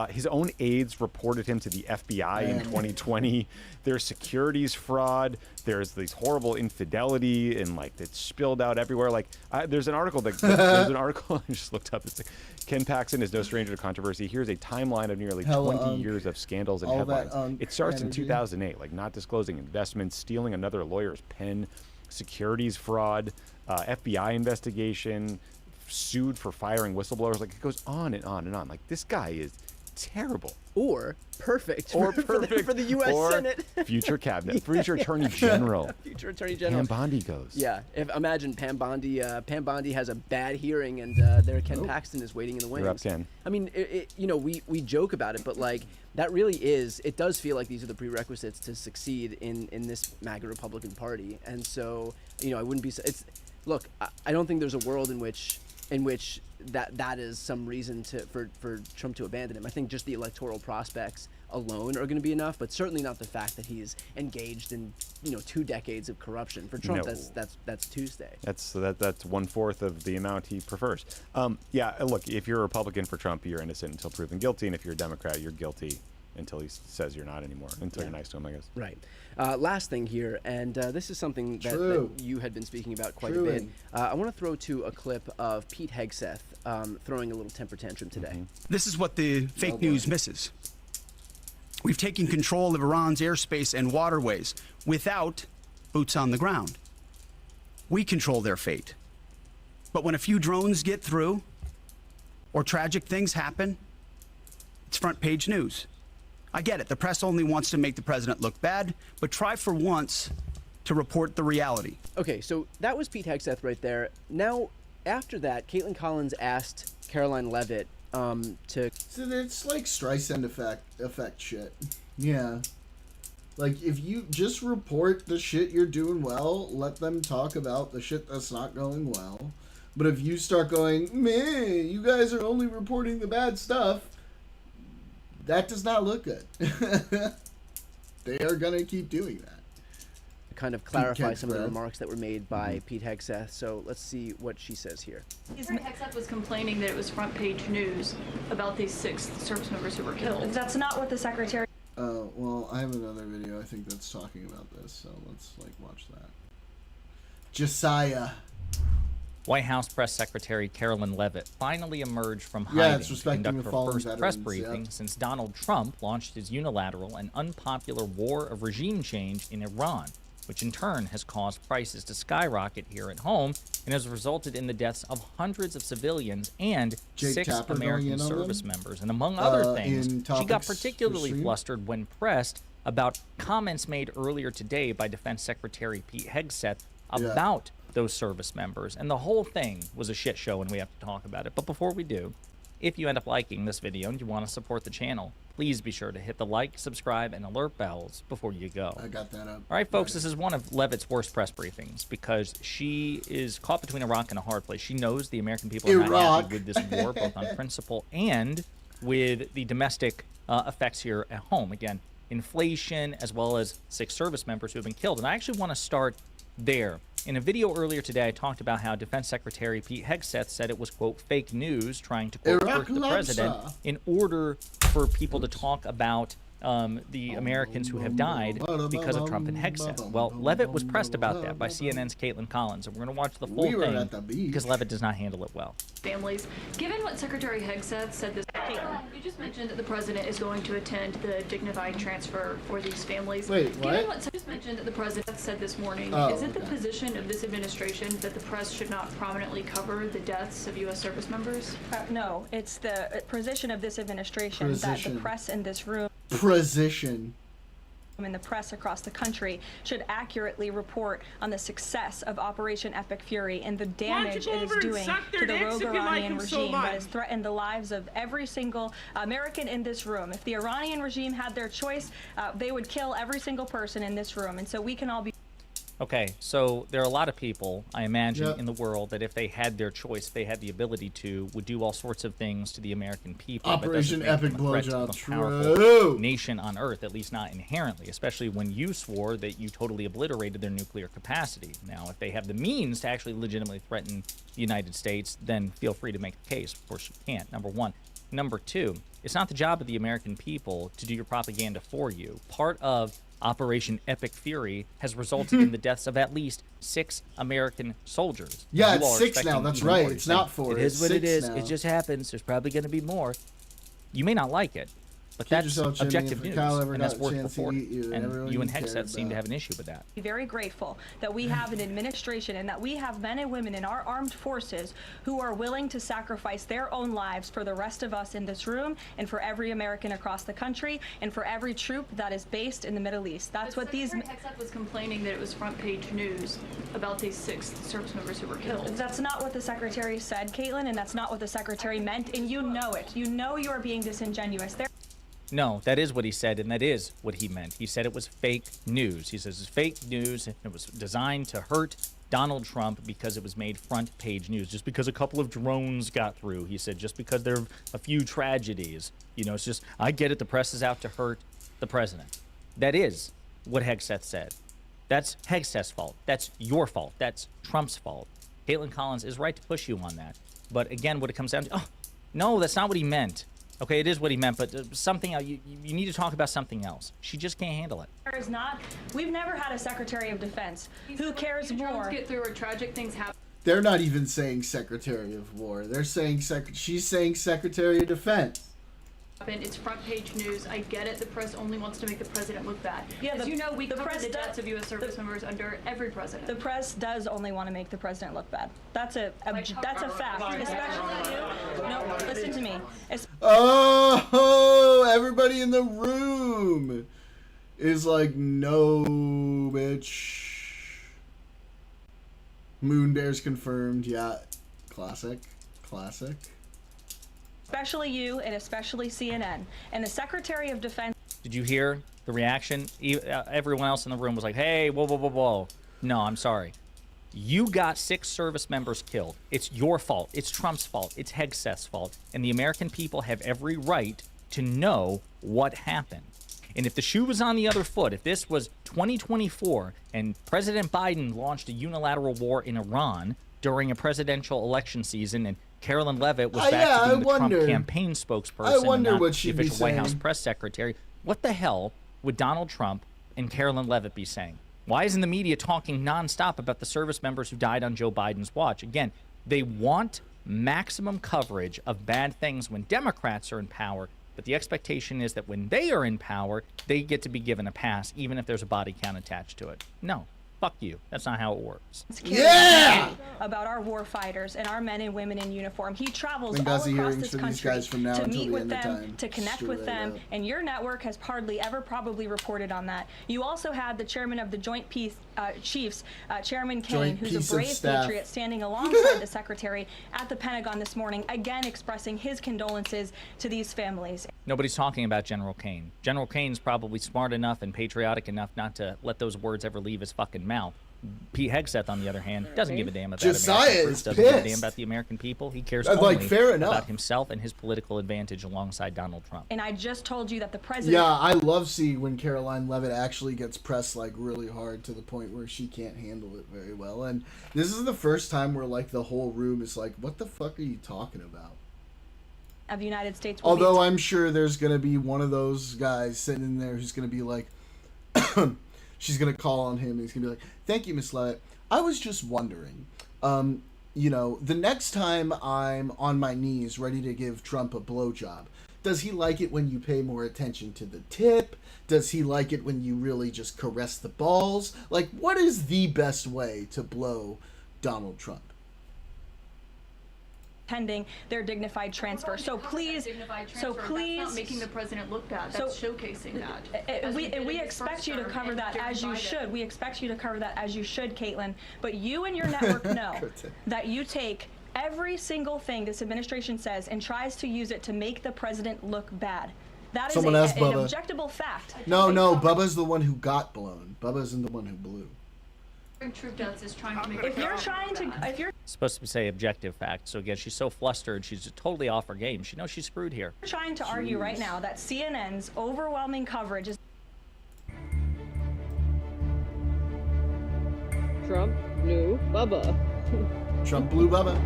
His own aides reported him to the FBI in 2020. There's securities fraud. There's this horrible infidelity, and like it's spilled out everywhere. Like there's an article there's an article I just looked up. It's like Ken Paxton is no stranger to controversy. Here's a timeline of nearly 20 years of scandals and all headlines. that It starts energy. in 2008, like not disclosing investments, stealing another lawyer's pen, securities fraud, FBI investigation, sued for firing whistleblowers. Like it goes on and on and on. Like this guy is terrible. Or perfect. Or for the U.S. or Senate. future cabinet, future attorney general. Future attorney general. Pam Bondi goes. Yeah. Imagine Pam Bondi. Pam Bondi has a bad hearing, and there Ken Paxton is waiting in the wings. You're up, Ken. I mean, we joke about it, but like that really is. It does feel like these are the prerequisites to succeed in this MAGA Republican Party, and so I wouldn't be. Look, I don't think there's a world in which that is some reason for Trump to abandon him. I think just the electoral prospects alone are going to be enough, but certainly not the fact that he's engaged in 2 decades of corruption. For Trump, No. that's Tuesday. That's 1/4 of the amount he prefers. Yeah, look, if you're a Republican for Trump, you're innocent until proven guilty, and if you're a Democrat, you're guilty until he says you're not anymore. Until you're nice to him, I guess. Right. Last thing here, and this is something that you had been speaking about quite a bit. I want to throw to a clip of Pete Hegseth throwing a little temper tantrum today. This is what the fake news misses. We've taken control of Iran's airspace and waterways without boots on the ground. We control their fate. But when a few drones get through or tragic things happen, it's front page news. I get it. The press only wants to make the president look bad, but try for once to report the reality. Okay, so that was Pete Hegseth right there. Now, after that, Caitlin Collins asked Caroline Leavitt to... So it's like Streisand effect shit. Yeah. Like, if you just report the shit you're doing well, let them talk about the shit that's not going well. But if you start going, meh, you guys are only reporting the bad stuff, that does not look good. They are going to keep doing that. kind of clarify some of the remarks that were made by Pete Hegseth. So let's see what she says here. Hegseth was complaining that it was front page news about these 6 service members who were killed. That's not what the secretary... Well, I have another video I think that's talking about this, so let's watch that. Josiah. White House Press Secretary Carolyn Leavitt finally emerged from hiding to conduct her first press briefing since Donald Trump launched his unilateral and unpopular war of regime change in Iran, which in turn has caused prices to skyrocket here at home and has resulted in the deaths of hundreds of civilians and Jake 6 Tapper going American in on service them? members. And among other things, in she got topics particularly for stream? flustered when pressed about comments made earlier today by Defense Secretary Pete Hegseth about those service members. And the whole thing was a shit show, and we have to talk about it. But before we do, if you end up liking this video and you want to support the channel, please be sure to hit the like, subscribe, and alert bells before you go. I got that up. All right, folks, this is one of Leavitt's worst press briefings because she is caught between a rock and a hard place. She knows the American people are not happy with this war, both on principle and with the domestic effects here at home. Again, inflation, as well as 6 service members who have been killed. And I actually want to start there. In a video earlier today, I talked about how Defense Secretary Pete Hegseth said it was, quote, fake news trying to, quote, hurt the president in order for people to talk about the Americans who have died because of Trump and Hegseth. Well, Leavitt was pressed about that by CNN's Caitlin Collins, and we're going to watch the full thing because Leavitt does not handle it well. Families. Given what Secretary Hegseth said this... You just mentioned that the president is going to attend the dignified transfer for these families. Wait, what? Given what you just mentioned that the president said this morning, is it the position of this administration that the press should not prominently cover the deaths of U.S. service members? No, it's the position of this administration that the press in this room... Precision. in the press across the country should accurately report on the success of Operation Epic Fury and the damage it is doing to the rogue Iranian regime that has threatened the lives of every single American in this room. If the Iranian regime had their choice, they would kill every single person in this room, and so we can all be. Okay, so there are a lot of people, I imagine, in the world that if they had their choice, they had the ability to, would do all sorts of things to the American people. Operation Epic Blowjob. True. Nation on Earth, at least not inherently, especially when you swore that you totally obliterated their nuclear capacity. Now, if they have the means to actually legitimately threaten the United States, then feel free to make the case. Of course, you can't, number one. Number two, it's not the job of the American people to do your propaganda for you. Part of Operation Epic Fury has resulted in the deaths of at least 6 American soldiers. Yeah, it's 6 now. That's right. It's not 4. It is what it is. Now. It just happens. There's probably going to be more. You may not like it, but that's objective news, and that's worth reporting. And you and Hexet seem to have an issue with that. Very grateful that we have an administration and that we have men and women in our armed forces who are willing to sacrifice their own lives for the rest of us in this room and for every American across the country and for every troop that is based in the Middle East. That's what these. Hexet was complaining that it was front page news about these 6 service members who were killed. That's not what the secretary said, Caitlin, and that's not what the secretary meant, and you know it. You know you are being disingenuous. No, that is what he said, and that is what he meant. He said it was fake news. He says it's fake news. It was designed to hurt Donald Trump because it was made front page news. Just because a couple of drones got through, he said, just because there are a few tragedies. You know, it's just, I get it, the press is out to hurt the president. That is what Hexet said. That's Hexet's fault. That's your fault. That's Trump's fault. Caitlin Collins is right to push you on that. But again, what it comes down to, oh, no, that's not what he meant. Okay, it is what he meant, but something else, you need to talk about something else. She just can't handle it. There is not. We've never had a Secretary of Defense. Who cares more? Get through or tragic things happen. They're not even saying Secretary of War. They're saying she's saying Secretary of Defense. It's front page news. I get it. The press only wants to make the president look bad. Yeah, as you know, we cover the deaths of U.S. service members under every president. The press does only want to make the president look bad. That's a fact. Especially you. No, listen to me. Oh, everybody in the room is like, no, bitch. Moon Bears confirmed. Yeah, classic. Especially you and especially CNN. And the Secretary of Defense. Did you hear the reaction? Everyone else in the room was like, hey, whoa, whoa, whoa, whoa. No, I'm sorry. You got 6 service members killed. It's your fault. It's Trump's fault. It's Hexet's fault. And the American people have every right to know what happened. And if the shoe was on the other foot, if this was 2024 and President Biden launched a unilateral war in Iran during a presidential election season and Carolyn Levitt was back to being the Trump campaign spokesperson and not the official White House press secretary, what the hell would Donald Trump and Carolyn Levitt be saying? Why isn't the media talking nonstop about the service members who died on Joe Biden's watch? Again, they want maximum coverage of bad things when Democrats are in power, but the expectation is that when they are in power, they get to be given a pass, even if there's a body count attached to it. No. Fuck you. That's not how it works. Yeah! About our war fighters and our men and women in uniform. He travels all across this country to meet with them, to connect with them, and your network has hardly ever probably reported on that. You also had the chairman of the Joint Chiefs, Chairman Kane, who's a brave patriot, standing alongside the secretary at the Pentagon this morning, again expressing his condolences to these families. Nobody's talking about General Kane. General Kane's probably smart enough and patriotic enough not to let those words ever leave his fucking mouth. Pete Hegseth, on the other hand, doesn't give a damn about doesn't give a damn about the American people. He cares only about himself and his political advantage alongside Donald Trump. And I just told you that the president... Yeah, I love seeing when Caroline Levitt actually gets pressed like really hard to the point where she can't handle it very well. And this is the first time where like the whole room is like, what the fuck are you talking about? Of the United States. Although I'm sure there's going to be one of those guys sitting in there who's going to be like... She's going to call on him and he's going to be like, thank you, Miss Levitt. I was just wondering, you know, the next time I'm on my knees ready to give Trump a blowjob, does he like it when you pay more attention to the tip? Does he like it when you really just caress the balls? Like, what is the best way to blow Donald Trump? pending their dignified transfer. So please, That's not making the president look bad. That's showcasing that. We expect you to cover that as you should. We expect you to cover that as you should, Caitlin. But you and your network know that you take every single thing this administration says and tries to use it to make the president look bad. That is Someone ask an Bubba. objectable fact. No, Bubba's the one who got blown. Bubba isn't the one who blew. Troop deaths is trying to make If you're trying to, if you're Supposed to say objective fact. So again, she's so flustered, she's totally off her game. She knows she's screwed here. trying to argue right now that CNN's overwhelming coverage is Trump blew Bubba. Trump blew Bubba.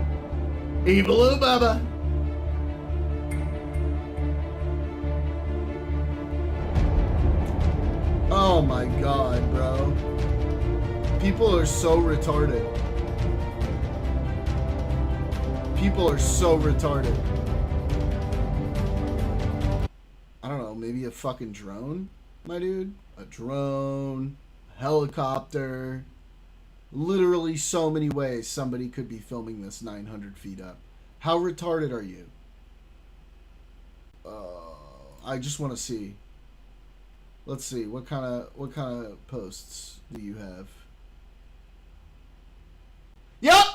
He blew Bubba. Oh my god, bro. People are so retarded. People are so retarded. I don't know, maybe a fucking drone, my dude? A drone, a helicopter. Literally so many ways somebody could be filming this 900 feet up. How retarded are you? I just want to see. Let's see, what kind of posts do you have? Yep!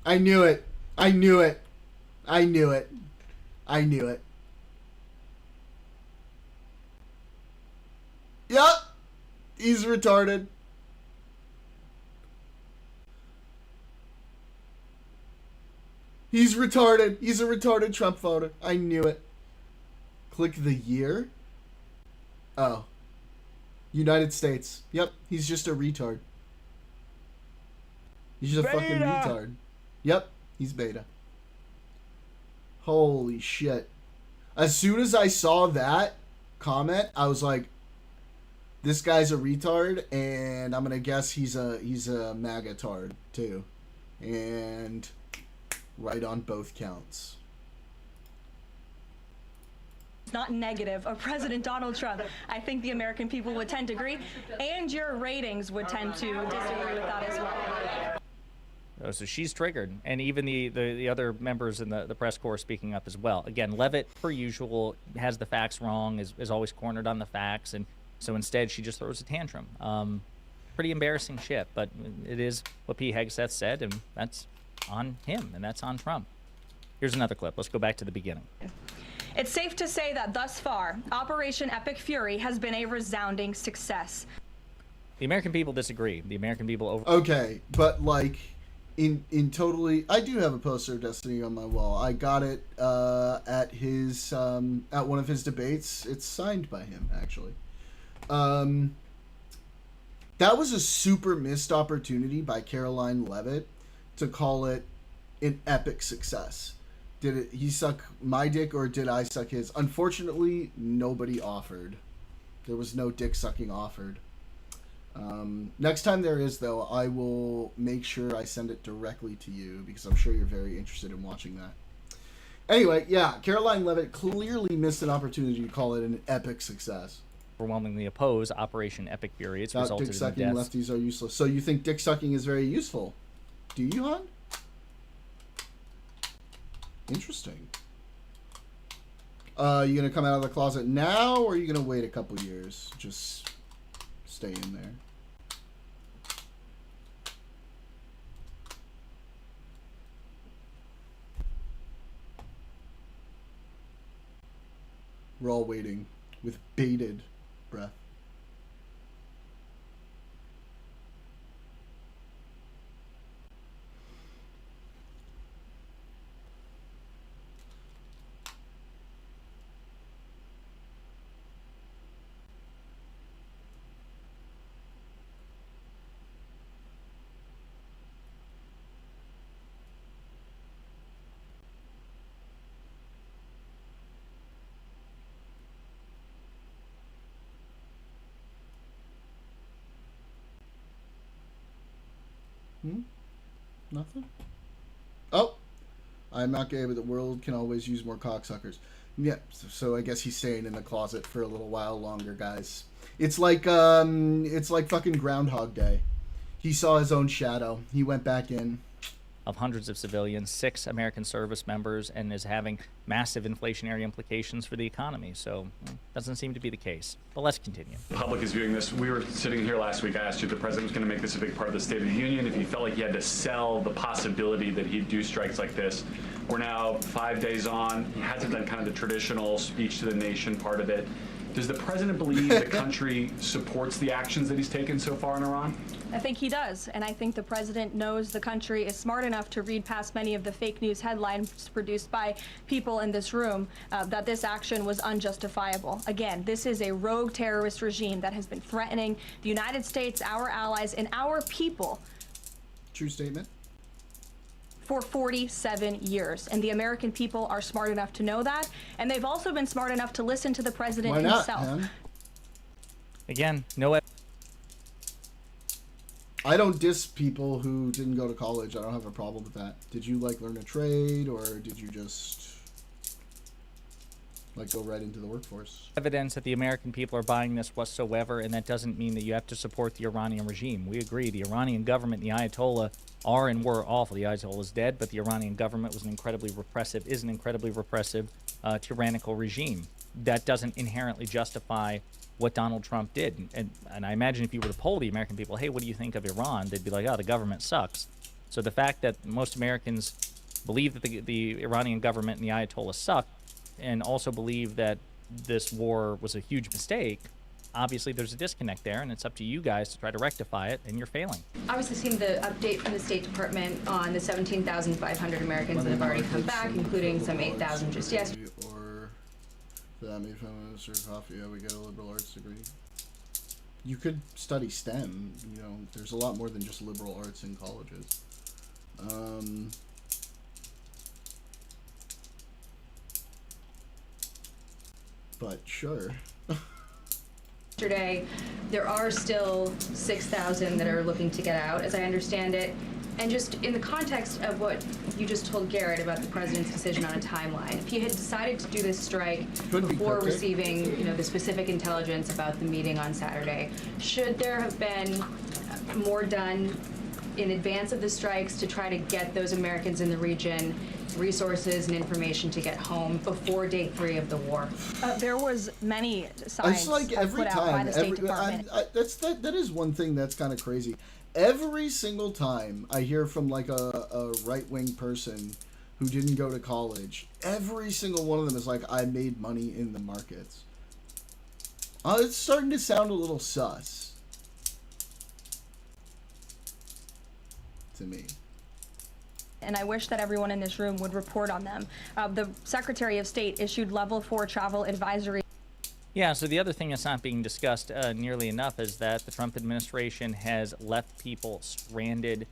I knew it. I knew it. I knew it. I knew it. Yep! He's retarded. He's retarded. He's a retarded Trump voter. I knew it. Click the year. Oh. United States. Yep, he's just a retard. He's just a fucking retard. Yep, he's beta. Holy shit. As soon as I saw that comment, I was like, this guy's a retard, and I'm gonna guess he's a MAGA-tard too. And right on both counts. not negative of President Donald Trump. I think the American people would tend to agree, and your ratings would tend to disagree with that as well. Oh, so she's triggered, and even the other members in the press corps speaking up as well. Again, Levitt, per usual, has the facts wrong, is always cornered on the facts, and so instead she just throws a tantrum. Pretty embarrassing shit, but it is what P. Hegseth said, and that's on him, and that's on Trump. Here's another clip. Let's go back to the beginning. It's safe to say that thus far, Operation Epic Fury has been a resounding success. The American people disagree. The American people Okay, but like in totally, I do have a poster of Destiny on my wall. I got it at his at one of his debates. It's signed by him, actually. That was a super missed opportunity by Caroline Levitt to call it an epic success. Did he suck my dick or did I suck his? Unfortunately, nobody offered. There was no dick sucking offered. Next time there is, though, I will make sure I send it directly to you because I'm sure you're very interested in watching that. Anyway, yeah, Caroline Levitt clearly missed an opportunity to call it an epic success. Overwhelmingly oppose Operation Epic Fury. It's resulted dick sucking in deaths. lefties are useless. So you think dick sucking is very useful? Do you, hon? Interesting. You gonna come out of the closet now, or are you gonna wait a couple years? Just stay in there. We're all waiting with bated breath. Nothing? Oh! I'm not gay, but the world can always use more cocksuckers. Yeah, so I guess he's staying in the closet for a little while longer, guys. It's like fucking Groundhog Day. He saw his own shadow. He went back in. of hundreds of civilians, 6 American service members, and is having massive inflationary implications for the economy. So doesn't seem to be the case. But let's continue. The public is viewing this. We were sitting here last week. I asked you if the president was going to make this a big part of the State of the Union, if you felt like he had to sell the possibility that he'd do strikes like this. We're now 5 days on. He hasn't done kind of the traditional speech to the nation part of it. Does the president believe the country supports the actions that he's taken so far in Iran? I think he does, and I think the president knows the country is smart enough to read past many of the fake news headlines produced by people in this room that this action was unjustifiable. Again, this is a rogue terrorist regime that has been threatening the United States, our allies, and our people. True statement. For 47 years, and the American people are smart enough to know that, and they've also been smart enough to listen to the president himself. Man? Again, no. I don't diss people who didn't go to college. I don't have a problem with that. Did you like learn a trade, or did you just like go right into the workforce? Evidence that the American people are buying this whatsoever, and that doesn't mean that you have to support the Iranian regime. We agree. The Iranian government, the Ayatollah, are and were awful. The Ayatollah is dead, but the Iranian government is an incredibly repressive tyrannical regime. That doesn't inherently justify what Donald Trump did. And I imagine if you were to poll the American people, hey, what do you think of Iran? They'd be like, oh, the government sucks. So the fact that most Americans believe that the Iranian government and the Ayatollah suck, and also believe that this war was a huge mistake, obviously there's a disconnect there, and it's up to you guys to try to rectify it, and you're failing. Obviously seen the update from the State Department on the 17,500 Americans that have already come back, including some 8,000 just yesterday. Or for that means feminist or coffee, yeah, we get a liberal arts degree. You could study STEM, you know, there's a lot more than just liberal arts in colleges. But sure. Yesterday, there are still 6,000 that are looking to get out, as I understand it. And just in the context of what you just told Garrett about the president's decision on a timeline, if he had decided to do this strike before receiving, you know, the specific intelligence about the meeting on Saturday, should there have been more done in advance of the strikes to try to get those Americans in the region resources and information to get home before day 3 of the war? There was many signs it's like every put time, out by the State Department. That is one thing that's kind of crazy. Every single time I hear from like a right-wing person who didn't go to college, every single one of them is like, I made money in the markets. It's starting to sound a little sus to me. And I wish that everyone in this room would report on them. The Secretary of State issued level 4 travel advisory. Yeah, so the other thing that's not being discussed nearly enough is that the Trump administration has left people stranded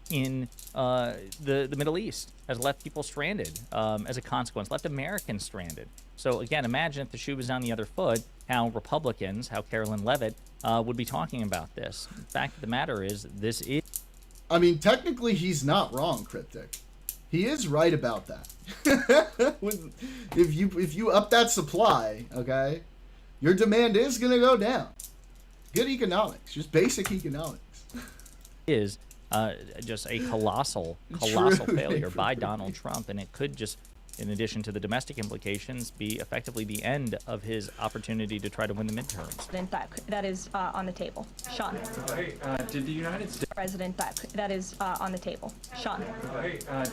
in the Middle East, has left people stranded as a consequence, left Americans stranded. So again, imagine if the shoe was on the other foot, how Republicans, how Carolyn Leavitt would be talking about this. The fact of the matter is, this is... I mean, technically, he's not wrong, Cryptic. He is right about that. if you up that supply, okay, your demand is going to go down. Good economics, just basic economics. Is just a colossal failure by Donald Trump, and it could just, in addition to the domestic implications, be effectively the end of his opportunity to try to win the midterms. That is on the table. Sean. Did the United States... President, that is on the table. Sean.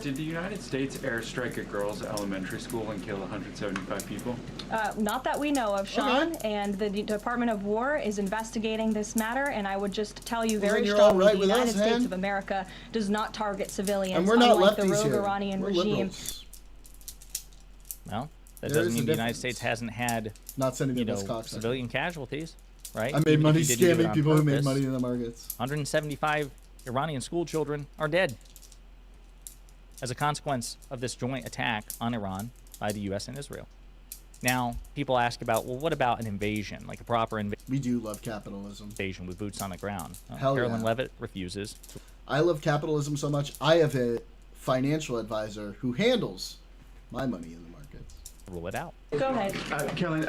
Did the United States airstrike a girls' elementary school and kill 175 people? Not that we know of, Sean. Okay. And the Department of War is investigating this matter, and I would just tell you very strongly, the United States of America does not target civilians, and we're not unlike the rogue here. Iranian regime. Liberals. Well, that doesn't mean the United States hasn't had, civilian casualties, right? I made money scamming people who made money in the markets. 175 Iranian school children are dead as a consequence of this joint attack on Iran by the U.S. and Israel. Now, people ask about, well, what about an invasion, like a proper invasion? We do love capitalism. Invasion with boots on the ground. Carolyn Leavitt refuses. I love capitalism so much. I have a financial advisor who handles my money in the markets. Rule it out. Go ahead. Kellen,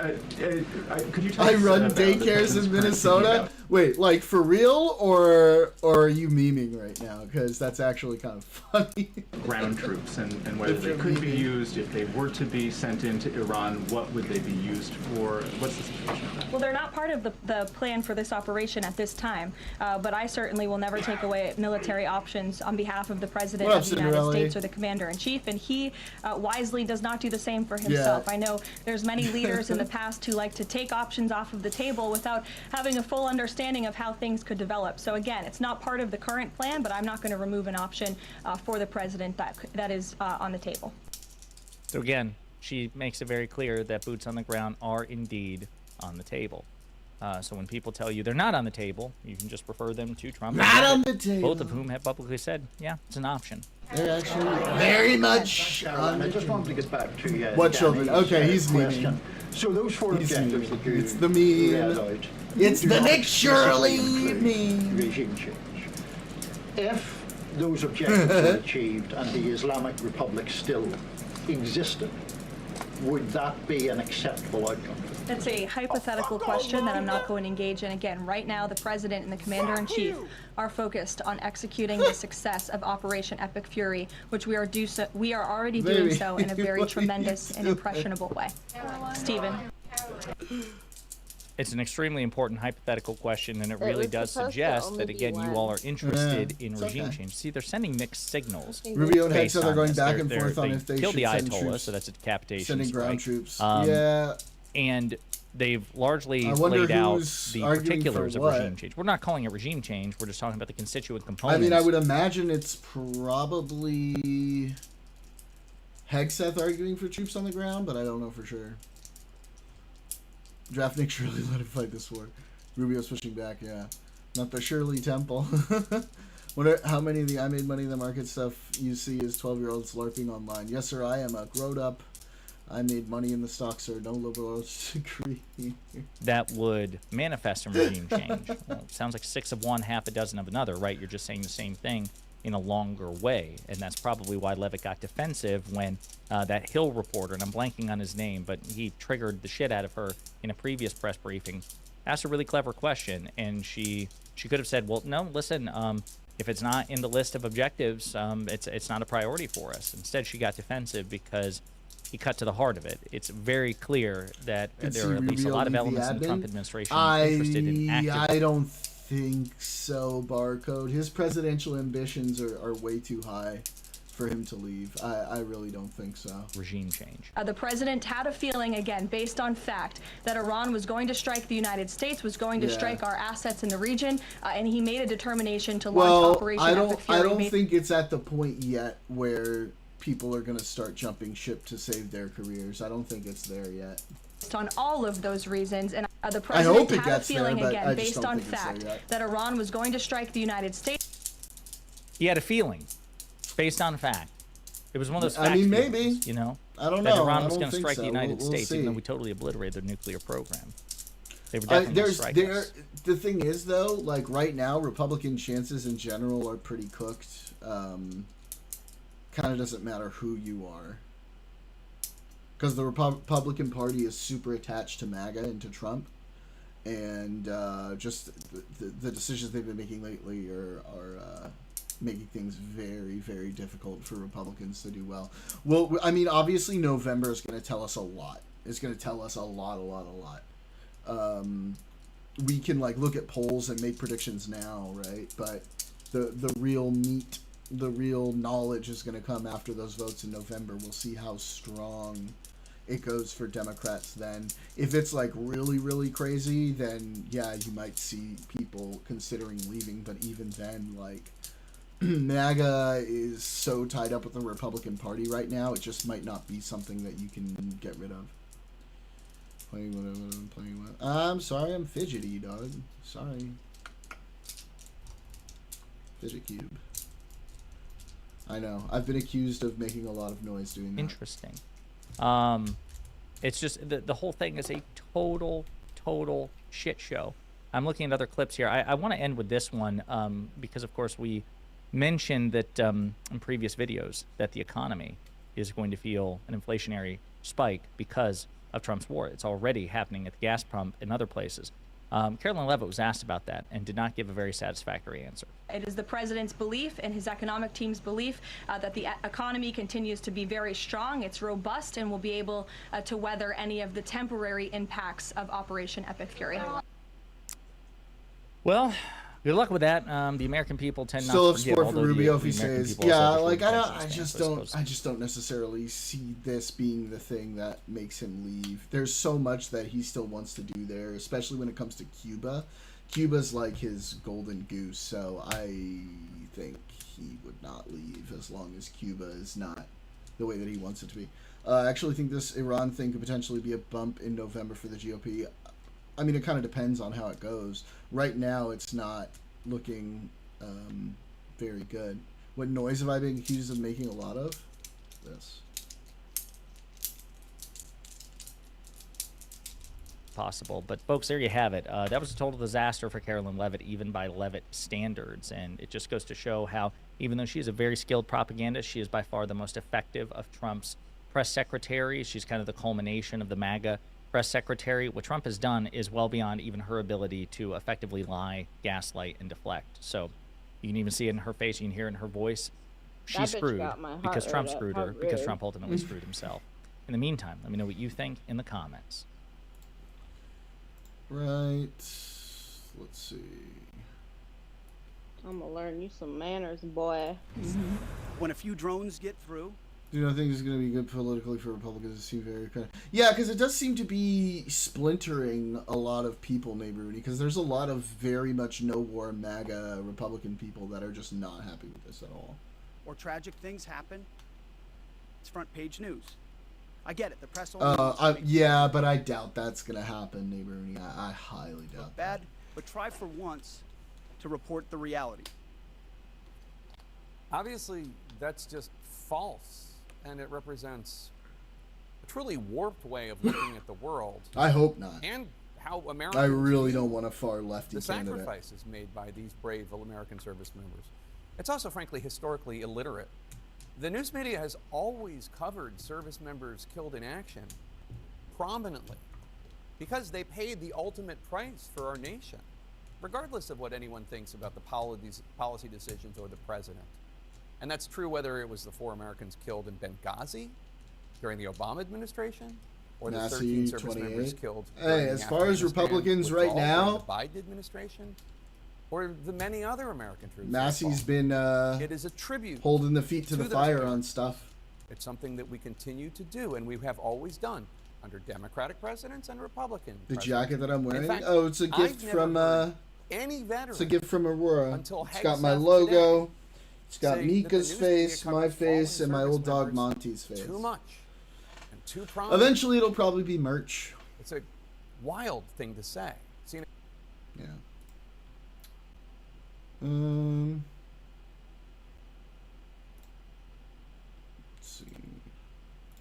could you tell I us run about the daycares president's in current Minnesota. thinking about- Wait, like for real, or are you memeing right now? Because that's actually kind of funny. ground troops and whether If they you're could be memeing. used, if they were to be sent into Iran, what would they be used for? What's the situation of that? Well, they're not part of the plan for this operation at this time, but I certainly will never take away military options on behalf of the President What up, of the United Cinderella? States or the Commander-in-Chief, and he wisely does not do the same for himself. I know there's many leaders in the past who like to take options off of the table without having a full understanding of how things could develop. So again, it's not part of the current plan, but I'm not going to remove an option for the President that is on the table. So again, she makes it very clear that boots on the ground are indeed on the table. So when people tell you they're not on the table, you can just refer them to Trump. Not on the table. Both of whom have publicly said, yeah, it's an option. They're actually very much on I the just wanted to get back to What children? Okay, he's question. memeing. So those four He's objectives memeing. that you It's the meme. read out, It's do the not Nick Shirley necessarily include meme. regime change. If those objectives were achieved and the Islamic Republic still existed, would that be an acceptable outcome? That's a hypothetical question that I'm not going to engage in. Again, right now, the President and the Commander-in-Chief are focused on executing the success of Operation Epic Fury, which we are already doing Baby, so in a very what are tremendous you and doing? impressionable way. Stephen. It's an extremely important hypothetical question, and it really was does supposed to suggest only that, be again, you one. all are interested in it's regime okay. change. See, they're sending mixed signals. Rubio and based Hexa, they're on going this. back and forth on they if they killed should the send Ayatollah, troops. so that's a decapitation Sending ground strike. troops. Yeah. And they've largely I wonder laid out who's the arguing particulars for of what. regime change. We're not calling it regime change. We're just talking about the constituent I components. mean, I would imagine it's probably Hegseth arguing for troops on the ground, but I don't know for sure. Draft Nick Shirley, let him fight this war. Rubio's pushing back, yeah. Not the Shirley Temple. Wonder how many of the I Made Money in the Market stuff you see is 12-year-olds LARPing online. Yes, sir, I am a grown-up. I made money in the stocks, sir. No liberals agree. That would manifest in regime change. Well, it sounds like 6 of one, half a dozen of another, right? You're just saying the same thing in a longer way. And that's probably why Levitt got defensive when that Hill reporter, and I'm blanking on his name, but he triggered the shit out of her in a previous press briefing, asked a really clever question. And she could have said, well, no, listen, if it's not in the list of objectives, it's not a priority for us. Instead, she got defensive because he cut to the heart of it. It's very clear that there are at least a lot of elements in the Trump administration interested in active. I don't think so, Barcode. His presidential ambitions are way too high for him to leave. I really don't think so. Regime change. The President had a feeling, again, based on fact, that Iran was going to strike the United States, was going to strike our assets in the region, and he made a determination to launch Operation Epic Fury. I don't think it's at the point yet where people are going to start jumping ship to save their careers. I don't think it's there yet. Based on all of those reasons, and the President had a feeling, again, based on fact, that Iran was going to strike the United States. He had a feeling, based on fact. It was one of those fact I mean, feelings, maybe. you know? I don't that know. Iran I was don't going to think strike so. the United We'll States, even see. though we totally obliterated their nuclear program. They were definitely going to strike us. The thing is, though, like right now, Republican chances in general are pretty cooked. Kind of doesn't matter who you are. Because the Republican Party is super attached to MAGA and to Trump. And just the decisions they've been making lately are making things very, very difficult for Republicans to do well. Well, I mean, obviously November is going to tell us a lot. It's going to tell us a lot. We can like look at polls and make predictions now, right? But the real meat, the real knowledge is going to come after those votes in November. We'll see how strong it goes for Democrats then. If it's like really, really crazy, then yeah, you might see people considering leaving. But even then, like MAGA is so tied up with the Republican Party right now, it just might not be something that you can get rid of. Playing whatever I'm playing with. I'm sorry, I'm fidgety, dog. Sorry. Fidget cube. I know. I've been accused of making a lot of noise doing that. Interesting. It's just the whole thing is a total shit show. I'm looking at other clips here. I want to end with this one because, of course, we mentioned that in previous videos that the economy is going to feel an inflationary spike because of Trump's war. It's already happening at the gas pump and other places. Carolyn Levitt was asked about that and did not give a very satisfactory answer. It is the president's belief and his economic team's belief that the economy continues to be very strong, it's robust, and will be able to weather any of the temporary impacts of Operation Epic Fury. Well, good luck with that. The American people tend not Still to have forget, support for Rubio if he American stays. people Yeah, also like have I just don't necessarily see this being the thing that makes him leave. There's so much that he still wants to do there, especially when it comes to Cuba. Cuba's like his golden goose, so I think he would not leave as long as Cuba is not the way that he wants it to be. I actually think this Iran thing could potentially be a bump in November for the GOP. I mean, it kind of depends on how it goes. Right now, it's not looking very good. What noise have I been accused of making a lot of? This. Possible. But, folks, there you have it. That was a total disaster for Carolyn Levitt, even by Levitt standards. And it just goes to show how, even though she is a very skilled propagandist, she is by far the most effective of Trump's press secretaries. She's kind of the culmination of the MAGA press secretary. What Trump has done is well beyond even her ability to effectively lie, gaslight, and deflect. So you can even see it in her face. You can hear it in her voice. She's screwed because Trump screwed her, because Trump ultimately screwed himself. In the meantime, let me know what you think in the comments. Right. Let's see. I'm gonna learn you some manners, boy. When a few drones get through. Do you not think it's going to be good politically for Republicans? It seems very kind of... Yeah, because it does seem to be splintering a lot of people, maybe, Rudy, because there's a lot of very much no-war MAGA Republican people that are just not happy with this at all. Or tragic things happen. It's front page news. I get it. The press only... yeah, but I doubt that's going to happen, neighbor Rudy. I highly doubt bad, but try for once to report the reality. Obviously, that's just false. And it represents a truly warped way of looking at the world. I hope not. And how Americans I really don't want a far lefty the candidate. sacrifices made by these brave American service members. It's also, frankly, historically illiterate. The news media has always covered service members killed in action prominently because they paid the ultimate price for our nation, regardless of what anyone thinks about the policy decisions or the president. And that's true whether it was the 4 Americans killed in Benghazi during the Obama administration or the 13 service members killed during as far as Republicans right now, the Biden administration, or the many other American troops. Massey's been it is a tribute holding the feet to the fire on stuff. It's something that we continue to do, and we have always done under Democratic presidents and Republican presidents. Jacket that I'm wearing? Fact, oh, it's a gift from any veteran. It's a gift from Aurora. Until it's got my logo. Today, it's got Mika's face, my face, and my old dog Monty's face. Too much and too prominent. Eventually, it'll probably be merch. It's a wild thing to say. Yeah. Let's see.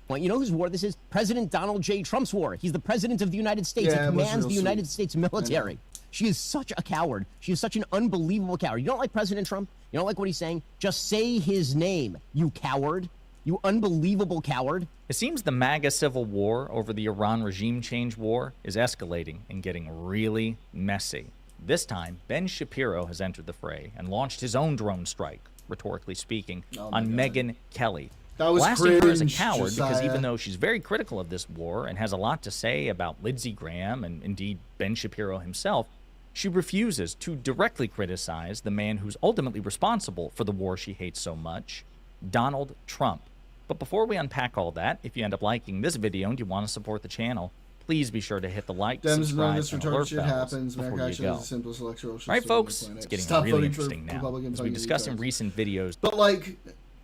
Well, you know whose war this is? President Donald J. Trump's war. He's the president of the United States. He commands the United States military. She is such a coward. She is such an unbelievable coward. You don't like President Trump? You don't like what he's saying? Just say his name, you coward. You unbelievable coward. It seems the MAGA civil war over the Iran regime change war is escalating and getting really messy. This time, Ben Shapiro has entered the fray and launched his own drone strike, rhetorically speaking, on Megyn Kelly. That was blasting her as a coward Josiah. because even though she's very critical of this war and has a lot to say about Lindsey Graham and indeed Ben Shapiro himself, she refuses to directly criticize the man who's ultimately responsible for the war she hates so much, Donald Trump. But before we unpack all that, if you end up liking this video and you want to support the channel, please be sure to hit the like, subscribe, and alert bells happens. before you go. The simplest electoral All right, folks, it's getting really interesting now as we discuss some recent videos. But like,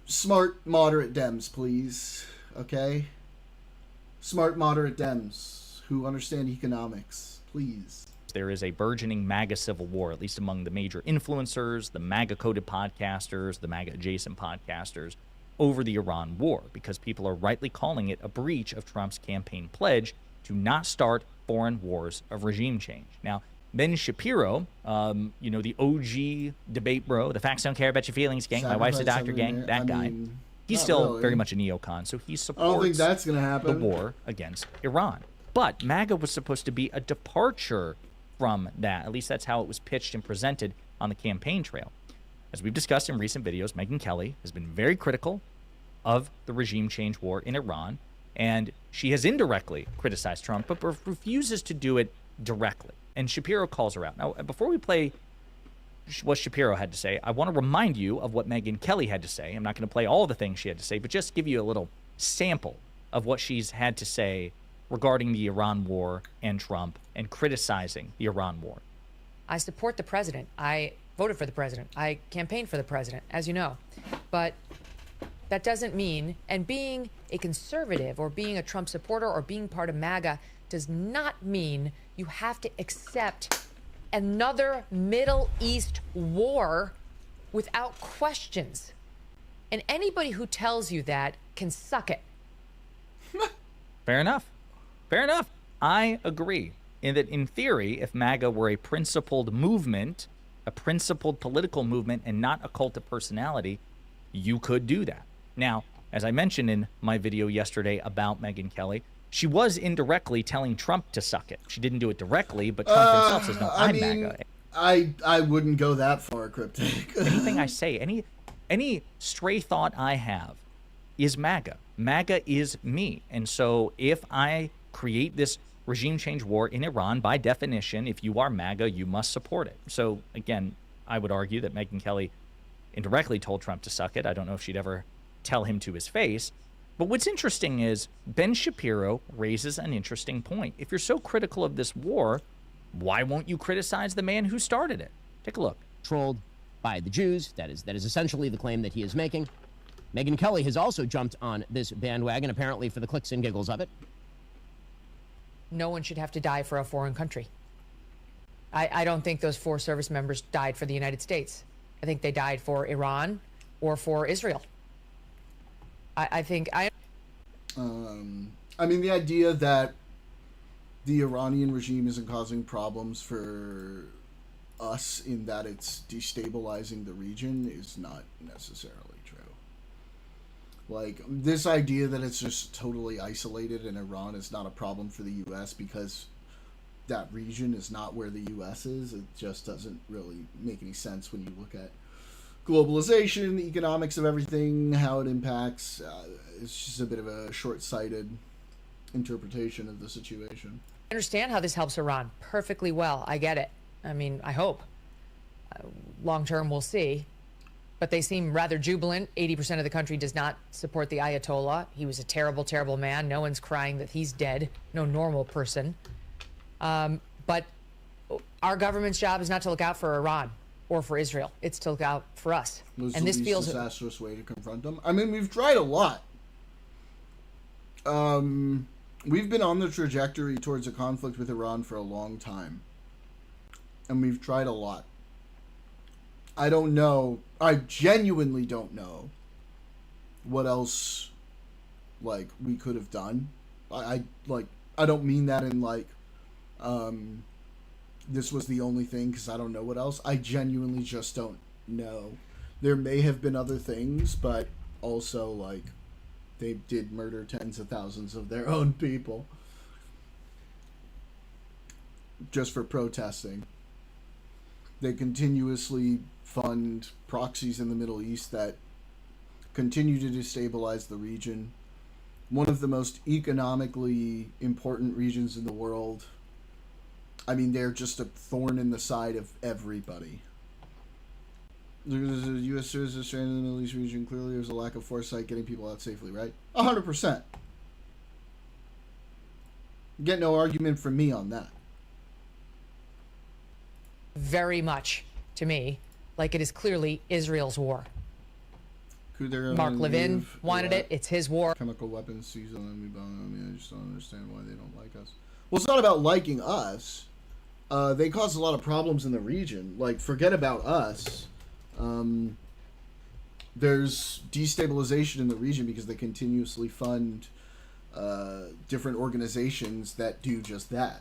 smart, moderate Dems, please. Okay? Smart, moderate Dems who understand economics, please. There is a burgeoning MAGA civil war, at least among the major influencers, the MAGA-coded podcasters, the MAGA-adjacent podcasters, over the Iran war, because people are rightly calling it a breach of Trump's campaign pledge to not start foreign wars of regime change. Now, Ben Shapiro, you know, the OG debate bro, the facts don't care about your feelings gang, my wife's a doctor gang, that guy, he's still very much a neocon, so he's supports I don't think that's gonna happen. The war against Iran. But MAGA was supposed to be a departure from that. At least that's how it was pitched and presented on the campaign trail. As we've discussed in recent videos, Megyn Kelly has been very critical of the regime change war in Iran, and she has indirectly criticized Trump, but refuses to do it directly. And Shapiro calls her out. Now, before we play what Shapiro had to say, I want to remind you of what Megyn Kelly had to say. I'm not going to play all the things she had to say, but just give you a little sample of what she's had to say regarding the Iran war and Trump and criticizing the Iran war. I support the president. I voted for the president. I campaigned for the president, as you know. But that doesn't mean, and being a conservative or being a Trump supporter or being part of MAGA does not mean you have to accept another Middle East war without questions. And anybody who tells you that can suck it. Fair enough. Fair enough. I agree in that, in theory, if MAGA were a principled movement, a principled political movement, and not a cult of personality, you could do that. Now, as I mentioned in my video yesterday about Megyn Kelly, she was indirectly telling Trump to suck it. She didn't do it directly, but Trump himself says, no, I'm MAGA. I wouldn't go that far, Cryptic. Anything I say, any stray thought I have is MAGA. MAGA is me. And so if I create this regime change war in Iran, by definition, if you are MAGA, you must support it. So again, I would argue that Megyn Kelly indirectly told Trump to suck it. I don't know if she'd ever tell him to his face. But what's interesting is Ben Shapiro raises an interesting point. If you're so critical of this war, why won't you criticize the man who started it? Take a look. Controlled by the Jews. That is essentially the claim that he is making. Megyn Kelly has also jumped on this bandwagon, apparently for the clicks and giggles of it. No one should have to die for a foreign country. I don't think those 4 service members died for the United States. I think they died for Iran or for Israel. I mean, the idea that the Iranian regime isn't causing problems for us in that it's destabilizing the region is not necessarily true. Like, this idea that it's just totally isolated and Iran is not a problem for the U.S. because that region is not where the U.S. is, it just doesn't really make any sense when you look at globalization, the economics of everything, how it impacts. It's just a bit of a short-sighted interpretation of the situation. I understand how this helps Iran perfectly well. I get it. I mean, I hope. Long term, we'll see. But they seem rather jubilant. 80% of the country does not support the Ayatollah. He was a terrible, terrible man. No one's crying that he's dead. No normal person. But our government's job is not to look out for Iran or for Israel. It's to look out for us. And this feels a disastrous way to confront them. I mean, we've tried a lot. We've been on the trajectory towards a conflict with Iran for a long time. And we've tried a lot. I don't know. I genuinely don't know what else, like, we could have done. I don't mean that in, like, this was the only thing, because I don't know what else. I genuinely just don't know. There may have been other things, but also, like, they did murder tens of thousands of their own people just for protesting. They continuously fund proxies in the Middle East that continue to destabilize the region. One of the most economically important regions in the world. I mean, they're just a thorn in the side of everybody. There's a U.S. citizen stranded in the Middle East region. Clearly, there's a lack of foresight getting people out safely, right? 100%. Get no argument from me on that. very much, to me, like it is clearly Israel's war. Mark Levin wanted it. It's his war. Chemical weapons seized on them. I mean, I just don't understand why they don't like us. Well, it's not about liking us. They cause a lot of problems in the region. Like, forget about us. There's destabilization in the region because they continuously fund different organizations that do just that.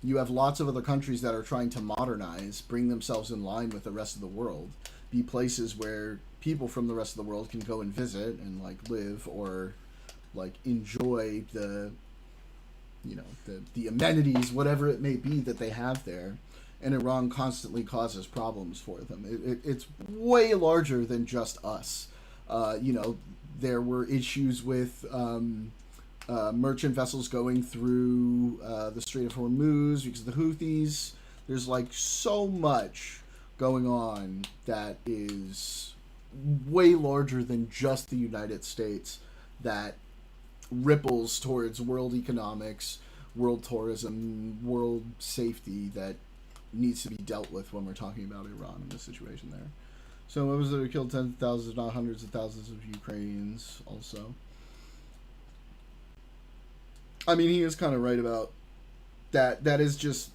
You have lots of other countries that are trying to modernize, bring themselves in line with the rest of the world, be places where people from the rest of the world can go and visit and like live or like enjoy the the amenities, whatever it may be that they have there, and Iran constantly causes problems for them. It's way larger than just us. There were issues with merchant vessels going through the Strait of Hormuz because of the Houthis. There's like so much going on that is way larger than just the United States, that ripples towards world economics, world tourism, world safety, that needs to be dealt with when we're talking about Iran and the situation there. So what was it? It killed 10,000, not hundreds of thousands of Ukrainians also. I mean, he is kind of right about that. That is just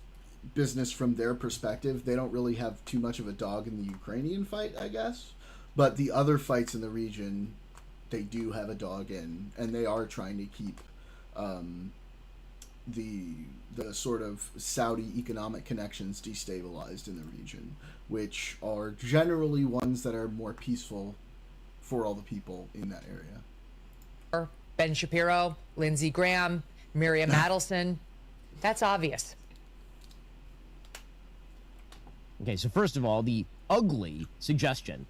business from their perspective. They don't really have too much of a dog in the Ukrainian fight, I guess. But the other fights in the region, they do have a dog in, and they are trying to keep the sort of Saudi economic connections destabilized in the region, which are generally ones that are more peaceful for all the people in that area. Ben Shapiro, Lindsey Graham, Miriam Adelson. That's obvious. Okay, so first of all, the ugly suggestion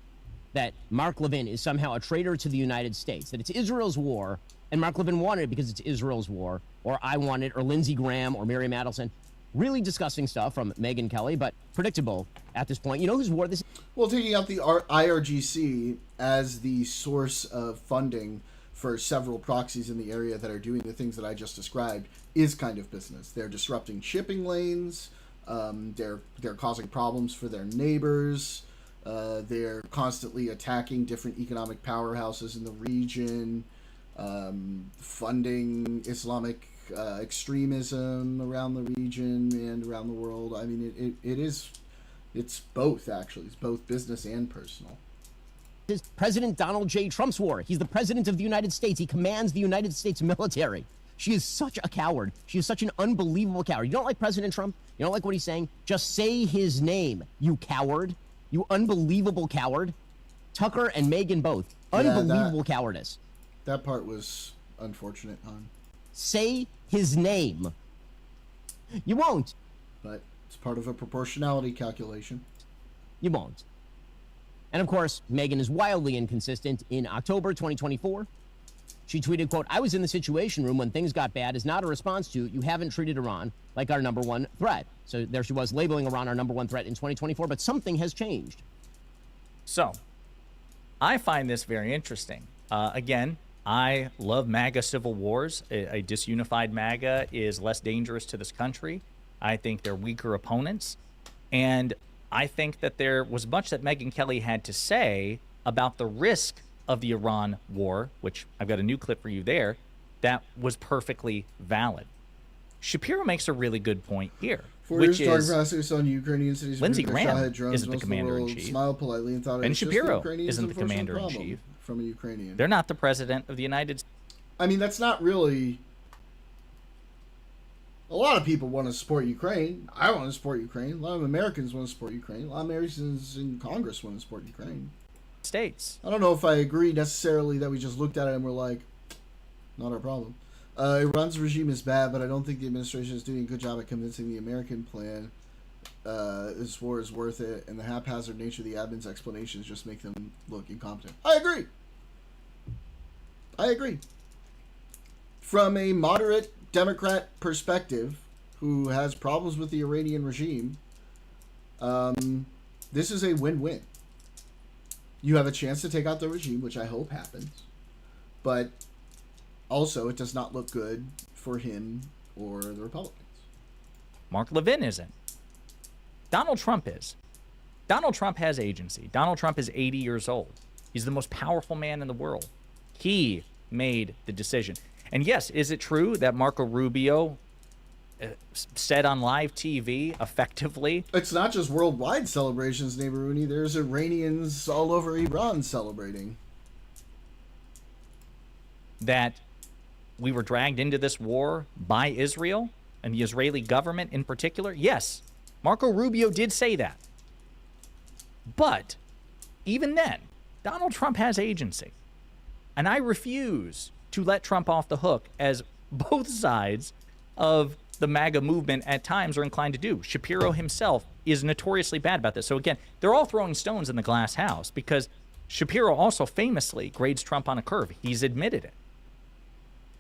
that Mark Levin is somehow a traitor to the United States, that it's Israel's war, and Mark Levin wanted it because it's Israel's war, or I want it, or Lindsey Graham, or Miriam Adelson. Really disgusting stuff from Megyn Kelly, but predictable at this point. You know whose war this is? Well, taking out the IRGC as the source of funding for several proxies in the area that are doing the things that I just described is kind of business. They're disrupting shipping lanes. They're causing problems for their neighbors. They're constantly attacking different economic powerhouses in the region, funding Islamic extremism around the region and around the world. I mean, it's both, actually. It's both business and personal. Is President Donald J. Trump's war. He's the president of the United States. He commands the United States military. She is such a coward. She is such an unbelievable coward. You don't like President Trump? You don't like what he's saying? Just say his name, you coward. You unbelievable coward. Tucker and Megyn both. Unbelievable cowardice. That part was unfortunate, hon. Say his name. You won't. But it's part of a proportionality calculation. You won't. And of course, Megyn is wildly inconsistent. In October 2024, she tweeted, quote, "I was in the Situation Room when things got bad is not a response to you haven't treated Iran like our number one threat." So there she was labeling Iran our number one threat in 2024, but something has changed. So I find this very interesting. Again, I love MAGA civil wars. A disunified MAGA is less dangerous to this country. I think they're weaker opponents. And I think that there was much that Megyn Kelly had to say about the risk of the Iran war, which I've got a new clip for you there, that was perfectly valid. Shapiro makes a really good point here, which is on Ukrainian cities Lindsey Graham isn't the commander-in-chief. Smiled politely and thought Ben it was Shapiro just the isn't the commander-in-chief. From a Ukrainian. They're not the president of the United States. I mean, that's not really... A lot of people want to support Ukraine. I want to support Ukraine. A lot of Americans want to support Ukraine. A lot of Americans in Congress want to support Ukraine. States. I don't know if I agree necessarily that we just looked at it and we're like, not our problem. Iran's regime is bad, but I don't think the administration is doing a good job at convincing the American plan this war is worth it, and the haphazard nature of the admin's explanations just make them look incompetent. I agree. From a moderate Democrat perspective, who has problems with the Iranian regime, this is a win-win. You have a chance to take out the regime, which I hope happens, but also it does not look good for him or the Republicans. Mark Levin isn't. Donald Trump is. Donald Trump has agency. Donald Trump is 80 years old. He's the most powerful man in the world. He made the decision. And yes, is it true that Marco Rubio said on live TV effectively? It's not just worldwide celebrations, neighbor Rooney. There's Iranians all over Iran celebrating. That we were dragged into this war by Israel and the Israeli government in particular? Yes, Marco Rubio did say that. But even then, Donald Trump has agency. And I refuse to let Trump off the hook, as both sides of the MAGA movement at times are inclined to do. Shapiro himself is notoriously bad about this. So again, they're all throwing stones in the glass house because Shapiro also famously grades Trump on a curve. He's admitted it.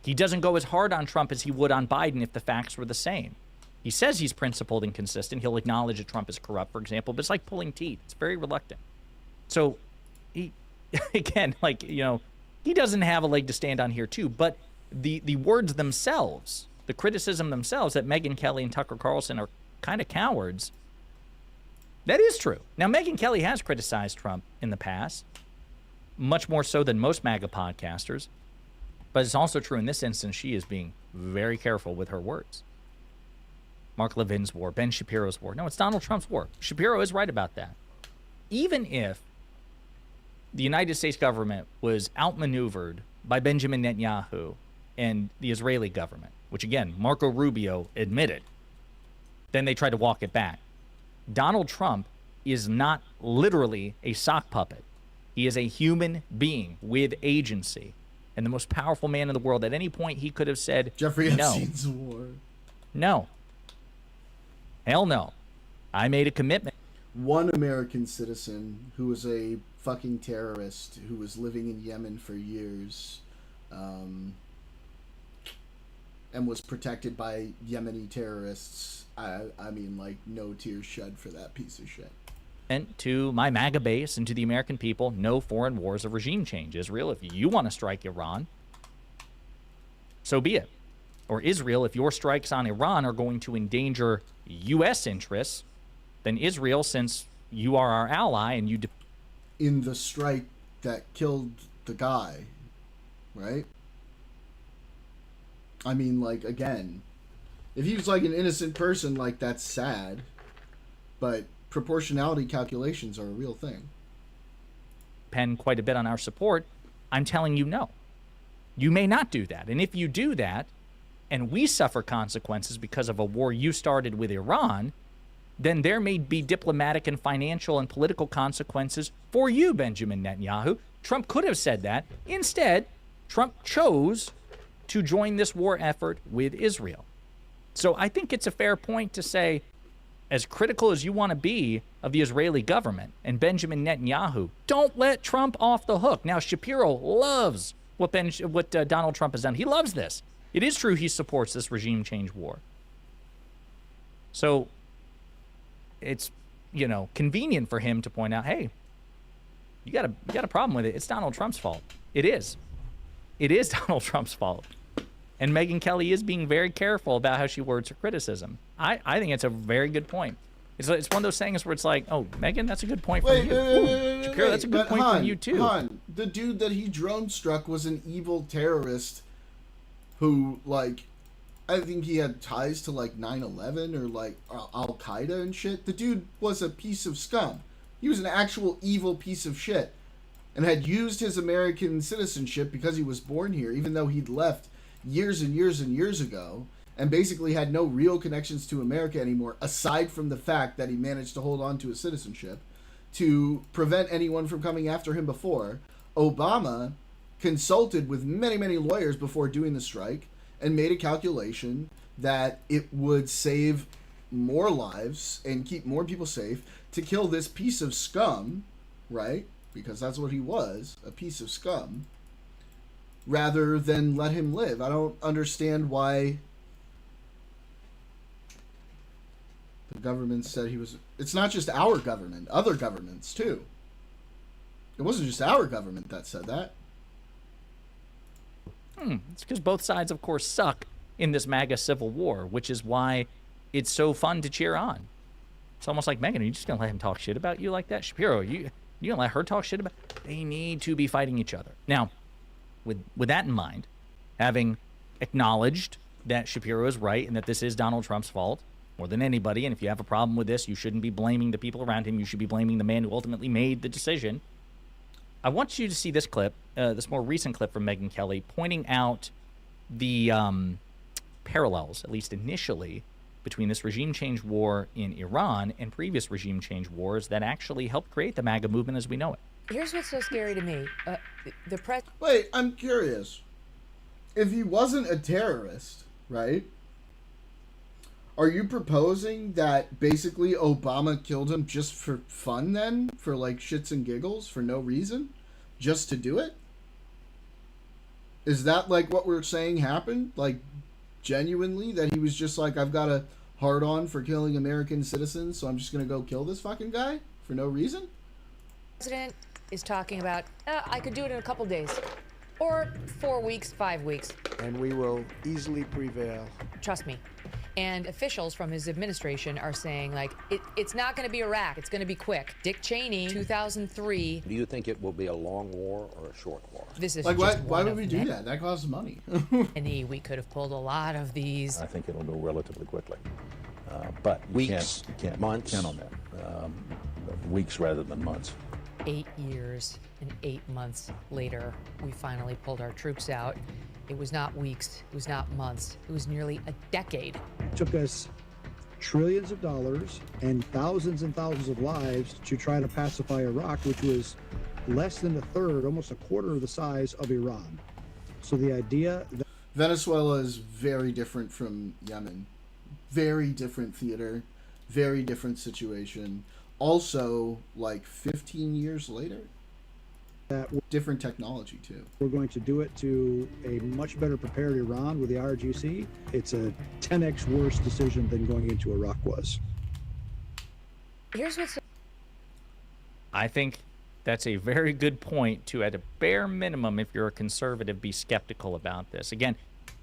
He doesn't go as hard on Trump as he would on Biden if the facts were the same. He says he's principled and consistent. He'll acknowledge that Trump is corrupt, for example, but it's like pulling teeth. It's very reluctant. So he, again, like, you know, he doesn't have a leg to stand on here too, but the words themselves, the criticism themselves that Megyn Kelly and Tucker Carlson are kind of cowards, that is true. Now, Megyn Kelly has criticized Trump in the past, much more so than most MAGA podcasters, but it's also true in this instance, she is being very careful with her words. Mark Levin's war, Ben Shapiro's war. No, it's Donald Trump's war. Shapiro is right about that. Even if the United States government was outmaneuvered by Benjamin Netanyahu and the Israeli government, which again, Marco Rubio admitted, then they tried to walk it back. Donald Trump is not literally a sock puppet. He is a human being with agency and the most powerful man in the world. At any point, he could have said, Jeffrey no. Epstein's war. No. Hell no. I made a commitment. One American citizen who was a fucking terrorist who was living in Yemen for years and was protected by Yemeni terrorists. I mean, like, no tears shed for that piece of shit. And to my MAGA base and to the American people, no foreign wars of regime change. Israel, if you want to strike Iran, so be it. Or Israel, if your strikes on Iran are going to endanger U.S. interests, then Israel, since you are our ally and you... In the strike that killed the guy, right? I mean, like, again, if he was like an innocent person, like, that's sad, but proportionality calculations are a real thing. Depend quite a bit on our support. I'm telling you no. You may not do that. And if you do that, and we suffer consequences because of a war you started with Iran, then there may be diplomatic and financial and political consequences for you, Benjamin Netanyahu. Trump could have said that. Instead, Trump chose to join this war effort with Israel. So I think it's a fair point to say, as critical as you want to be of the Israeli government and Benjamin Netanyahu, don't let Trump off the hook. Now, Shapiro loves what Donald Trump has done. He loves this. It is true he supports this regime change war. So it's, you know, convenient for him to point out, hey, you got a problem with it. It's Donald Trump's fault. It is. It is Donald Trump's fault. And Megyn Kelly is being very careful about how she words her criticism. I think it's a very good point. It's one of those things where it's like, oh, Megyn, that's a good point from you. Shapiro, that's a good point from you, too. The dude that he drone struck was an evil terrorist who, like, I think he had ties to, like, 9/11 or, like, Al-Qaeda and shit. The dude was a piece of scum. He was an actual evil piece of shit and had used his American citizenship because he was born here, even though he'd left years and years and years ago, and basically had no real connections to America anymore, aside from the fact that he managed to hold on to his citizenship to prevent anyone from coming after him before. Obama consulted with many, many lawyers before doing the strike and made a calculation that it would save more lives and keep more people safe to kill this piece of scum, right? Because that's what he was, a piece of scum, rather than let him live. I don't understand why the government said he was... It's not just our government, other governments too. It wasn't just our government that said that. It's because both sides, of course, suck in this MAGA civil war, which is why it's so fun to cheer on. It's almost like, Megyn, are you just going to let him talk shit about you like that? Shapiro, you going to let her talk shit about... They need to be fighting each other. Now, with that in mind, having acknowledged that Shapiro is right and that this is Donald Trump's fault more than anybody, and if you have a problem with this, you shouldn't be blaming the people around him. You should be blaming the man who ultimately made the decision. I want you to see this clip, this more recent clip from Megyn Kelly, pointing out the parallels, at least initially, between this regime change war in Iran and previous regime change wars that actually helped create the MAGA movement as we know it. Here's what's so scary to me. The press... Wait, I'm curious. If he wasn't a terrorist, right? Are you proposing that basically Obama killed him just for fun then? For like shits and giggles? For no reason? Just to do it? Is that like what we're saying happened? Like genuinely? That he was just like, I've got a hard on for killing American citizens, so I'm just gonna go kill this fucking guy? For no reason? The president is talking about, I could do it in a couple days. Or 4 weeks, 5 weeks. And we will easily prevail. Trust me. And officials from his administration are saying, like, it's not going to be Iraq. It's going to be quick. Dick Cheney, 2003. Do you think it will be a long war or a short war? This is like, just why would we do that? That costs money. And we could have pulled a lot of these. I think it'll go relatively quickly. But weeks, can't months. Count on that. Weeks rather than months. 8 years and 8 months later, we finally pulled our troops out. It was not weeks, it was not months, it was nearly a decade. It took us trillions of dollars and thousands of lives to try to pacify Iraq, which was less than a third, almost a quarter of the size of Iran. So the idea that Venezuela is very different from Yemen. Very different theater, very different situation. Also, like 15 years later, different technology too. We're going to do it to a much better prepared Iran with the IRGC. It's a 10x worse decision than going into Iraq was. Here's what's... I think that's a very good point to, at a bare minimum, if you're a conservative, be skeptical about this. Again,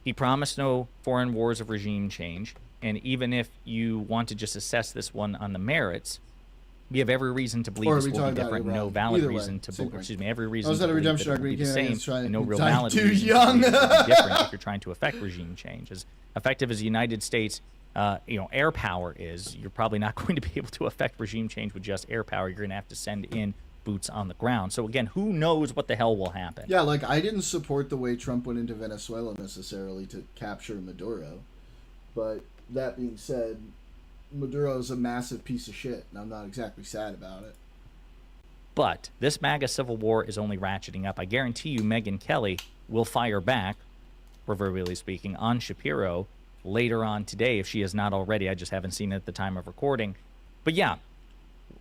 he promised no foreign wars of regime change, and even if you want to just assess this one on the merits, we have every reason to believe this will be different. No valid reason to believe. Excuse me, every reason to believe that it will be the same, and no real valid reason to believe it will be different if you're trying to affect regime change. As effective as the United States, air power is, you're probably not going to be able to affect regime change with just air power. You're going to have to send in boots on the ground. So again, who knows what the hell will happen? Yeah, like I didn't support the way Trump went into Venezuela necessarily to capture Maduro, but that being said, Maduro's a massive piece of shit, and I'm not exactly sad about it. But this MAGA civil war is only ratcheting up. I guarantee you Megyn Kelly will fire back, proverbially speaking, on Shapiro later on today, if she has not already. I just haven't seen it at the time of recording. But yeah,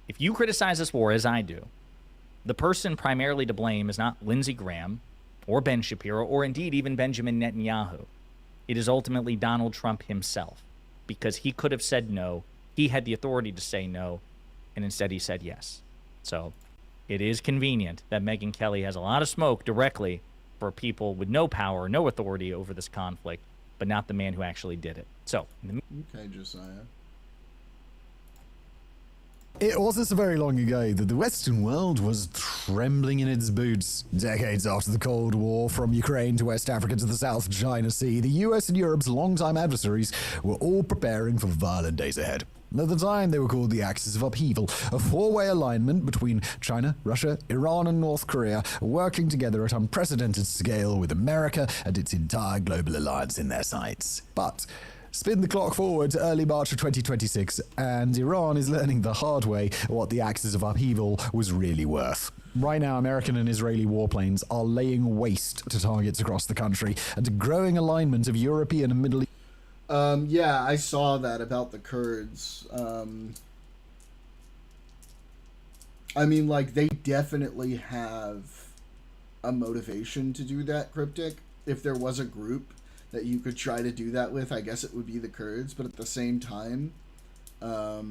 if you criticize this war, as I do, the person primarily to blame is not Lindsey Graham or Ben Shapiro or indeed even Benjamin Netanyahu. It is ultimately Donald Trump himself, because he could have said no. He had the authority to say no, and instead he said yes. So it is convenient that Megyn Kelly has a lot of smoke directly for people with no power, no authority over this conflict, but not the man who actually did it. So, okay, Josiah. It wasn't so very long ago that the Western world was trembling in its boots. Decades after the Cold War, from Ukraine to West Africa to the South China Sea, the US and Europe's longtime adversaries were all preparing for violent days ahead. At the time, they were called the Axis of Upheaval, a four-way alignment between China, Russia, Iran, and North Korea, working together at unprecedented scale with America and its entire global alliance in their sights. But spin the clock forward to early March of 2026, and Iran is learning the hard way what the Axis of Upheaval was really worth. Right now, American and Israeli warplanes are laying waste to targets across the country, and a growing alignment of European and Middle East. Yeah, I saw that about the Kurds. I mean, like, they definitely have a motivation to do that, Cryptic. If there was a group that you could try to do that with, I guess it would be the Kurds, but at the same time, I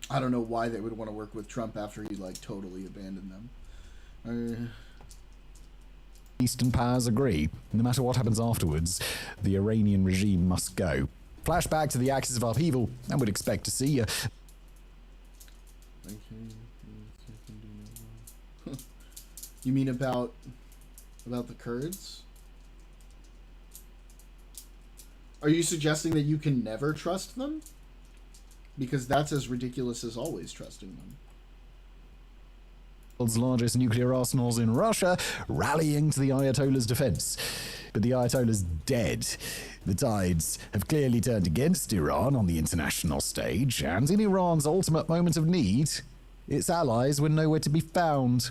don't know why they would want to work with Trump after he, like, totally abandoned them. Eastern powers agree. No matter what happens afterwards, the Iranian regime must go. Flashback to the Axis of Upheaval, I would expect to see You mean about the Kurds? Are you suggesting that you can never trust them? Because that's as ridiculous as always trusting them. World's largest nuclear arsenals in Russia, rallying to the Ayatollah's defense. But the Ayatollah's dead. The tides have clearly turned against Iran on the international stage, and in Iran's ultimate moment of need, its allies were nowhere to be found.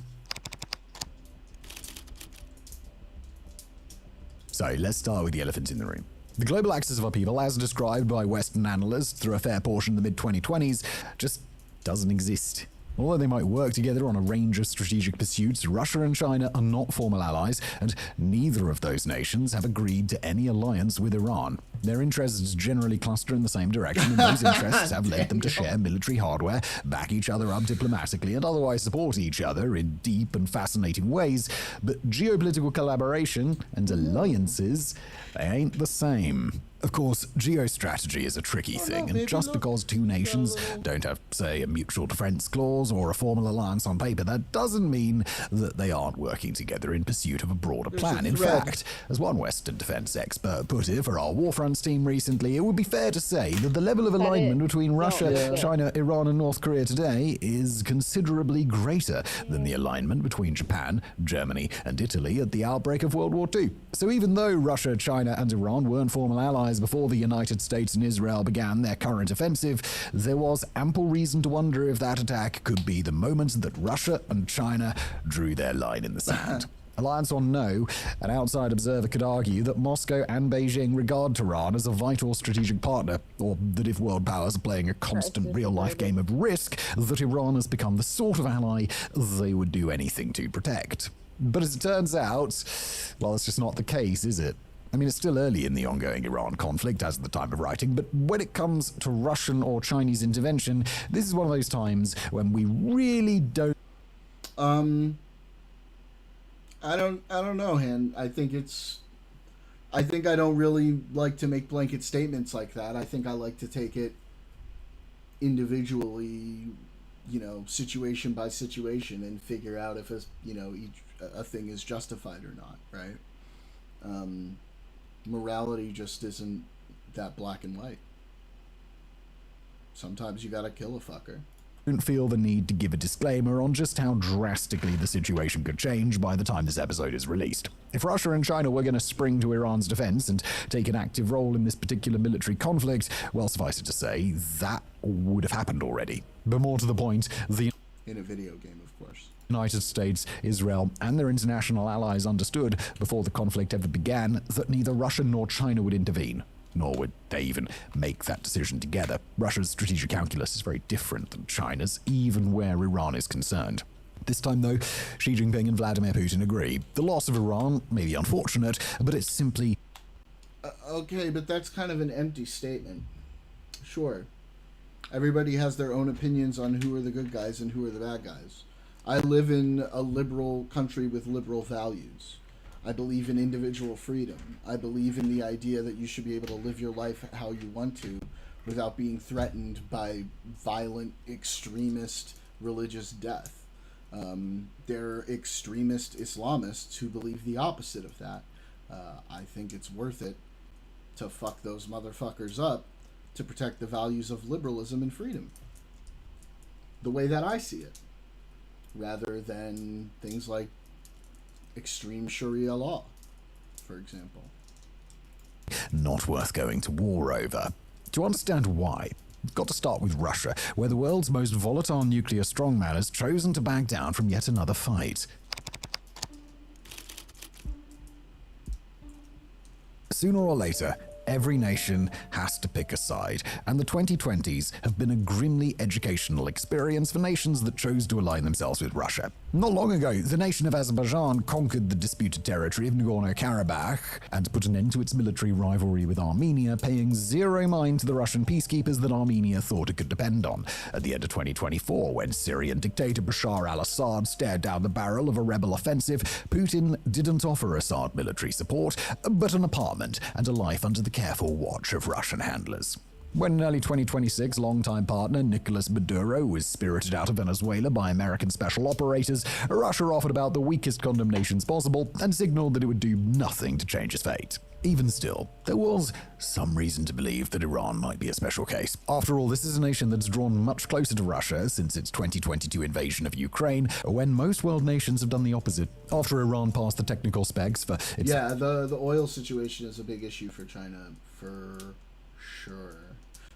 So let's start with the elephant in the room. The global axis of upheaval, as described by Western analysts through a fair portion of the mid-2020s, just doesn't exist. Although they might work together on a range of strategic pursuits, Russia and China are not formal allies, and neither of those nations have agreed to any alliance with Iran. Their interests generally cluster in the same direction, and those interests have led them to share military hardware, back each other up diplomatically, and otherwise support each other in deep and fascinating ways. But geopolitical collaboration and alliances, they ain't the same. Of course, geostrategy is a tricky thing, and just because two nations don't have, say, a mutual defense clause or a formal alliance on paper, that doesn't mean that they aren't working together in pursuit of a broader plan. In fact, as one Western defense expert put it for our Warfronts team recently, it would be fair to say that the level of alignment between Russia, China, Iran, and North Korea today is considerably greater than the alignment between Japan, Germany, and Italy at the outbreak of World War II. So even though Russia, China, and Iran weren't formal allies before the United States and Israel began their current offensive, there was ample reason to wonder if that attack could be the moment that Russia and China drew their line in the sand. Alliance or no, an outside observer could argue that Moscow and Beijing regard Tehran as a vital strategic partner, or that if world powers are playing a constant real-life game of Risk, that Iran has become the sort of ally they would do anything to protect. But as it turns out, well, it's just not the case, is it? I mean, it's still early in the ongoing Iran conflict as of the time of writing, but when it comes to Russian or Chinese intervention, this is one of those times when we really don't... I don't know, Han. I think I don't really like to make blanket statements like that. I think I like to take it individually, situation by situation, and figure out if a thing is justified or not, right? Morality just isn't that black and white. Sometimes you gotta kill a fucker. Don't feel the need to give a disclaimer on just how drastically the situation could change by the time this episode is released. If Russia and China were going to spring to Iran's defense and take an active role in this particular military conflict, well, suffice it to say, that would have happened already. But more to the point, in a video game, of course. United States, Israel, and their international allies understood before the conflict ever began that neither Russia nor China would intervene, nor would they even make that decision together. Russia's strategic calculus is very different than China's, even where Iran is concerned. This time, though, Xi Jinping and Vladimir Putin agree. The loss of Iran may be unfortunate, but it's simply... Okay, but that's kind of an empty statement. Sure. Everybody has their own opinions on who are the good guys and who are the bad guys. I live in a liberal country with liberal values. I believe in individual freedom. I believe in the idea that you should be able to live your life how you want to without being threatened by violent, extremist religious death. There are extremist Islamists who believe the opposite of that. I think it's worth it to fuck those motherfuckers up to protect the values of liberalism and freedom. The way that I see it. Rather than things like extreme Sharia law, for example. Not worth going to war over. To understand why, we've got to start with Russia, where the world's most volatile nuclear strongman has chosen to back down from yet another fight. Sooner or later, every nation has to pick a side, and the 2020s have been a grimly educational experience for nations that chose to align themselves with Russia. Not long ago, the nation of Azerbaijan conquered the disputed territory of Nagorno-Karabakh and put an end to its military rivalry with Armenia, paying zero mind to the Russian peacekeepers that Armenia thought it could depend on. At the end of 2024, when Syrian dictator Bashar al-Assad stared down the barrel of a rebel offensive, Putin didn't offer Assad military support, but an apartment and a life under the careful watch of Russian handlers. When in early 2026, longtime partner Nicolas Maduro was spirited out of Venezuela by American special operators, Russia offered about the weakest condemnations possible and signaled that it would do nothing to change his fate. Even still, there was some reason to believe that Iran might be a special case. After all, this is a nation that's drawn much closer to Russia since its 2022 invasion of Ukraine, when most world nations have done the opposite. After Iran passed the technical specs for its... Yeah, the oil situation is a big issue for China, for sure.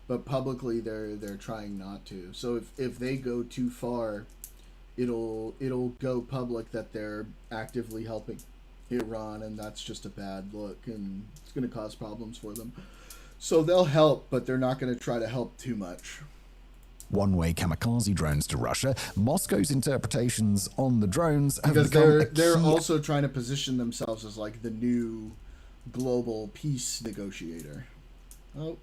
But publicly, they're trying not to. So if they go too far, it'll go public that they're actively helping Iran, and that's just a bad look, and it's going to cause problems for them. So they'll help, but they're not going to try to help too much. One-way kamikaze drones to Russia. Moscow's interpretations on the drones have because become they're also trying to position themselves as like the new global peace negotiator. Oh.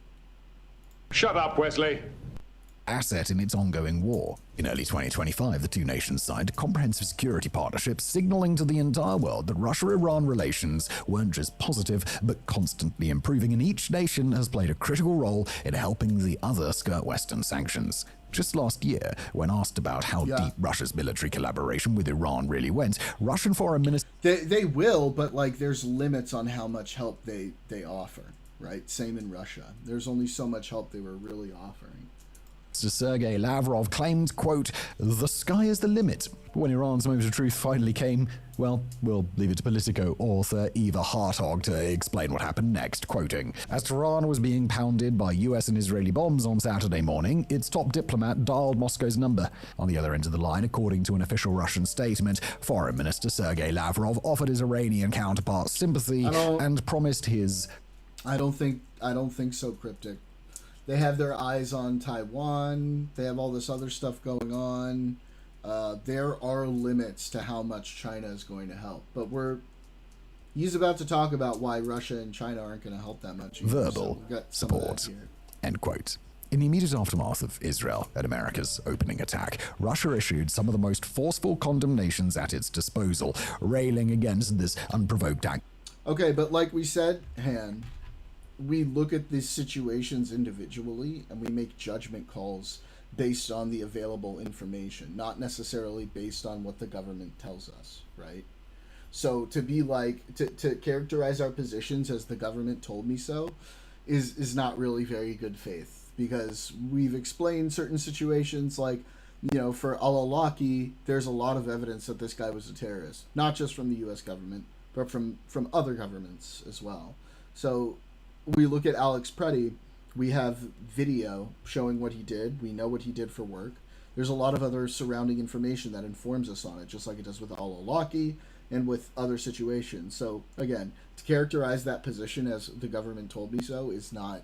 Shut up, Wesley. Asset in its ongoing war. In early 2025, the two nations signed a comprehensive security partnership, signaling to the entire world that Russia-Iran relations weren't just positive, but constantly improving, and each nation has played a critical role in helping the other skirt Western sanctions. Just last year, when asked about how deep Russia's military collaboration with Iran really went, Russian Foreign Minister... They will, but like there's limits on how much help they offer, right? Same in Russia. There's only so much help they were really offering. Sergei Lavrov claimed, quote, "The sky is the limit." When Iran's moment of truth finally came, well, we'll leave it to Politico author Eva Hartog to explain what happened next, quoting, "As Tehran was being pounded by US and Israeli bombs on Saturday morning, its top diplomat dialed Moscow's number. On the other end of the line, according to an official Russian statement, Foreign Minister Sergei Lavrov offered his Iranian counterpart sympathy and promised his..." I don't think so, Cryptic. They have their eyes on Taiwan. They have all this other stuff going on. There are limits to how much China is going to help. But he's about to talk about why Russia and China aren't going to help that much. Verbal support. End quote. In the immediate aftermath of Israel and America's opening attack, Russia issued some of the most forceful condemnations at its disposal, railing against this unprovoked act. Okay, but like we said, Han, we look at these situations individually and we make judgment calls based on the available information, not necessarily based on what the government tells us, right? So to be like, to characterize our positions as the government told me so is not really very good faith, because we've explained certain situations like, you know, for al-Awlaki, there's a lot of evidence that this guy was a terrorist, not just from the US government, but from other governments as well. So we look at Alex Preddy, we have video showing what he did. We know what he did for work. There's a lot of other surrounding information that informs us on it, just like it does with al-Awlaki and with other situations. So again, to characterize that position as the government told me so is not,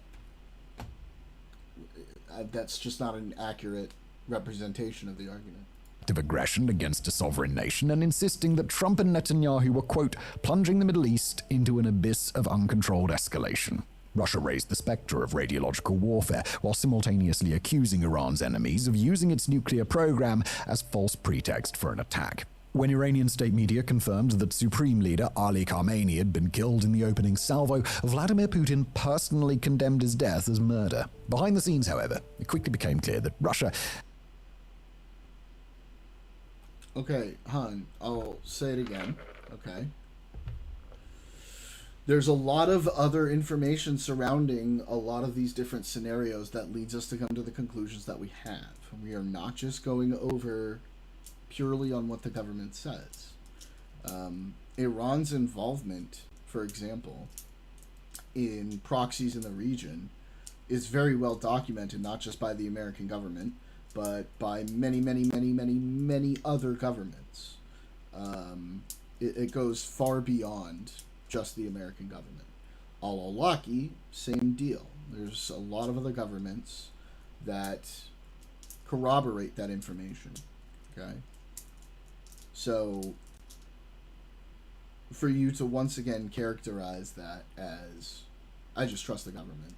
that's just not an accurate representation of the argument. Of aggression against a sovereign nation, and insisting that Trump and Netanyahu were, quote, plunging the Middle East into an abyss of uncontrolled escalation. Russia raised the specter of radiological warfare while simultaneously accusing Iran's enemies of using its nuclear program as false pretext for an attack. When Iranian state media confirmed that Supreme Leader Ali Khamenei had been killed in the opening salvo, Vladimir Putin personally condemned his death as murder. Behind the scenes, however, it quickly became clear that Russia... Okay, Han, I'll say it again, okay? There's a lot of other information surrounding a lot of these different scenarios that leads us to come to the conclusions that we have. We are not just going over purely on what the government says. Iran's involvement, for example, in proxies in the region is very well documented, not just by the American government, but by many, many, many, many, many other governments. It goes far beyond just the American government. Al-Awlaki, same deal. There's a lot of other governments that corroborate that information. Okay? So, for you to once again characterize that as, I just trust the government,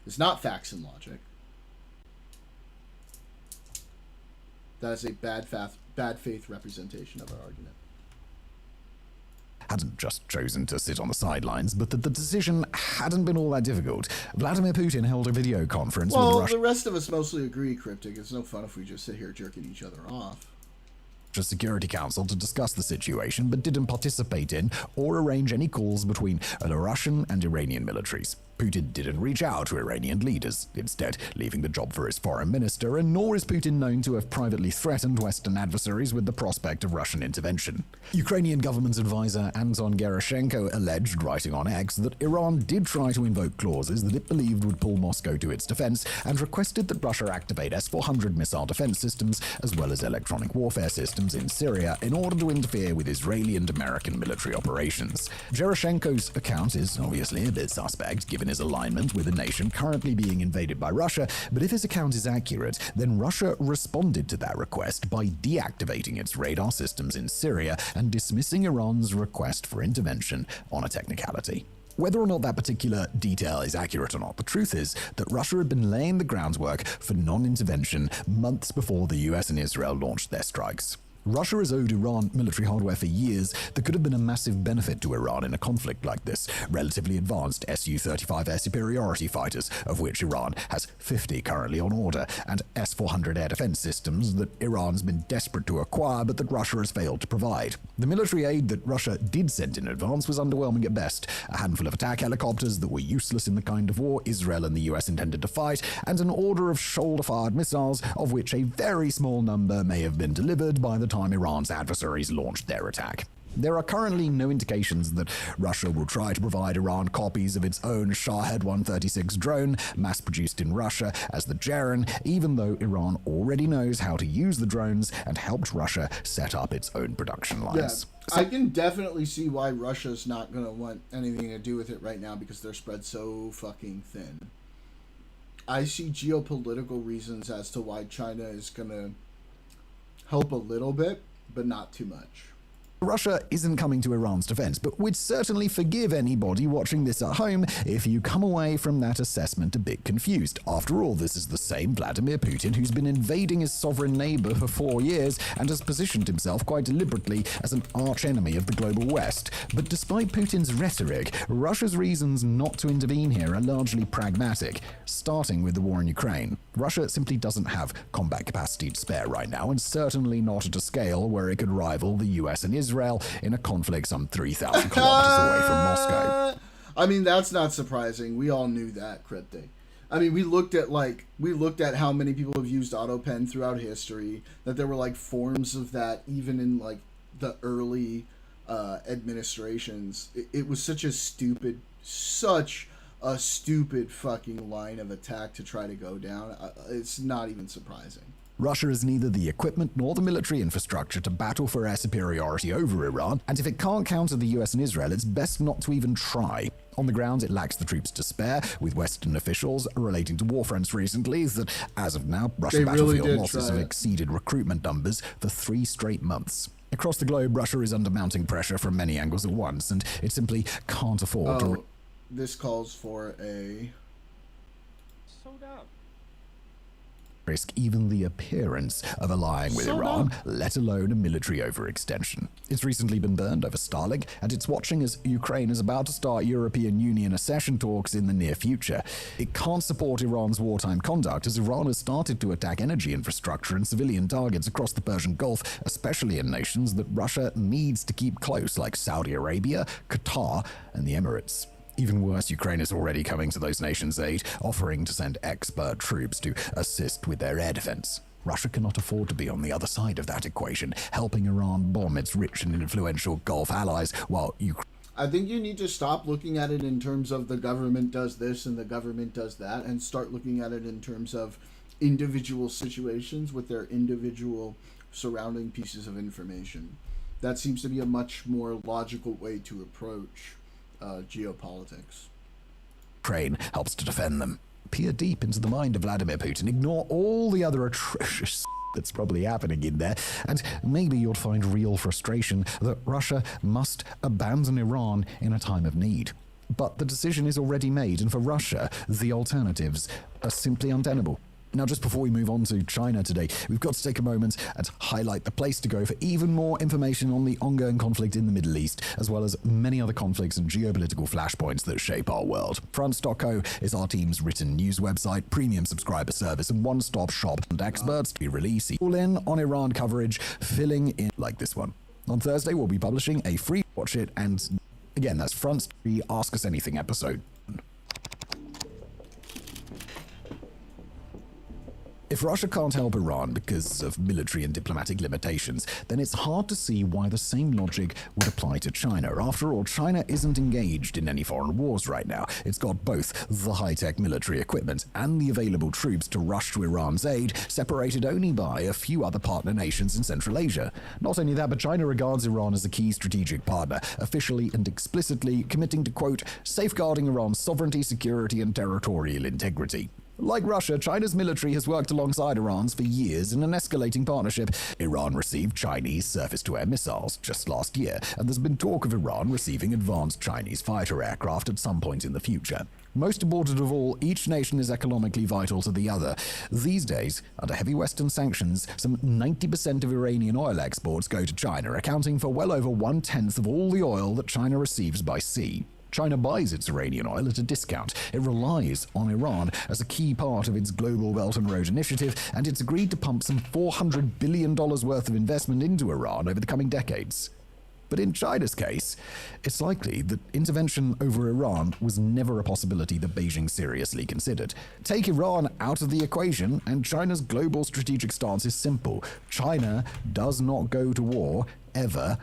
it's not facts and logic. That is a bad faith representation of our argument. Hadn't just chosen to sit on the sidelines, but that the decision hadn't been all that difficult. Vladimir Putin held a video conference with Russia. Well, the rest of us mostly agree, Cryptic. It's no fun if we just sit here jerking each other off. Security Council to discuss the situation, but didn't participate in or arrange any calls between the Russian and Iranian militaries. Putin didn't reach out to Iranian leaders, instead leaving the job for his foreign minister, and nor is Putin known to have privately threatened Western adversaries with the prospect of Russian intervention. Ukrainian government advisor Anton Gerashenko alleged, writing on X, that Iran did try to invoke clauses that it believed would pull Moscow to its defense, and requested that Russia activate S-400 missile defense systems as well as electronic warfare systems in Syria in order to interfere with Israeli and American military operations. Gerashenko's account is obviously a bit suspect, given his alignment with a nation currently being invaded by Russia, but if his account is accurate, then Russia responded to that request by deactivating its radar systems in Syria and dismissing Iran's request for intervention on a technicality. Whether or not that particular detail is accurate or not, the truth is that Russia had been laying the groundwork for non-intervention months before the US and Israel launched their strikes. Russia has owed Iran military hardware for years that could have been a massive benefit to Iran in a conflict like this. Relatively advanced Su-35 air superiority fighters, of which Iran has 50 currently on order, and S-400 air defense systems that Iran's been desperate to acquire but that Russia has failed to provide. The military aid that Russia did send in advance was underwhelming at best. A handful of attack helicopters that were useless in the kind of war Israel and the US intended to fight, and an order of shoulder-fired missiles, of which a very small number may have been delivered by the time Iran's adversaries launched their attack. There are currently no indications that Russia will try to provide Iran copies of its own Shahed 136 drone, mass-produced in Russia as the Jaren, even though Iran already knows how to use the drones and helped Russia set up its own production lines. Yeah, I can definitely see why Russia's not going to want anything to do with it right now, because they're spread so fucking thin. I see geopolitical reasons as to why China is going to help a little bit, but not too much. Russia isn't coming to Iran's defense, but we'd certainly forgive anybody watching this at home if you come away from that assessment a bit confused. After all, this is the same Vladimir Putin who's been invading his sovereign neighbor for 4 years and has positioned himself quite deliberately as an arch-enemy of the global West. But despite Putin's rhetoric, Russia's reasons not to intervene here are largely pragmatic, starting with the war in Ukraine. Russia simply doesn't have combat capacity to spare right now, and certainly not at a scale where it could rival the US and Israel in a conflict some 3,000 kilometers away from Moscow. I mean, that's not surprising. We all knew that, Cryptic. I mean, we looked at how many people have used AutoPen throughout history, that there were like forms of that even in like the early administrations. It was such a stupid fucking line of attack to try to go down. It's not even surprising. Russia has neither the equipment nor the military infrastructure to battle for air superiority over Iran, and if it can't counter the US and Israel, it's best not to even try. On the ground, it lacks the troops to spare, with Western officials relating to war fronts recently that, as of now, Russian battlefield losses have exceeded recruitment numbers for 3 straight months. Across the globe, Russia is under mounting pressure from many angles at once, and it simply can't afford to... This calls for a... risk even the appearance of allying with Iran, let alone a military overextension. It's recently been burned over Starlink, and it's watching as Ukraine is about to start European Union accession talks in the near future. It can't support Iran's wartime conduct, as Iran has started to attack energy infrastructure and civilian targets across the Persian Gulf, especially in nations that Russia needs to keep close, like Saudi Arabia, Qatar, and the Emirates. Even worse, Ukraine is already coming to those nations' aid, offering to send expert troops to assist with their air defense. Russia cannot afford to be on the other side of that equation, helping Iran bomb its rich and influential Gulf allies, while Ukraine... I think you need to stop looking at it in terms of the government does this and the government does that, and start looking at it in terms of individual situations with their individual surrounding pieces of information. That seems to be a much more logical way to approach geopolitics. Ukraine helps to defend them. Peer deep into the mind of Vladimir Putin, ignore all the other atrocious that's probably happening in there, and maybe you'll find real frustration that Russia must abandon Iran in a time of need. But the decision is already made, and for Russia, the alternatives are simply untenable. Now, just before we move on to China today, we've got to take a moment and highlight the place to go for even more information on the ongoing conflict in the Middle East, as well as many other conflicts and geopolitical flashpoints that shape our world. Fronts.co is our team's written news website, premium subscriber service, and one-stop shop and experts to release all in on Iran coverage, filling in like this one. On Thursday, we'll be publishing a free watch it, and again, that's Fronts Ask Us Anything episode. If Russia can't help Iran because of military and diplomatic limitations, then it's hard to see why the same logic would apply to China. After all, China isn't engaged in any foreign wars right now. It's got both the high-tech military equipment and the available troops to rush to Iran's aid, separated only by a few other partner nations in Central Asia. Not only that, but China regards Iran as a key strategic partner, officially and explicitly committing to, quote, safeguarding Iran's sovereignty, security, and territorial integrity. Like Russia, China's military has worked alongside Iran's for years in an escalating partnership. Iran received Chinese surface-to-air missiles just last year, and there's been talk of Iran receiving advanced Chinese fighter aircraft at some point in the future. Most important of all, each nation is economically vital to the other. These days, under heavy Western sanctions, some 90% of Iranian oil exports go to China, accounting for well over 1/10 of all the oil that China receives by sea. China buys its Iranian oil at a discount. It relies on Iran as a key part of its global Belt and Road initiative, and it's agreed to pump some $400 billion worth of investment into Iran over the coming decades. But in China's case, it's likely that intervention over Iran was never a possibility that Beijing seriously considered. Take Iran out of the equation, and China's global strategic stance is simple. China does not go to war, ever.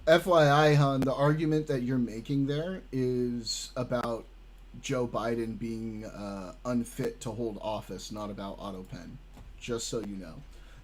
FYI, hon, the argument that you're making there is about Joe Biden being unfit to hold office, not about Otto Penn. Just so you know.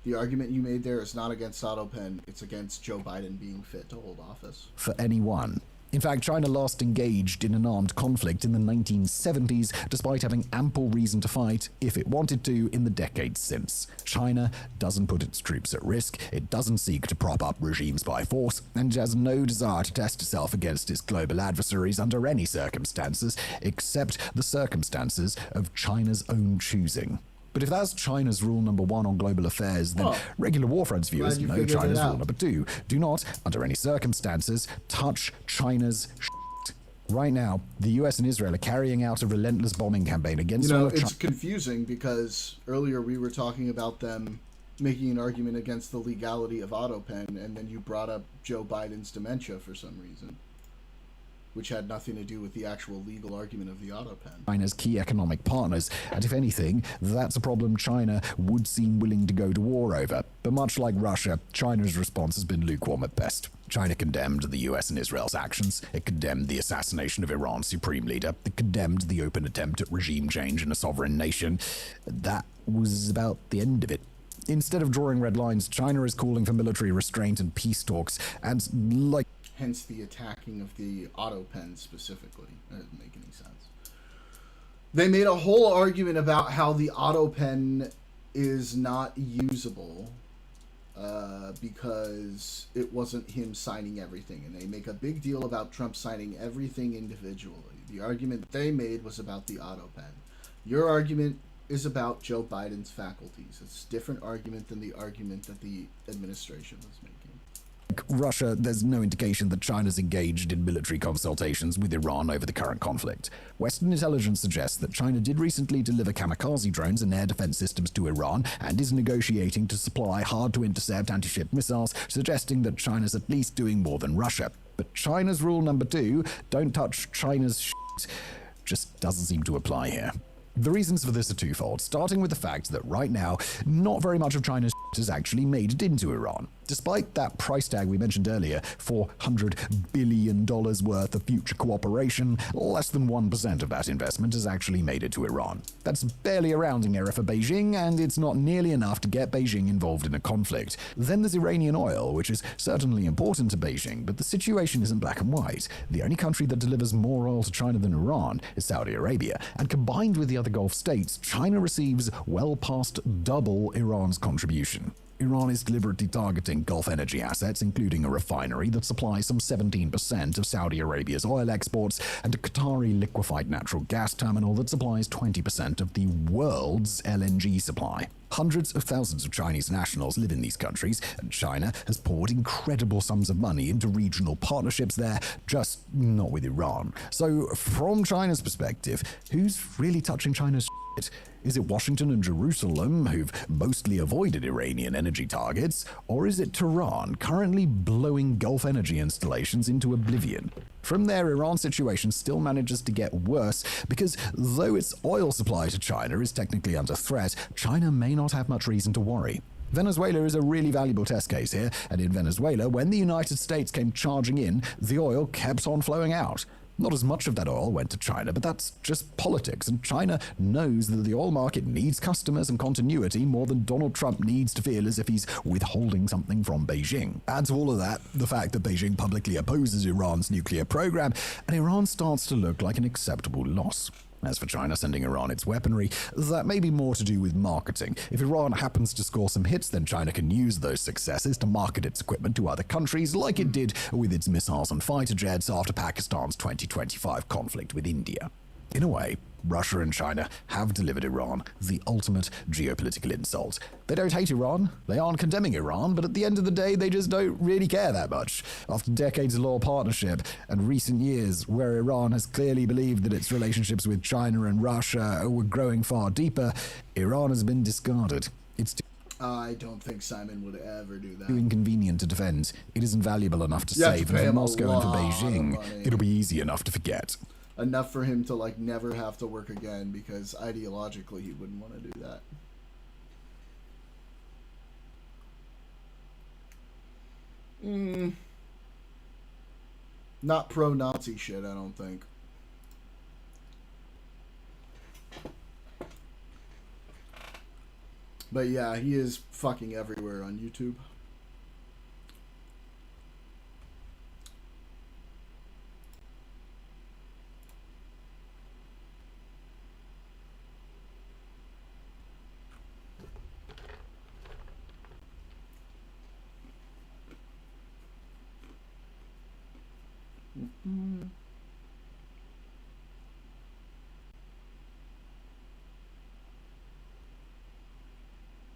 The argument you made there is not against Otto Penn, it's against Joe Biden being fit to hold office. For anyone. In fact, China last engaged in an armed conflict in the 1970s, despite having ample reason to fight, if it wanted to, in the decades since. China doesn't put its troops at risk, it doesn't seek to prop up regimes by force, and has no desire to test itself against its global adversaries under any circumstances, except the circumstances of China's own choosing. But if that's China's rule number one on global affairs, then regular Warfronts viewers know China's rule number two. Do not, under any circumstances, touch China's shit. Right now, the US and Israel are carrying out a relentless bombing campaign against all of China. It's confusing because earlier we were talking about them making an argument against the legality of Otto Penn, and then you brought up Joe Biden's dementia for some reason, which had nothing to do with the actual legal argument of the Otto Pen. China's key economic partners, and if anything, that's a problem China would seem willing to go to war over. But much like Russia, China's response has been lukewarm at best. China condemned the US and Israel's actions. It condemned the assassination of Iran's supreme leader. It condemned the open attempt at regime change in a sovereign nation. That was about the end of it. Instead of drawing red lines, China is calling for military restraint and peace talks, and hence the attacking of the Otto Pen specifically. That doesn't make any sense. They made a whole argument about how the Otto Pen is not usable because it wasn't him signing everything, and they make a big deal about Trump signing everything individually. The argument they made was about the Otto Pen. Your argument is about Joe Biden's faculties. It's a different argument than the argument that the administration was making. Russia, there's no indication that China's engaged in military consultations with Iran over the current conflict. Western intelligence suggests that China did recently deliver kamikaze drones and air defense systems to Iran and is negotiating to supply hard-to-intercept anti-ship missiles, suggesting that China's at least doing more than Russia. But China's rule number two, don't touch China's shit, just doesn't seem to apply here. The reasons for this are twofold, starting with the fact that right now, not very much of China's is actually made it into Iran. Despite that price tag we mentioned earlier, $400 billion worth of future cooperation, less than 1% of that investment has actually made it to Iran. That's barely a rounding error for Beijing, and it's not nearly enough to get Beijing involved in a conflict. Then there's Iranian oil, which is certainly important to Beijing, but the situation isn't black and white. The only country that delivers more oil to China than Iran is Saudi Arabia, and combined with the other Gulf states, China receives well past double Iran's contribution. Iran is deliberately targeting Gulf energy assets, including a refinery that supplies some 17% of Saudi Arabia's oil exports, and a Qatari liquefied natural gas terminal that supplies 20% of the world's LNG supply. Hundreds of thousands of Chinese nationals live in these countries, and China has poured incredible sums of money into regional partnerships there, just not with Iran. So, from China's perspective, who's really touching China's shit? Is it Washington and Jerusalem, who've mostly avoided Iranian energy targets, or is it Tehran, currently blowing Gulf energy installations into oblivion? From there, Iran's situation still manages to get worse because though its oil supply to China is technically under threat, China may not have much reason to worry. Venezuela is a really valuable test case here, and in Venezuela, when the United States came charging in, the oil kept on flowing out. Not as much of that oil went to China, but that's just politics, and China knows that the oil market needs customers and continuity more than Donald Trump needs to feel as if he's withholding something from Beijing. Add to all of that the fact that Beijing publicly opposes Iran's nuclear program, and Iran starts to look like an acceptable loss. As for China sending Iran its weaponry, that may be more to do with marketing. If Iran happens to score some hits, then China can use those successes to market its equipment to other countries, like it did with its missiles and fighter jets after Pakistan's 2025 conflict with India. In a way, Russia and China have delivered Iran the ultimate geopolitical insult. They don't hate Iran, they aren't condemning Iran, but at the end of the day, they just don't really care that much. After decades of loyal partnership and recent years where Iran has clearly believed that its relationships with China and Russia were growing far deeper, Iran has been discarded. It's I don't think Simon would ever do that. too inconvenient to defend. It isn't valuable enough to save, and for Moscow and for Beijing, it'll be easy enough to forget. Enough for him to like never have to work again because ideologically he wouldn't want to do that. Not pro-Nazi shit, I don't think. But yeah, he is fucking everywhere on YouTube.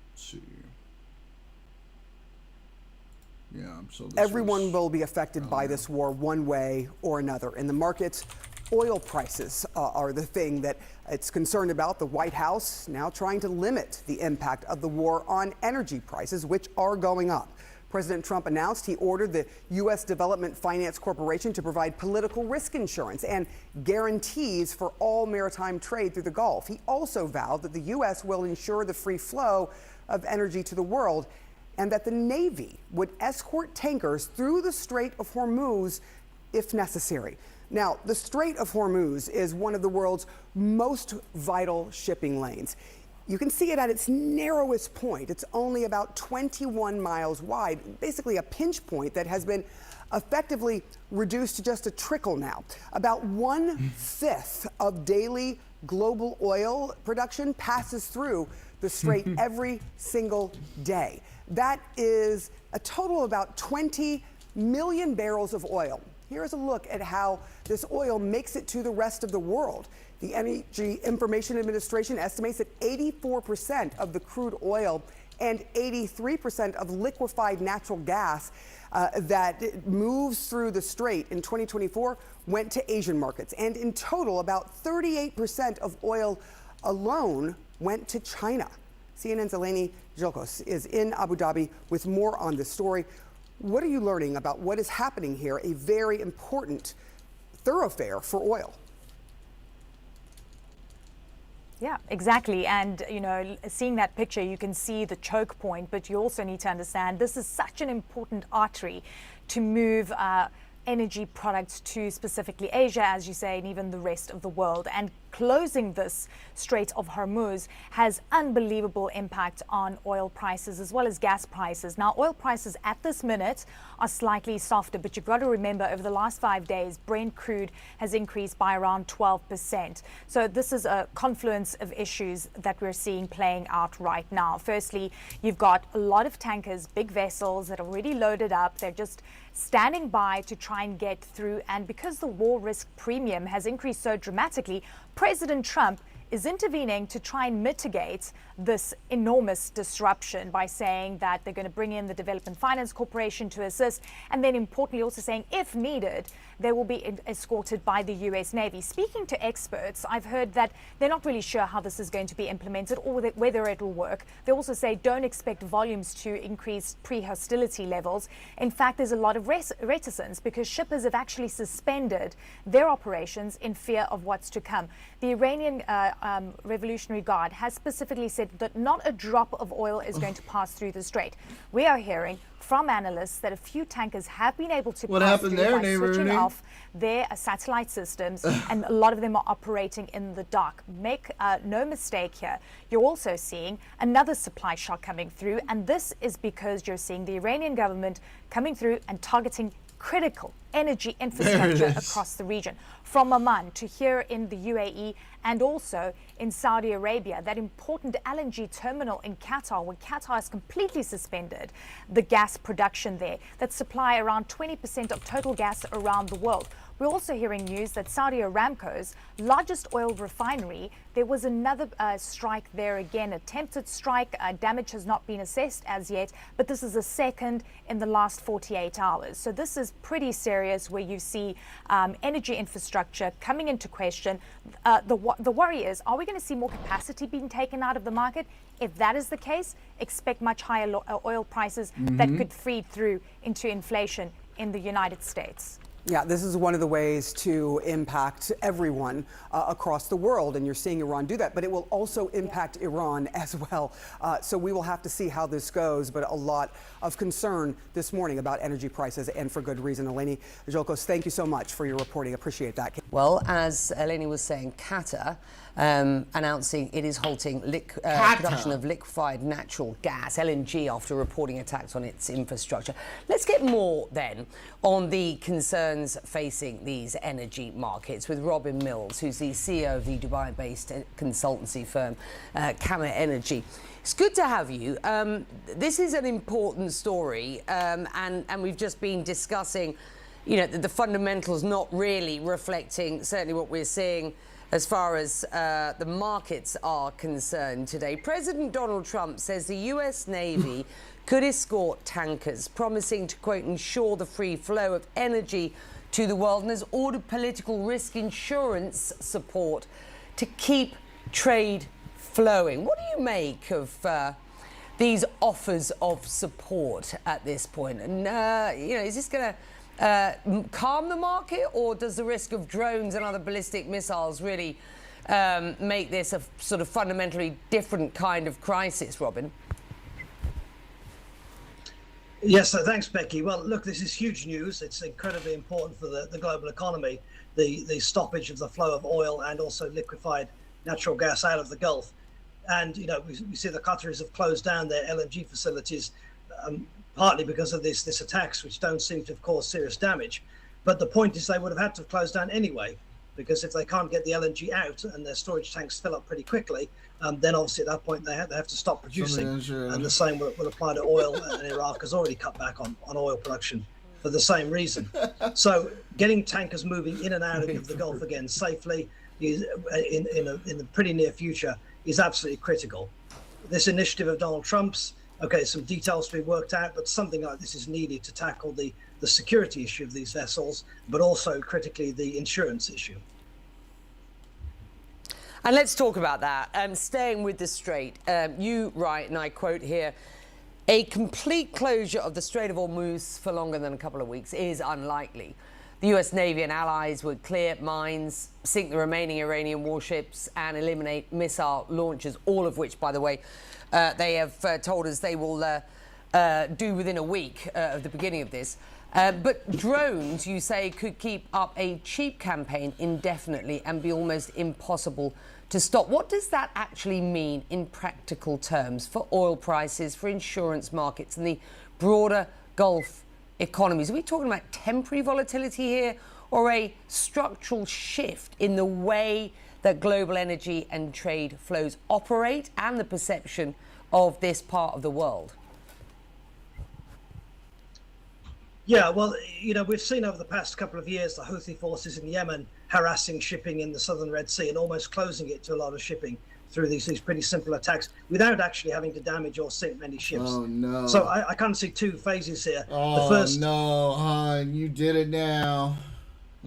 Let's see. Yeah, so everyone will be affected by this war one way or another. In the markets, oil prices are the thing that it's concerned about. The White House now trying to limit the impact of the war on energy prices, which are going up. President Trump announced he ordered the U.S. Development Finance Corporation to provide political risk insurance and guarantees for all maritime trade through the Gulf. He also vowed that the U.S. will ensure the free flow of energy to the world and that the Navy would escort tankers through the Strait of Hormuz if necessary. Now, the Strait of Hormuz is one of the world's most vital shipping lanes. You can see it at its narrowest point. It's only about 21 miles wide, basically a pinch point that has been effectively reduced to just a trickle now. About 1/5 of daily global oil production passes through the strait every single day. That is a total of about 20 million barrels of oil. Here's a look at how this oil makes it to the rest of the world. The Energy Information Administration estimates that 84% of the crude oil and 83% of liquefied natural gas that moves through the strait in 2024 went to Asian markets. And in total, about 38% of oil alone went to China. CNN's Eleni Jokos is in Abu Dhabi with more on this story. What are you learning about what is happening here, a very important thoroughfare for oil? Yeah, exactly. And, you know, seeing that picture, you can see the choke point, but you also need to understand this is such an important artery to move energy products to specifically Asia, as you say, and even the rest of the world. And closing this Strait of Hormuz has unbelievable impact on oil prices as well as gas prices. Now, oil prices at this minute are slightly softer, but you've got to remember over the last 5 days, Brent crude has increased by around 12%. So this is a confluence of issues that we're seeing playing out right now. Firstly, you've got a lot of tankers, big vessels that are already loaded up. They're just standing by to try and get through. And because the war risk premium has increased so dramatically, President Trump is intervening to try and mitigate this enormous disruption by saying that they're going to bring in the Development Finance Corporation to assist, and then importantly also saying if needed, they will be escorted by the US Navy. Speaking to experts, I've heard that they're not really sure how this is going to be implemented or whether it will work. They also say don't expect volumes to increase pre-hostility levels. In fact, there's a lot of reticence because shippers have actually suspended their operations in fear of what's to come. The Iranian Revolutionary Guard has specifically said that not a drop of oil is going to pass through the strait. We are hearing from analysts that a few tankers have been able to pass through by switching off their satellite systems, and a lot of them are operating in the dark. Make no mistake here, you're also seeing another supply shock coming through, and this is because you're seeing the Iranian government coming through and targeting critical energy infrastructure across the region, from Oman to here in the UAE and also in Saudi Arabia, that important LNG terminal in Qatar, where Qatar has completely suspended the gas production there that supply around 20% of total gas around the world. We're also hearing news that Saudi Aramco's largest oil refinery, there was another strike there again, attempted strike. Damage has not been assessed as yet, but this is the second in the last 48 hours. So this is pretty serious, where you see energy infrastructure coming into question. The worry is, are we going to see more capacity being taken out of the market? If that is the case, expect much higher oil prices that could feed through into inflation in the United States. Yeah, this is one of the ways to impact everyone across the world, and you're seeing Iran do that, but it will also impact Iran as well. So we will have to see how this goes, but a lot of concern this morning about energy prices, and for good reason. Eleni Jolkos, thank you so much for your reporting. Appreciate that. Well, as Eleni was saying, Qatar announcing it is halting production of liquefied natural gas, LNG, after reporting attacks on its infrastructure. Let's get more then on the concerns facing these energy markets with Robin Mills, who's the CEO of the Dubai-based consultancy firm Kama Energy. It's good to have you. This is an important story, and we've just been discussing, you know, the fundamentals not really reflecting certainly what we're seeing as far as the markets are concerned today. President Donald Trump says the US Navy could escort tankers, promising to, quote, ensure the free flow of energy to the world, and has ordered political risk insurance support to keep trade flowing. What do you make of these offers of support at this point? And, you know, is this going to calm the market, or does the risk of drones and other ballistic missiles really make this a sort of fundamentally different kind of crisis, Robin? Yes, thanks, Becky. Well, look, this is huge news. It's incredibly important for the global economy, the stoppage of the flow of oil and also liquefied natural gas out of the Gulf. And, you know, we see the Qataris have closed down their LNG facilities, partly because of these attacks, which don't seem to have caused serious damage. But the point is they would have had to close down anyway, because if they can't get the LNG out and their storage tanks fill up pretty quickly, then obviously at that point they have to stop producing. And the same will apply to oil, and Iraq has already cut back on oil production for the same reason. So getting tankers moving in and out of the Gulf again safely in the pretty near future is absolutely critical. This initiative of Donald Trump's, okay, some details to be worked out, but something like this is needed to tackle the security issue of these vessels, but also critically the insurance issue. And let's talk about that. Staying with the Strait, you write, and I quote here, a complete closure of the Strait of Hormuz for longer than a couple of weeks is unlikely. The US Navy and allies would clear mines, sink the remaining Iranian warships, and eliminate missile launches, all of which, by the way, they have told us they will do within a week of the beginning of this. But drones, you say, could keep up a cheap campaign indefinitely and be almost impossible to stop. What does that actually mean in practical terms for oil prices, for insurance markets, and the broader Gulf economies? Are we talking about temporary volatility here, or a structural shift in the way that global energy and trade flows operate and the perception of this part of the world? Yeah, well, you know, we've seen over the past couple of years the Houthi forces in Yemen harassing shipping in the southern Red Sea and almost closing it to a lot of shipping through these pretty simple attacks without actually having to damage or sink many ships. Oh no! So I kind of see two phases here. Oh the first, no, hon, you did it now.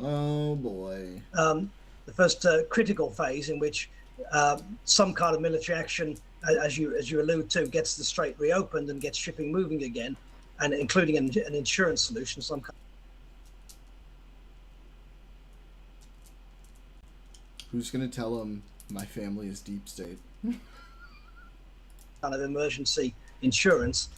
Oh boy. The first critical phase in which some kind of military action, as you allude to, gets the strait reopened and gets shipping moving again, and including an insurance solution. Some kind. Who's gonna tell him my family is deep state? Kind of emergency insurance,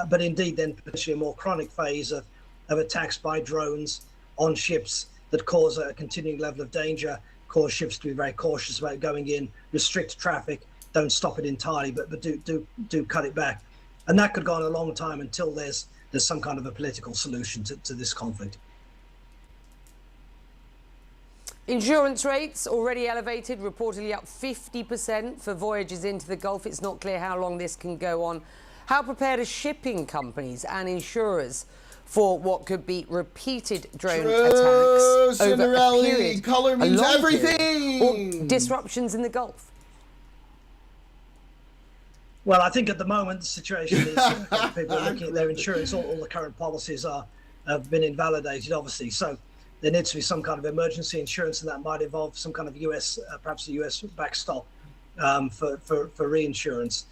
but indeed then potentially a more chronic phase of attacks by drones on ships that cause a continuing level of danger, cause ships to be very cautious about going in, restrict traffic, don't stop it entirely, but do cut it back. And that could go on a long time until there's some kind of a political solution to this conflict. Insurance rates already elevated, reportedly up 50% for voyages into the Gulf. It's not clear how long this can go on. How prepared are shipping companies and insurers for what could be repeated drone attacks over a period? Color means everything. Or disruptions in the Gulf? Well, I think at the moment the situation is people are looking at their insurance. All the current policies have been invalidated, obviously. So there needs to be some kind of emergency insurance, and that might involve some kind of US, perhaps a US backstop for reinsurance.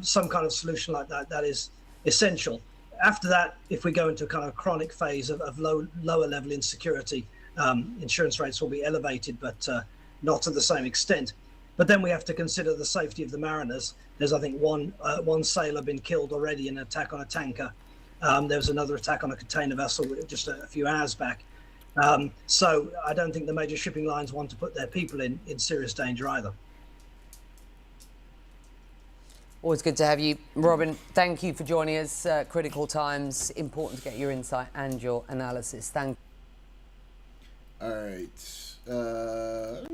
Some kind of solution like that is essential. After that, if we go into a kind of chronic phase of lower level insecurity, insurance rates will be elevated, but not to the same extent. But then we have to consider the safety of the mariners. There's, I think, one sailor been killed already in an attack on a tanker. There was another attack on a container vessel just a few hours back. So I don't think the major shipping lines want to put their people in serious danger either. Always good to have you, Robin. Thank you for joining us. Critical times, important to get your insight and your analysis. Thank you. All right.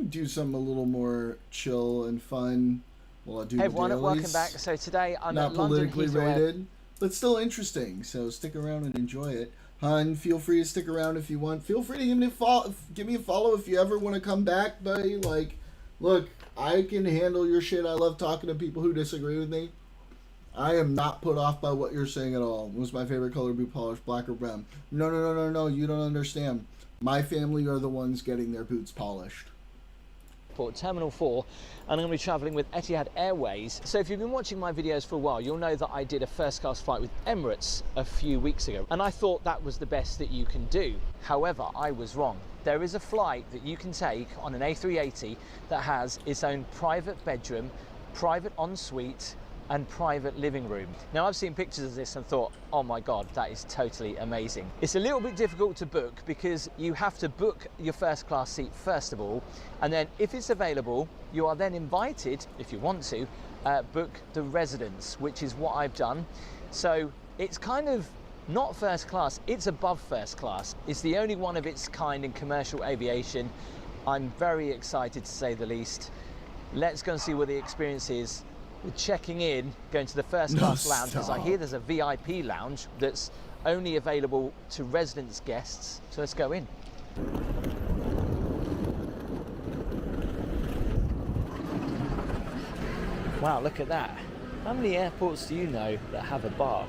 Do something a little more chill and fun while I do Hey the everyone, dailies. welcome back. So today I'm Not at London politically Heathrow rated, but still interesting. So stick around and enjoy it. Hun, feel free to stick around if you want. Feel free to give me a follow if you ever want to come back, buddy. Like, look, I can handle your shit. I love talking to people who disagree with me. I am not put off by what you're saying at all. What's my favorite color? Boot polish, black or brown? No. You don't understand. My family are the ones getting their boots polished. Terminal 4, and I'm going to be travelling with Etihad Airways. So if you've been watching my videos for a while, you'll know that I did a first class flight with Emirates a few weeks ago, and I thought that was the best that you can do. However, I was wrong. There is a flight that you can take on an A380 that has its own private bedroom, private ensuite, and private living room. Now I've seen pictures of this and thought, oh my God, that is totally amazing. It's a little bit difficult to book because you have to book your first class seat first of all, and then if it's available, you are then invited, if you want to, book the residence, which is what I've done. So it's kind of not first class, it's above first class. It's the only one of its kind in commercial aviation. I'm very excited to say the least. Let's go and see what the experience is. We're checking in, going to the first class lounge, because I hear there's a VIP lounge that's only available to residence guests. So let's go in. Wow, look at that. How many airports do you know that have a bar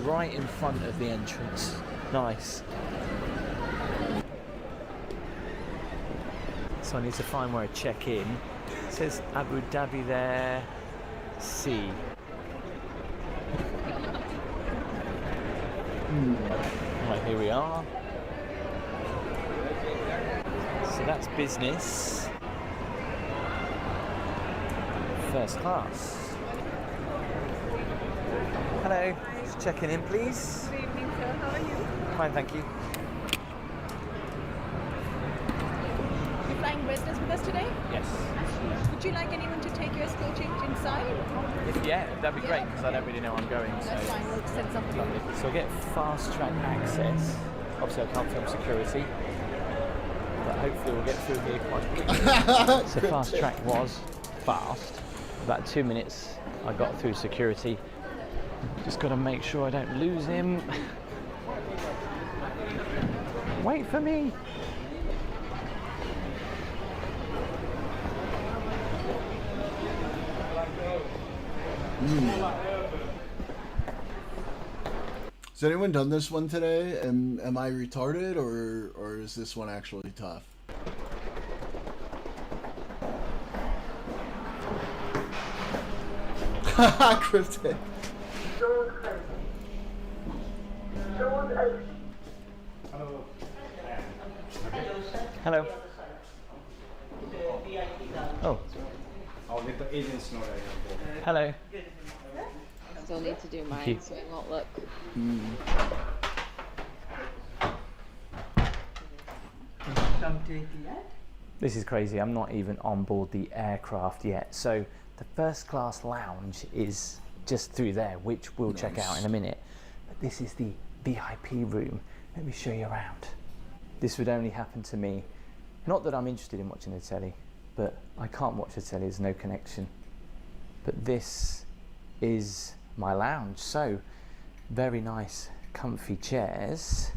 right in front of the entrance? Nice. So I need to find where I check in. It says Abu Dhabi there. C. Right, here we are. So that's business. First class. Hello, just checking in, please. Good evening, sir. How are you? Fine, thank you. You're flying business with us today? Yes. Would you like anyone to take your escort inside? Yeah, that'd be great, because I don't really know where I'm going. That's fine, we'll send somebody. So I get fast track access. Obviously I can't film security, but hopefully we'll get through here quite quickly. So fast track was fast. About 2 minutes I got through security. Just got to make sure I don't lose him. Wait for me. Has anyone done this one today? Am I retarded, or is this one actually tough? Haha, cryptic. Hello. Oh. Hello. I still need to do mine so it won't look. This is crazy. I'm not even on board the aircraft yet. So the first class lounge is just through there, which we'll check out in a minute. But this is the VIP room. Let me show you around. This would only happen to me. Not that I'm interested in watching the telly, but I can't watch the telly, there's no connection. But this is my lounge. So very nice, comfy chairs.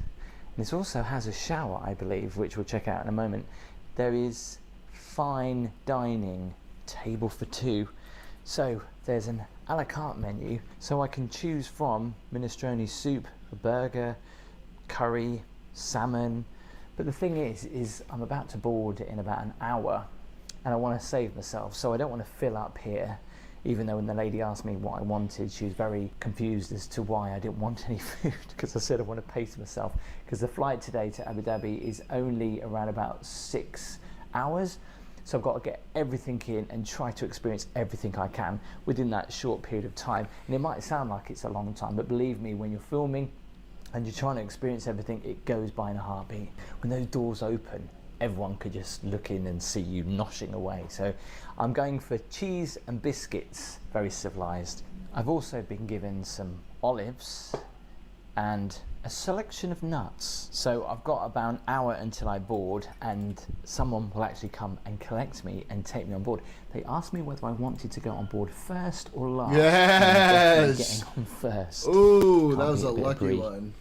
This also has a shower, I believe, which we'll check out in a moment. There is fine dining, table for two. So there's an a la carte menu, so I can choose from minestrone soup, a burger, curry, salmon. But the thing is I'm about to board in about an hour and I want to save myself, so I don't want to fill up here. Even though when the lady asked me what I wanted, she was very confused as to why I didn't want any food, because I said I want to pace myself, because the flight today to Abu Dhabi is only around about 6 hours. So I've got to get everything in and try to experience everything I can within that short period of time. And it might sound like it's a long time, but believe me, when you're filming and you're trying to experience everything, it goes by in a heartbeat. When those doors open, everyone could just look in and see you noshing away. So I'm going for cheese and biscuits, very civilized. I've also been given some olives and a selection of nuts. So I've got about an hour until I board, and someone will actually come and collect me and take me on board. They asked me whether I wanted to go on board first or last. Yes! Getting on first. Ooh, that was a lucky one.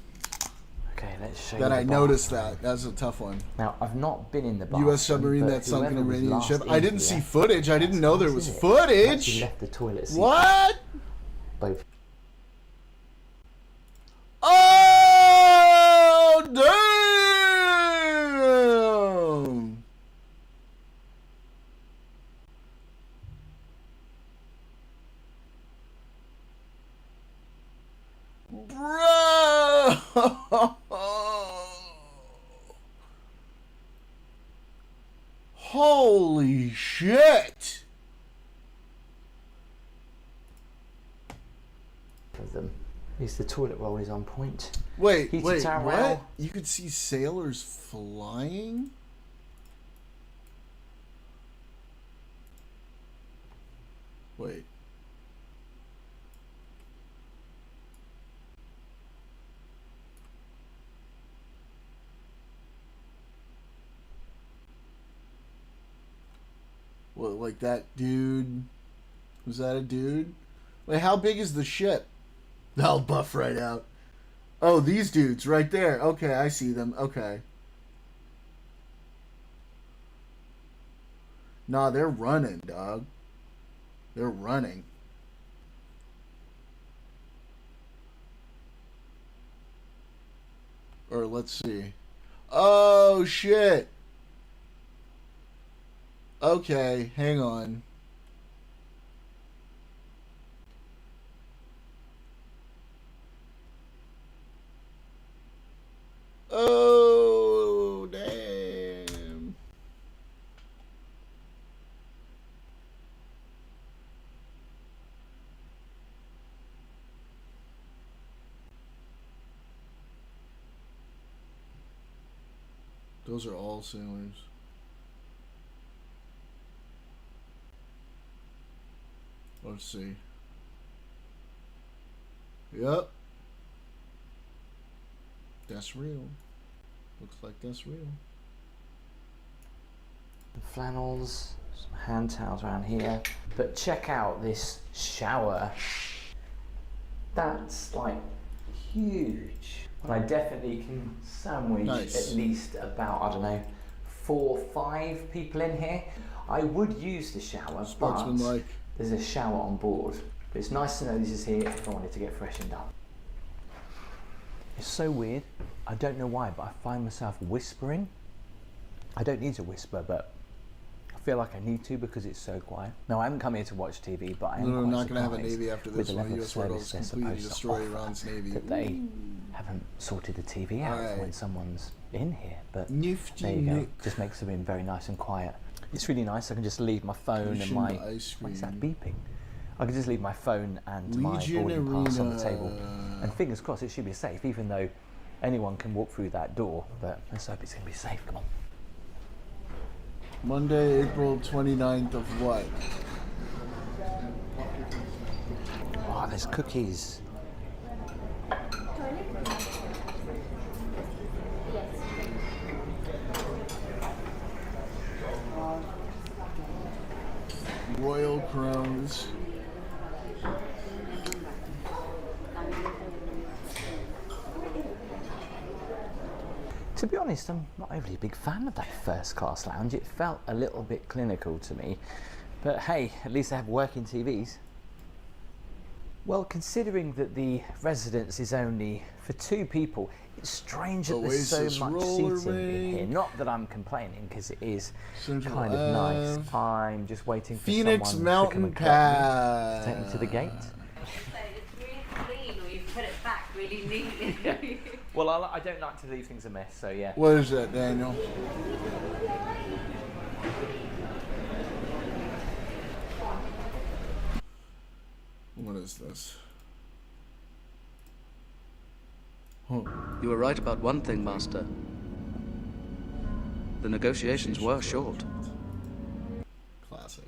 Okay, let's show you that the I bar. noticed that. That's a tough one. Now, I've not been in the bar. U.S. submarine that sunk an Iranian ship. I didn't see footage. I didn't know there was footage. Left the toilet seat. What? Both. Oh, damn! Bro! Holy shit! Of them. At least the toilet roll is on point. Wait, Heated wait, towel. what? You could see sailors flying? Wait. What, like that dude? Was that a dude? Wait, how big is the ship? I'll buff right out. Oh, these dudes right there. Okay, I see them. Okay. Nah, they're running, dog. They're running. Or let's see. Oh, shit. Okay, hang on. Oh, damn. Those are all sailors. Let's see. Yep. That's real. Looks like that's real. The flannels, some hand towels around here. But check out this shower. That's like huge. And I definitely can sandwich at least about, I don't know, 4 or 5 people in here. I would use the shower, but there's a shower on board. But it's nice to know this is here if I wanted to get freshened up. It's so weird. I don't know why, but I find myself whispering. I don't need to whisper, but I feel like I need to because it's so quiet. No, I haven't come here to watch TV, but I am I'm quite not going to have a surprised Navy after with this the one. level The of U.S. War service will they're completely supposed to destroy offer, Iran's Navy. that they haven't sorted the TV out when someone's in here. But there you go. Just makes the room very nice and quiet. It's really nice. I can just leave my phone and my... Why is that beeping? I can just leave my phone and my boarding pass on the table. And fingers crossed it should be safe, even though anyone can walk through that door. But let's hope it's going to be safe. Come on. Monday, April 29th of what? Oh, there's cookies. Royal crowns. To be honest, I'm not overly a big fan of that first class lounge. It felt a little bit clinical to me. But hey, at least they have working TVs. Well, considering that the residence is only for 2 people, it's strange that there's so much seating in here. Not that I'm complaining, because it is kind of nice. I'm just waiting for Phoenix someone Mountain to come and Pass. take me to the gate. It's really clean, or you've put it back really neatly. Yeah. Well, I don't like to leave things a mess, so yeah. What is that, Daniel? What is this? You were right about one thing, Master. The negotiations were short. Classic.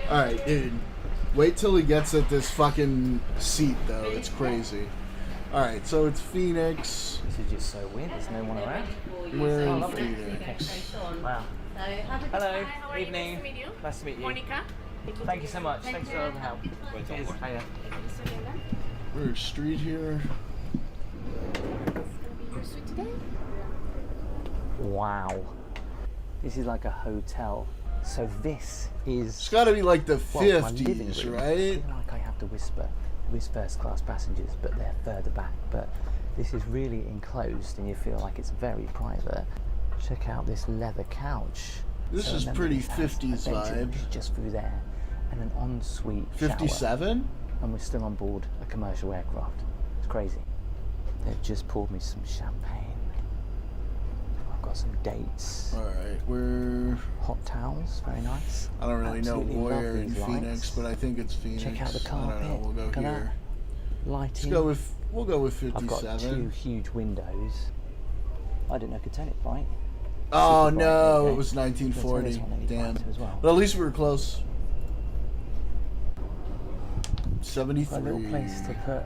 Alright, dude. Wait till he gets at this fucking seat, though. It's crazy. Alright, so it's Phoenix. This is just so weird. There's no one around. We're in Phoenix. Wow. Hello. Evening. Nice to meet you. Nice to meet you. Monica. Thank you so much. Thanks for all the help. Cheers. Hiya. We're street here. Wow. This is like a hotel. So this is... It's got to be like the 50s, right? right? I feel like I have to whisper with first class passengers, but they're further back. But this is really enclosed and you feel like it's very private. Check out this leather couch. This is pretty 50s vibe. Just through there. And an ensuite shower. 57? And we're still on board a commercial aircraft. It's crazy. They've just poured me some champagne. I've got some dates. Alright, we're... Hot towels, very nice. I don't really Absolutely know where in these Phoenix, lights. but I think it's Phoenix. Check out the I carpet. don't know, we'll go Look at here. that. Lighting. We'll go with 57. I've got 2 huge windows. I didn't know I could turn it bright. Oh Super bright, no, okay. it was Let's turn this 1940. one any Damn. brighter as well. But at least we were close. Got 73. a little place to put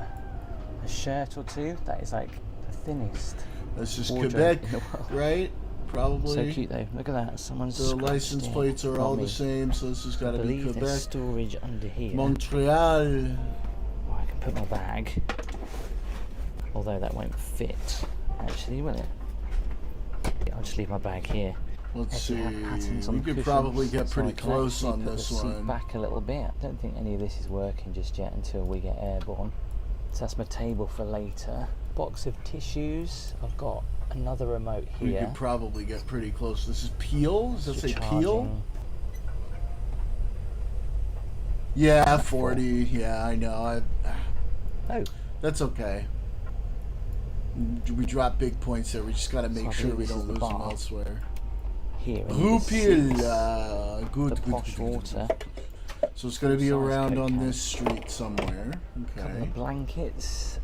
a shirt or 2. That is like the thinnest. That's just wardrobe Quebec, in the world. right? Probably. So cute though. Look at that. Someone's The license scratched plates it. are Not all me. the same, so this has got to I be believe Quebec. there's storage under here. Montreal. Oh, I can put my bag. Although that won't fit. Actually, will it? Yeah, I'll just leave my bag here. Let's see. Patterns on We the could cushions, probably get so pretty I can close actually on put this the seat one. back a little bit. I don't think any of this is working just yet until we get airborne. So that's my table for later. Box of tissues. I've got another remote here. We could probably get pretty close. This is Peel? Does that For say charging. Peel? Yeah, 40. Yeah, I know. Oh. That's okay. We drop big points there. We just got to make I sure believe we this don't is the lose them bar. elsewhere. Here. in Rue the Peel. seats. Good, The good, posh good, good, water. So it's going to be Size around Coke on can. this street somewhere. Couple Okay. of blankets.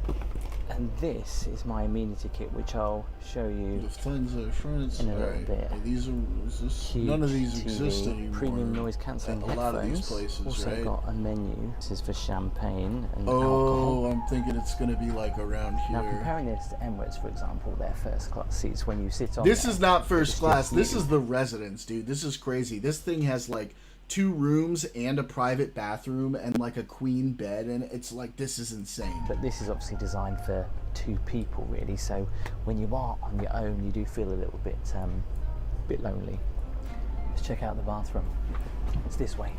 And this is my amenity kit, which I'll show you Lufthansa, France. in a little Alright. bit. These are, is this, Huge none of these TV, exist anymore. Premium noise cancelling at headphones. a lot of these places, Also right? got a menu. This is for champagne and Oh, alcohol. I'm thinking it's going to be like around Now here. comparing this to Emirates, for example, their first class seats when you sit on. This there, is not first it's class. just This you. is the residence, dude. This is crazy. This thing has like 2 rooms and a private bathroom and like a queen bed, and it's like, this is insane. But this is obviously designed for 2 people, really. So when you are on your own, you do feel a little bit lonely. Let's check out the bathroom. It's this way.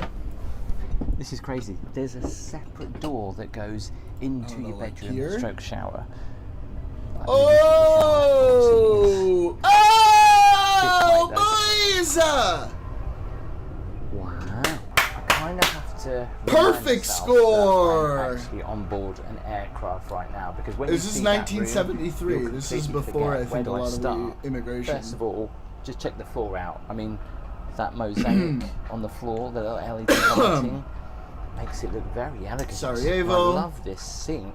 This is crazy. There's a separate door that goes into your bedroom stroke shower. Oh! Oh, boys! Wow. I kind of have to. Perfect score! I'm actually on board an aircraft right now because when this you is see 1973. That room, this is before I think a lot of the immigration. First of all, just check the floor out. I mean, that mosaic on the floor, the little LED lighting, makes it look very elegant. Sarajevo. I love this sink.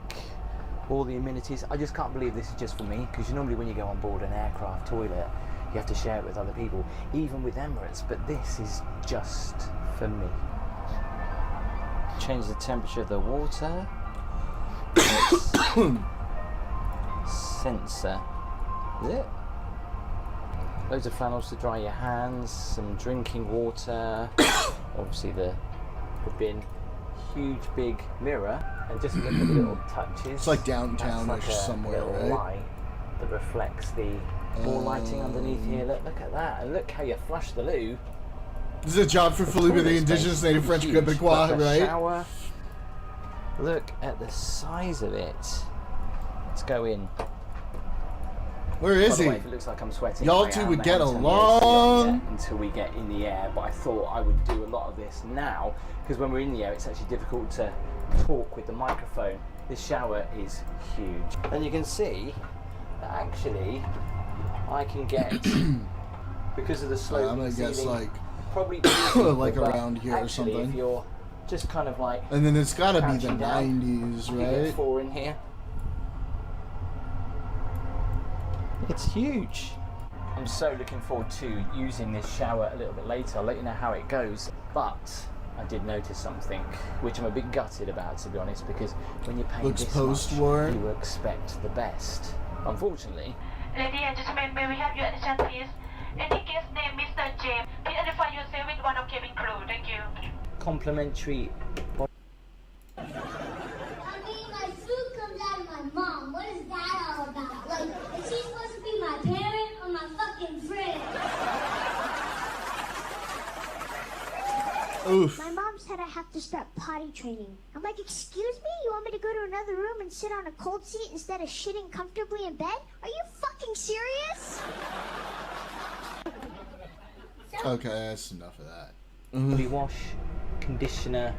All the amenities. I just can't believe this is just for me, because normally when you go on board an aircraft toilet, you have to share it with other people, even with Emirates, but this is just for me. Change the temperature of the water. Sensor. Is it? Loads of flannels to dry your hands, some drinking water, obviously the bin, huge big mirror, and just look at the little touches. It's like downtown-ish like somewhere, right? Light that reflects the more lighting underneath here. Look at that, and look how you flush the loo. This is a job for Philippe, the indigenous native French Quebecois, right? Shower. Look at the size of it. Let's go in. Where is he? By the way, if it looks like I'm sweating, Y'all I two am, would mate. get I'm telling you, along. until we get in the air, but I thought I would do a lot of this now, because when we're in the air, it's actually difficult to talk with the microphone. This shower is huge. And you can see that actually I can get, because of the slope, I'm gonna guess like probably like around here or something. If you're just kind of like, and then it's gotta be the crouching down, 90s, you get right? 4 in here. It's huge. I'm so looking forward to using this shower a little bit later. I'll let you know how it goes. But I did notice something which I'm a bit gutted about, to be honest, because when you're paying Looks this post-war. much, you expect the best. Unfortunately, Ladies and gentlemen, may we have your attention, please? Any guest name Mr. James, please identify yourself with one of cabin crew. Thank you. complimentary. I mean, my food comes out of my mom. What is that all about? Like, is she supposed to be my parent or my fucking friend? Oof. My mom said I have to start potty training. I'm like, excuse me? You want me to go to another room and sit on a cold seat instead of shitting comfortably in bed? Are you fucking serious? Okay, that's enough of that. Body wash, conditioner,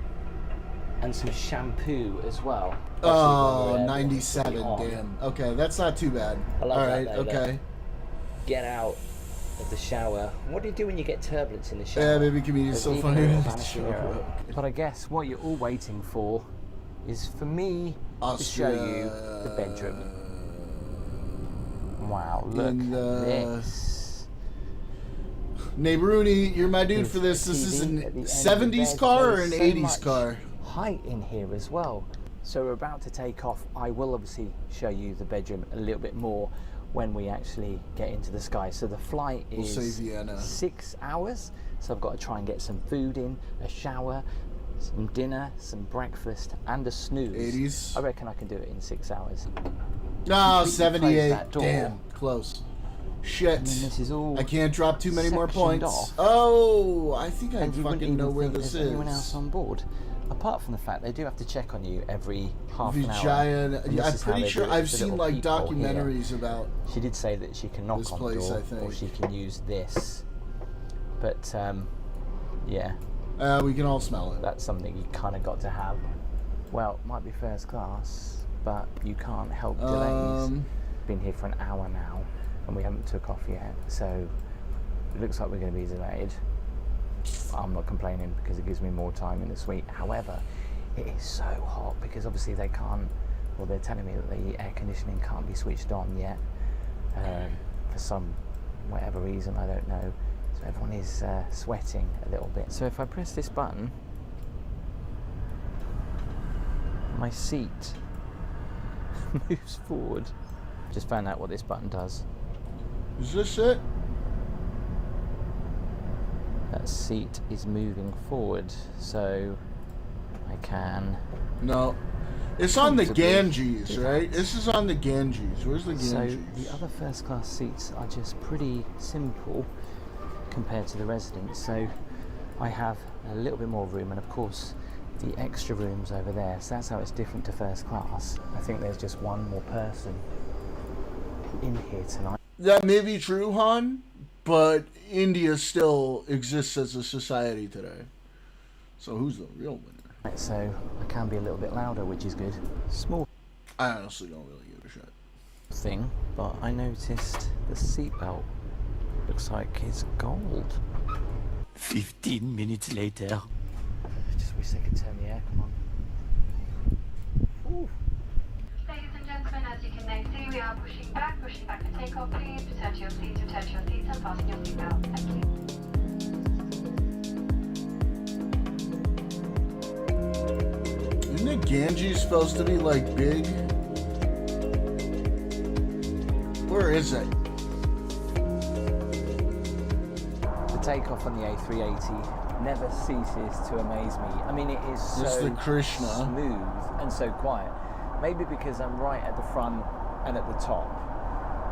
and some shampoo as well. Oh, Obviously, 97, damn. Okay, that's not too bad. I love Alright, that, though, okay. look. Get out of the shower. What do you do when you get turbulence in the shower? Yeah, baby comedian's so There's funny. even a vanishing mirror. But I guess what you're all waiting for is for me to show you the bedroom. Wow, look at this. Neighboruni, you're my dude for this. This is an 70s car or an 80s car? Height in here as well. So we're about to take off. I will obviously show you the bedroom a little bit more when we actually get into the sky. So the flight is We'll say Vienna. 6 hours. So I've got to try and get some food in, a shower, some dinner, some breakfast, and a snooze. 80s? I reckon I can do it in 6 hours. No, Completely 78. close that door. Damn, close. Shit. And then this is all I can't drop too many more sectioned points. off. Oh, I think I And you wouldn't fucking know even where think this there's anyone is. else on board. Apart from the fact they do have to check on you every half an hour. Giant. And Yeah, this I'm is how pretty they sure do it. I've It's a seen little like peephole here. documentaries about. She did say that she can knock this on place, the door, I think. or she can use this. But yeah. We can all smell it. That's something you kind of got to have. Well, might be first class, but you can't help delays. Been here for an hour now, and we haven't took off yet, so it looks like we're going to be delayed. I'm not complaining because it gives me more time in the suite. However, it is so hot because obviously they can't, well, they're telling me that the air conditioning can't be switched on yet for some whatever reason, I don't know. So everyone is sweating a little bit. So if I press this button, my seat moves forward. Just found out what this button does. Is this it? That seat is moving forward, so I can. No. It's on the comfortably Ganges, do right? that. This is on the Ganges. Where's the Ganges? So the other first class seats are just pretty simple compared to the residence. So I have a little bit more room, and of course the extra rooms over there, so that's how it's different to first class. I think there's just one more person in here tonight. That may be true, Han, but India still exists as a society today. So who's the real winner? So I can be a little bit louder, which is good. Small. I honestly don't really give a shit. Thing, but I noticed the seatbelt looks like it's gold. 15 minutes later. Just wish they could turn the aircon on. Ooh. Ladies and gentlemen, as you can now see, we are pushing back for takeoff, please. Return to your seats, and fasten your seatbelt. Thank you. Isn't the Ganges supposed to be like big? Where is it? The takeoff on the A380 never ceases to amaze me. I mean, it is so This is the Krishna. smooth and so quiet. Maybe because I'm right at the front and at the top.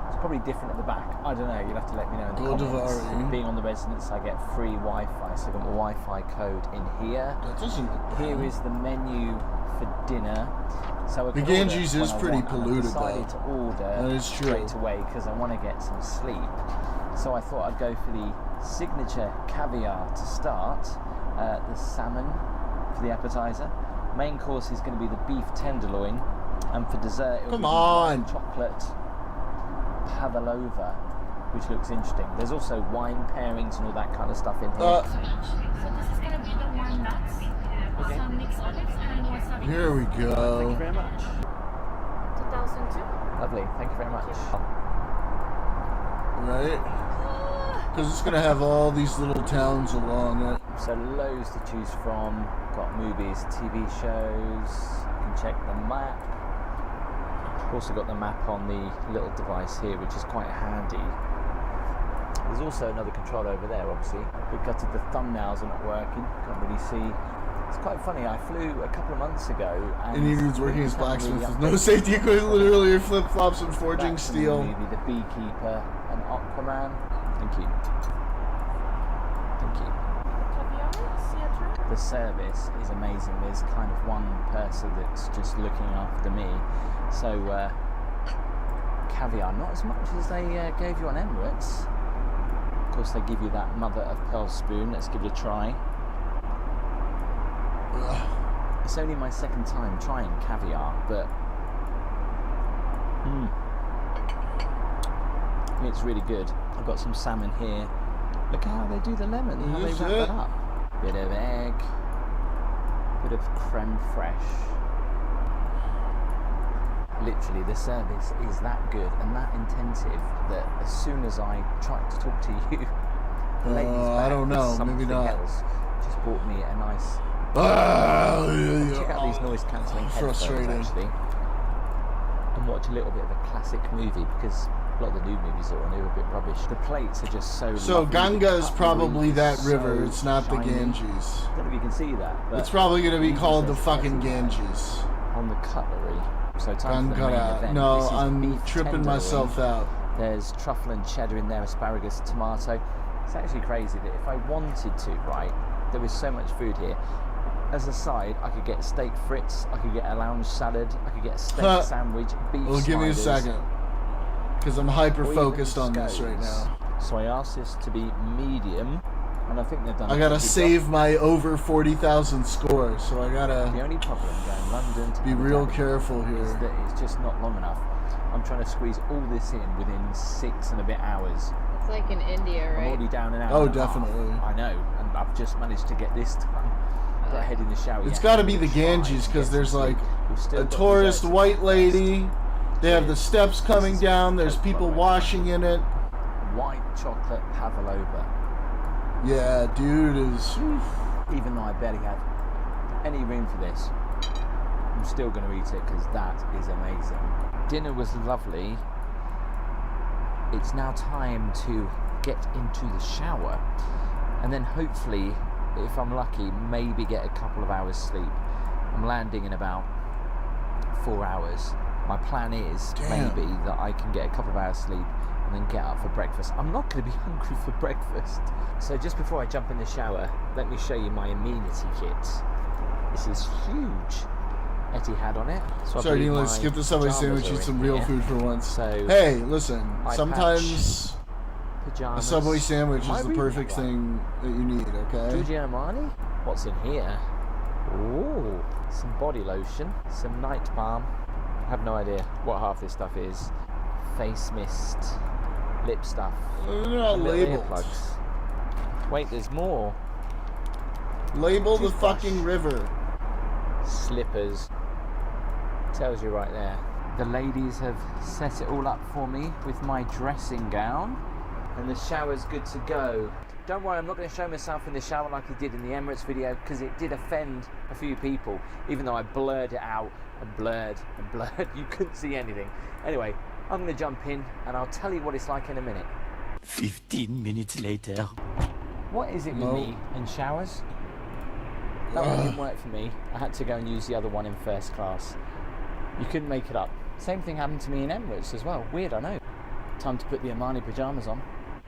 It's probably different at the back. I don't know. You'll have to let me know in the comments. Godavari. Being on the residence, I get free Wi-Fi. So I've got my Wi-Fi code in here. That doesn't look Here bad. is the menu for dinner. So I The can order Ganges is when I pretty want, and I've polluted, decided though. to order That is true. straight away because I want to get some sleep. So I thought I'd go for the signature caviar to start. The salmon for the appetizer. Main course is going to be the beef tenderloin, and for dessert it'll Come be on. the chocolate pavlova, which looks interesting. There's also wine pairings and all that kind of stuff in here. So this is going to be the warm nuts, some mixed olives, and wasabi. Here we Thank you go. very much. 2002. Lovely, thank you very much. Right? Because it's going to have all these little towns along it. So loads to choose from. Got movies, TV shows. You can check the map. I've also got the map on the little device here, which is quite handy. There's also another control over there, obviously. We've got the thumbnails are not working. Can't really see. It's quite funny. I flew a couple of months ago, and And he's working as haven't blacksmith really with no updated safety equipment, literally flip flops and forging Back to the steel. movie, The Beekeeper and Aquaman. Thank you. Thank you. The service is amazing. There's kind of one person that's just looking after me. So caviar, not as much as they gave you on Emirates. Of course, they give you that mother of pearl spoon. Let's give it a try. Ugh. It's only my second time trying caviar, but it's really good. I've got some salmon here. Look at how they do the lemon, how they Is wrap it? that up. Bit of egg, bit of creme fraiche. Literally, the service is that good and that intensive that as soon as I tried to talk to you, the lady's I back don't with know, something maybe not. else just bought me a nice. Check out these noise cancelling headphones Frustrating. actually, and watch a little bit of a classic movie because a lot of the new movies that are on here are a bit rubbish. The plates are just so. So lovely. Ganga The is cutlery probably is that so river. It's not the shiny. Ganges. I don't know if you can see that. But It's probably going to be Jesus called the says fucking everywhere Ganges. on the cutlery. So time for the main Ganga. event. No, This is I'm beef tripping tenderloin. myself out. There's truffle and cheddar in there, asparagus, tomato. It's actually crazy that if I wanted to, right, there is so much food here. As a side, I could get steak frites, I could get a lounge salad, I could get a steak sandwich, beef Well, give me a sliders, second. Because I'm hyper or even focused on this right scones. now. So I asked this to be medium, and I think they've done. I a gotta pretty good save job. my over 40,000 score, so I The gotta only problem going London to be Abu real Dhabi careful is here. that it's just not long enough. I'm trying to squeeze all this in within 6 and a bit hours. It's like in India, I'm right? already down an hour. Oh, and a half. definitely. I know, and I've just managed to get this done. Got head in the shower. It's yet. gotta be I'm the gonna try Ganges, to because get there's some like sleep. We've still a got tourist desserts white to lady. They have the steps coming down. There's people washing in it. White chocolate pavlova. Yeah, dude is. Even though I barely have any room for this, I'm still going to eat it because that is amazing. Dinner was lovely. It's now time to get into the shower, and then hopefully, if I'm lucky, maybe get a couple of hours sleep. I'm landing in about 4 hours. My plan is maybe that I can get a couple of hours sleep and then get up for breakfast. I'm not going to be hungry for breakfast. So just before I jump in the shower, let me show you my amenity kit. This is huge. Etihad on it. So Sorry, Neil, let's skip the Subway sandwich and some real food for once. So hey, listen, eye sometimes patch, pajamas. a Subway sandwich Am I is the reading perfect that right? thing that you need, okay? Giorgio Armani? What's in here? Ooh, some body lotion, some night balm. I have no idea what half this stuff is. Face mist, lip stuff. They're not and little labeled. earplugs. Wait, there's more. Label the fucking river. Slippers. Tells you right there. The ladies have set it all up for me with my dressing gown, and the shower's good to go. Don't worry, I'm not going to show myself in the shower like I did in the Emirates video, because it did offend a few people, even though I blurred it out and blurred and blurred. You couldn't see anything. Anyway, I'm going to jump in and I'll tell you what it's like in a minute. 15 minutes later. What is it with me and showers? That one didn't work for me. I had to go and use the other one in first class. You couldn't make it up. Same thing happened to me in Emirates as well. Weird, I know. Time to put the Armani pyjamas on.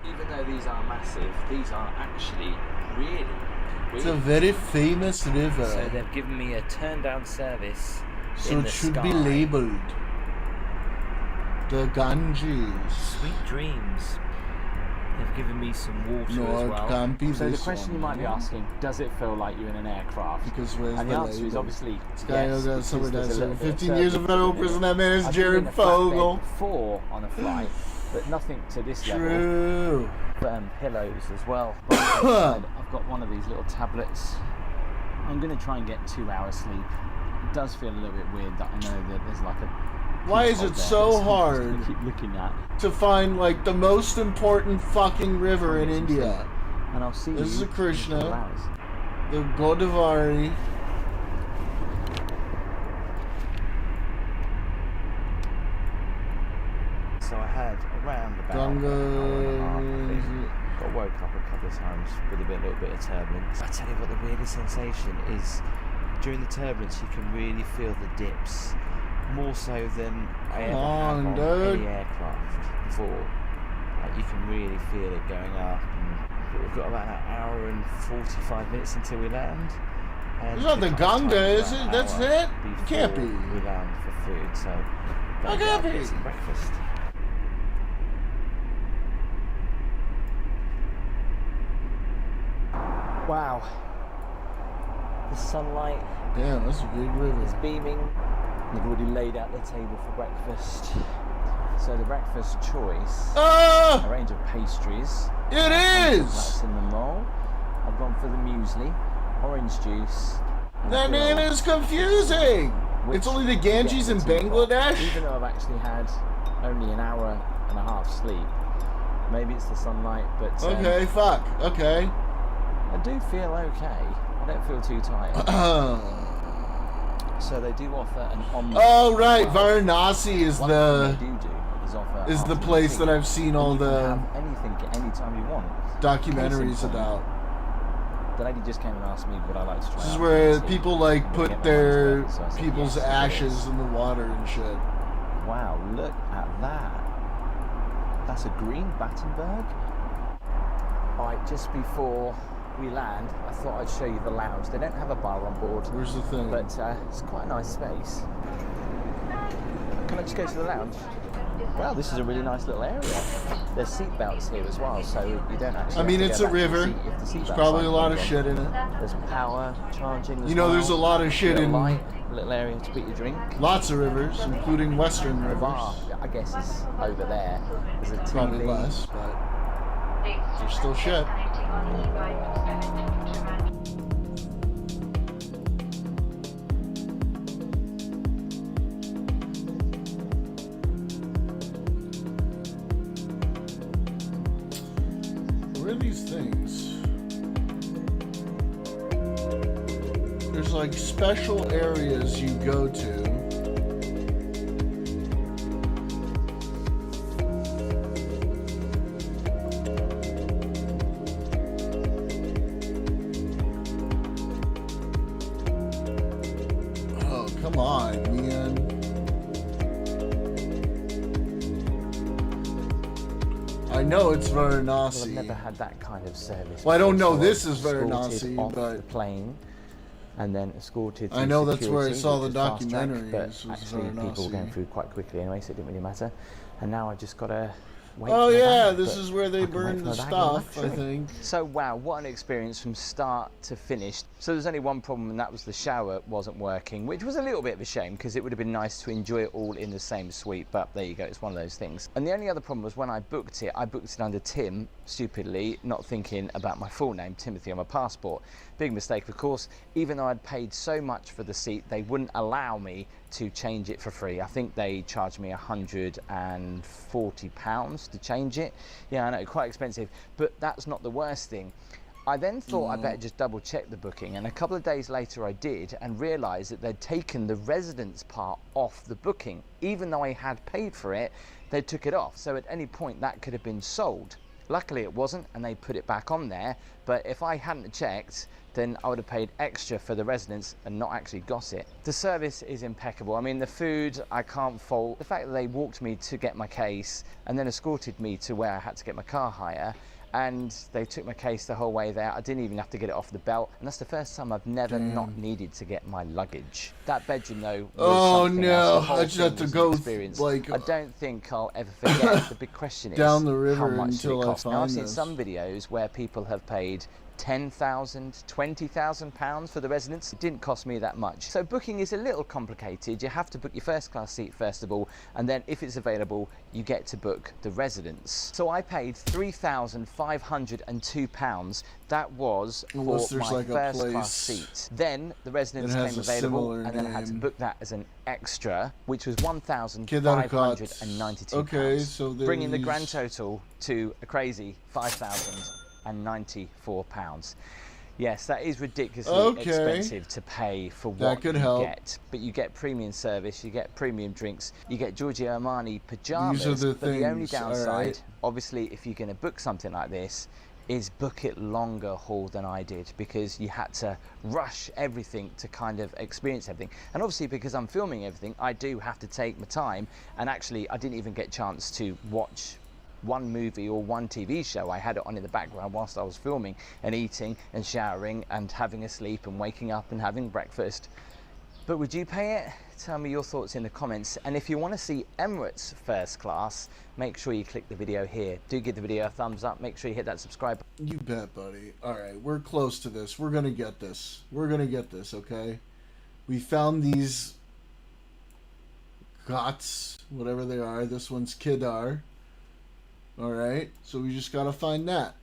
Even though these are massive, these are actually really It's a very famous river. So they've given me a turn down service. So in it the should sky. be labeled. The Ganges. Sweet dreams. They've given me some water No, as it well. can't be So the this question one, you might be yeah. asking, does it feel like you're in an aircraft? Because where's and the the answer is label? obviously Sky yes. got because somewhere there's a down little bit 15 years of turbulence federal in it. prison. That man is I've Jared been in a flatbed Fogle. before on a flight, but nothing to this level. True. Pillows as well. I've got one of these little tablets. I'm going to try and get 2 hours sleep. It does feel a little bit weird that I know that there's like a... Why is it so hard keep looking at? to find like the most important fucking river in India? And I'll see This is you a Krishna, in 2 hours. the Godavari. So I had around about an hour and a half, I think. Got woke up a couple of times with a little bit of turbulence. I tell you what, the weirdest sensation is during the turbulence you can really feel the dips more so than I ever have on any aircraft before. Like you can really feel it going up. But we've got about an hour and 45 minutes until we land. It's not the Ganga, is it? That's it? It can't be. We land for food, so It can't be. some breakfast. Wow. The sunlight. Damn, that's a big river. It's beaming. They've already laid out the table for breakfast. So the breakfast choice, a range of pastries. It is! That's in the mole. I've gone for the muesli, orange juice. and That pillow, name is confusing! which It's only the Ganges in gets the teapot. Bangladesh? Even though I've actually had only an hour and a half sleep. Maybe it's the sunlight, but Okay, fuck. Okay. I do feel okay. I don't feel too tired. So they do offer an omelette. Oh right, as well. Varanasi is One the thing they do is offer is the afternoon place tea, that I've seen and all you can the have anything at any time you want. documentaries Case in point, about. The lady just came and asked me would I like to try. This is out where afternoon tea. people like I'm gonna put get my their money's worth, so I said, people's yes, it ashes is. in the water and shit. Wow, look at that. That's a green Battenberg. Alright, just before we land, I thought I'd show you the lounge. They don't have a bar on board. Where's the thing? But it's quite a nice space. Can I just go to the lounge? Wow, this is a really nice little area. There's seat belts here as well, so you don't actually. I mean, have it's to a go back to the river. seat if the seat There's belts probably a aren't lot of plugged shit in it. There's power charging as You know, well. there's a lot of shit Little in light, little area to put your drink. lots of rivers, including western The rivers. bar, I guess, is over there. There's a TV. Probably less, but there's still shit. Where are these things? There's like special areas you go to. Oh, come on, man. I know it's Well, I've Varanasi. never had that kind of service. Well, I don't before, know so this I is was Varanasi, escorted off but the plane and then escorted through I know that's where I security, saw which the was fast track, documentary. but This was actually people were going through quite quickly anyway, so it didn't really matter. And now I've just got to wait Oh for my yeah, bag, this but is where they I can wait burned for the my bag in stuff, I luxury. think. So wow, what an experience from start to finish. So there's only one problem, and that was the shower wasn't working, which was a little bit of a shame because it would have been nice to enjoy it all in the same suite, but there you go, it's one of those things. And the only other problem was when I booked it under Tim, stupidly, not thinking about my full name, Timothy, on my passport. Big mistake, of course. Even though I'd paid so much for the seat, they wouldn't allow me to change it for free. I think they charged me £140 to change it. Yeah, I know, quite expensive, but that's not the worst thing. I then thought I'd better just double check the booking, and a couple of days later I did and realised that they'd taken the residence part off the booking. Even though I had paid for it, they took it off, so at any point that could have been sold. Luckily it wasn't, and they put it back on there, but if I hadn't checked, then I would have paid extra for the residence and not actually got it. The service is impeccable. I mean, the food, I can't fault. The fact that they walked me to get my case and then escorted me to where I had to get my car hire, and they took my case the whole way there. I didn't even have to get it off the belt, and that's the first time I've never not needed to get my luggage. That bedroom though was something else. I just had to go like, I don't think I'll ever forget. The big question is down the river how much until did it I cost? Now, find I've seen this. some videos where people have paid £10,000, £20,000 for the residence. It didn't cost me that much. So booking is a little complicated. You have to book your first class seat first of all, and then if it's available, you get to book the residence. So I paid £3,502. That was for my like first class place seat. Then the residence that has came a available, similar and then I had to name. book that as an extra, which was £1,592. Okay, so bringing the there's- grand total to a crazy £5,094. Yes, that is ridiculously expensive to pay for That what could you help. get. But you get premium service, you get premium drinks, you get Giorgio Armani pajamas. These are the but the only things, all downside, right. obviously, if you're going to book something like this, is book it longer haul than I did, because you had to rush everything to kind of experience everything. And obviously because I'm filming everything, I do have to take my time, and actually I didn't even get a chance to watch one movie or one TV show. I had it on in the background whilst I was filming and eating and showering and having a sleep and waking up and having breakfast. But would you pay it? Tell me your thoughts in the comments. And if you want to see Emirates first class, make sure you click the video here. Do give the video a thumbs up. Make sure you hit that subscribe button. You bet, buddy. Alright, we're close to this. We're gonna get this. We're gonna get this, okay? We found these Gots, whatever they are. This one's Kedar. Alright, so we just gotta find that.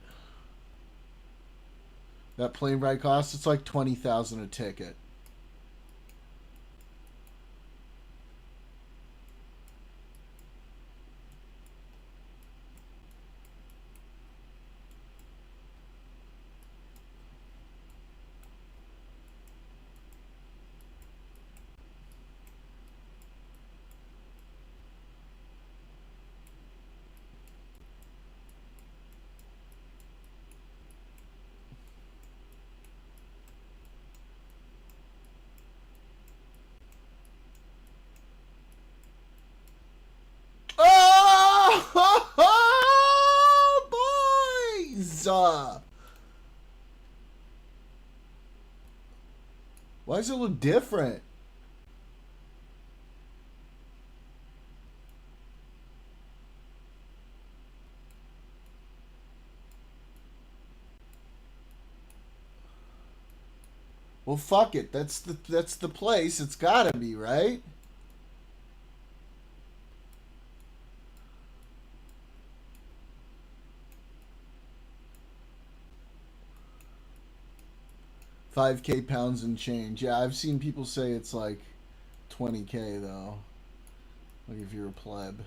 That plane ride cost, it's like $20,000 a ticket. Oh, boys! Why does it look different? Well, fuck it. That's the place. It's gotta be, right? $5K pounds and change. Yeah, I've seen people say it's like $20K though. Like if you're a pleb.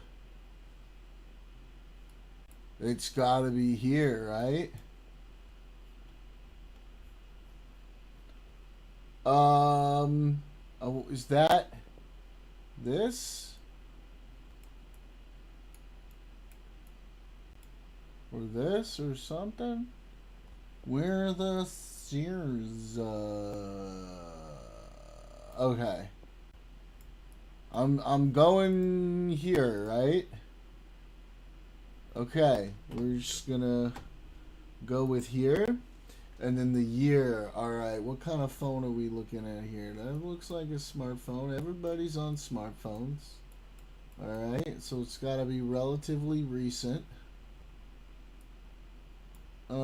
It's gotta be here, right? Oh, is that this? Or this or something? Where are the Sears? Okay. I'm going here, right? Okay, we're just gonna go with here. And then the year. All right, what kind of phone are we looking at here? That looks like a smartphone. Everybody's on smartphones. All right, so it's got to be relatively recent. I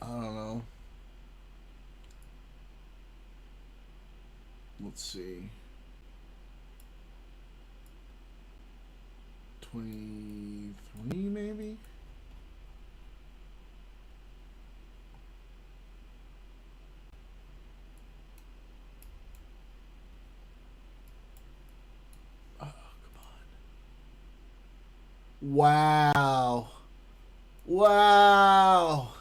don't know. Let's see. 23 maybe? Oh, come on. Wow. Wow.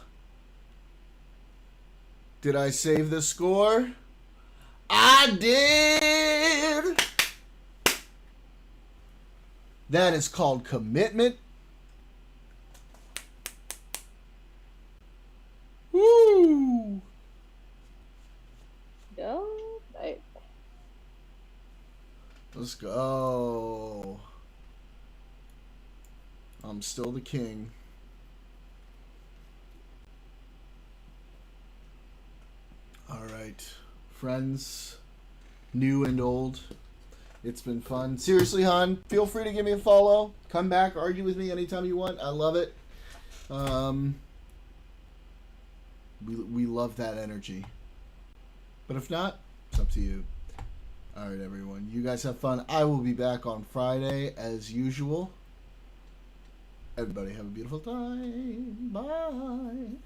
Did I save the score? I did. That is called commitment. Woo! Go. Right. Let's go. I'm still the king. All right, friends, new and old. It's been fun. Seriously, hon, feel free to give me a follow. Come back, argue with me anytime you want. I love it. We love that energy. But if not, it's up to you. All right, everyone. You guys have fun. I will be back on Friday as usual. Everybody have a beautiful time. Bye.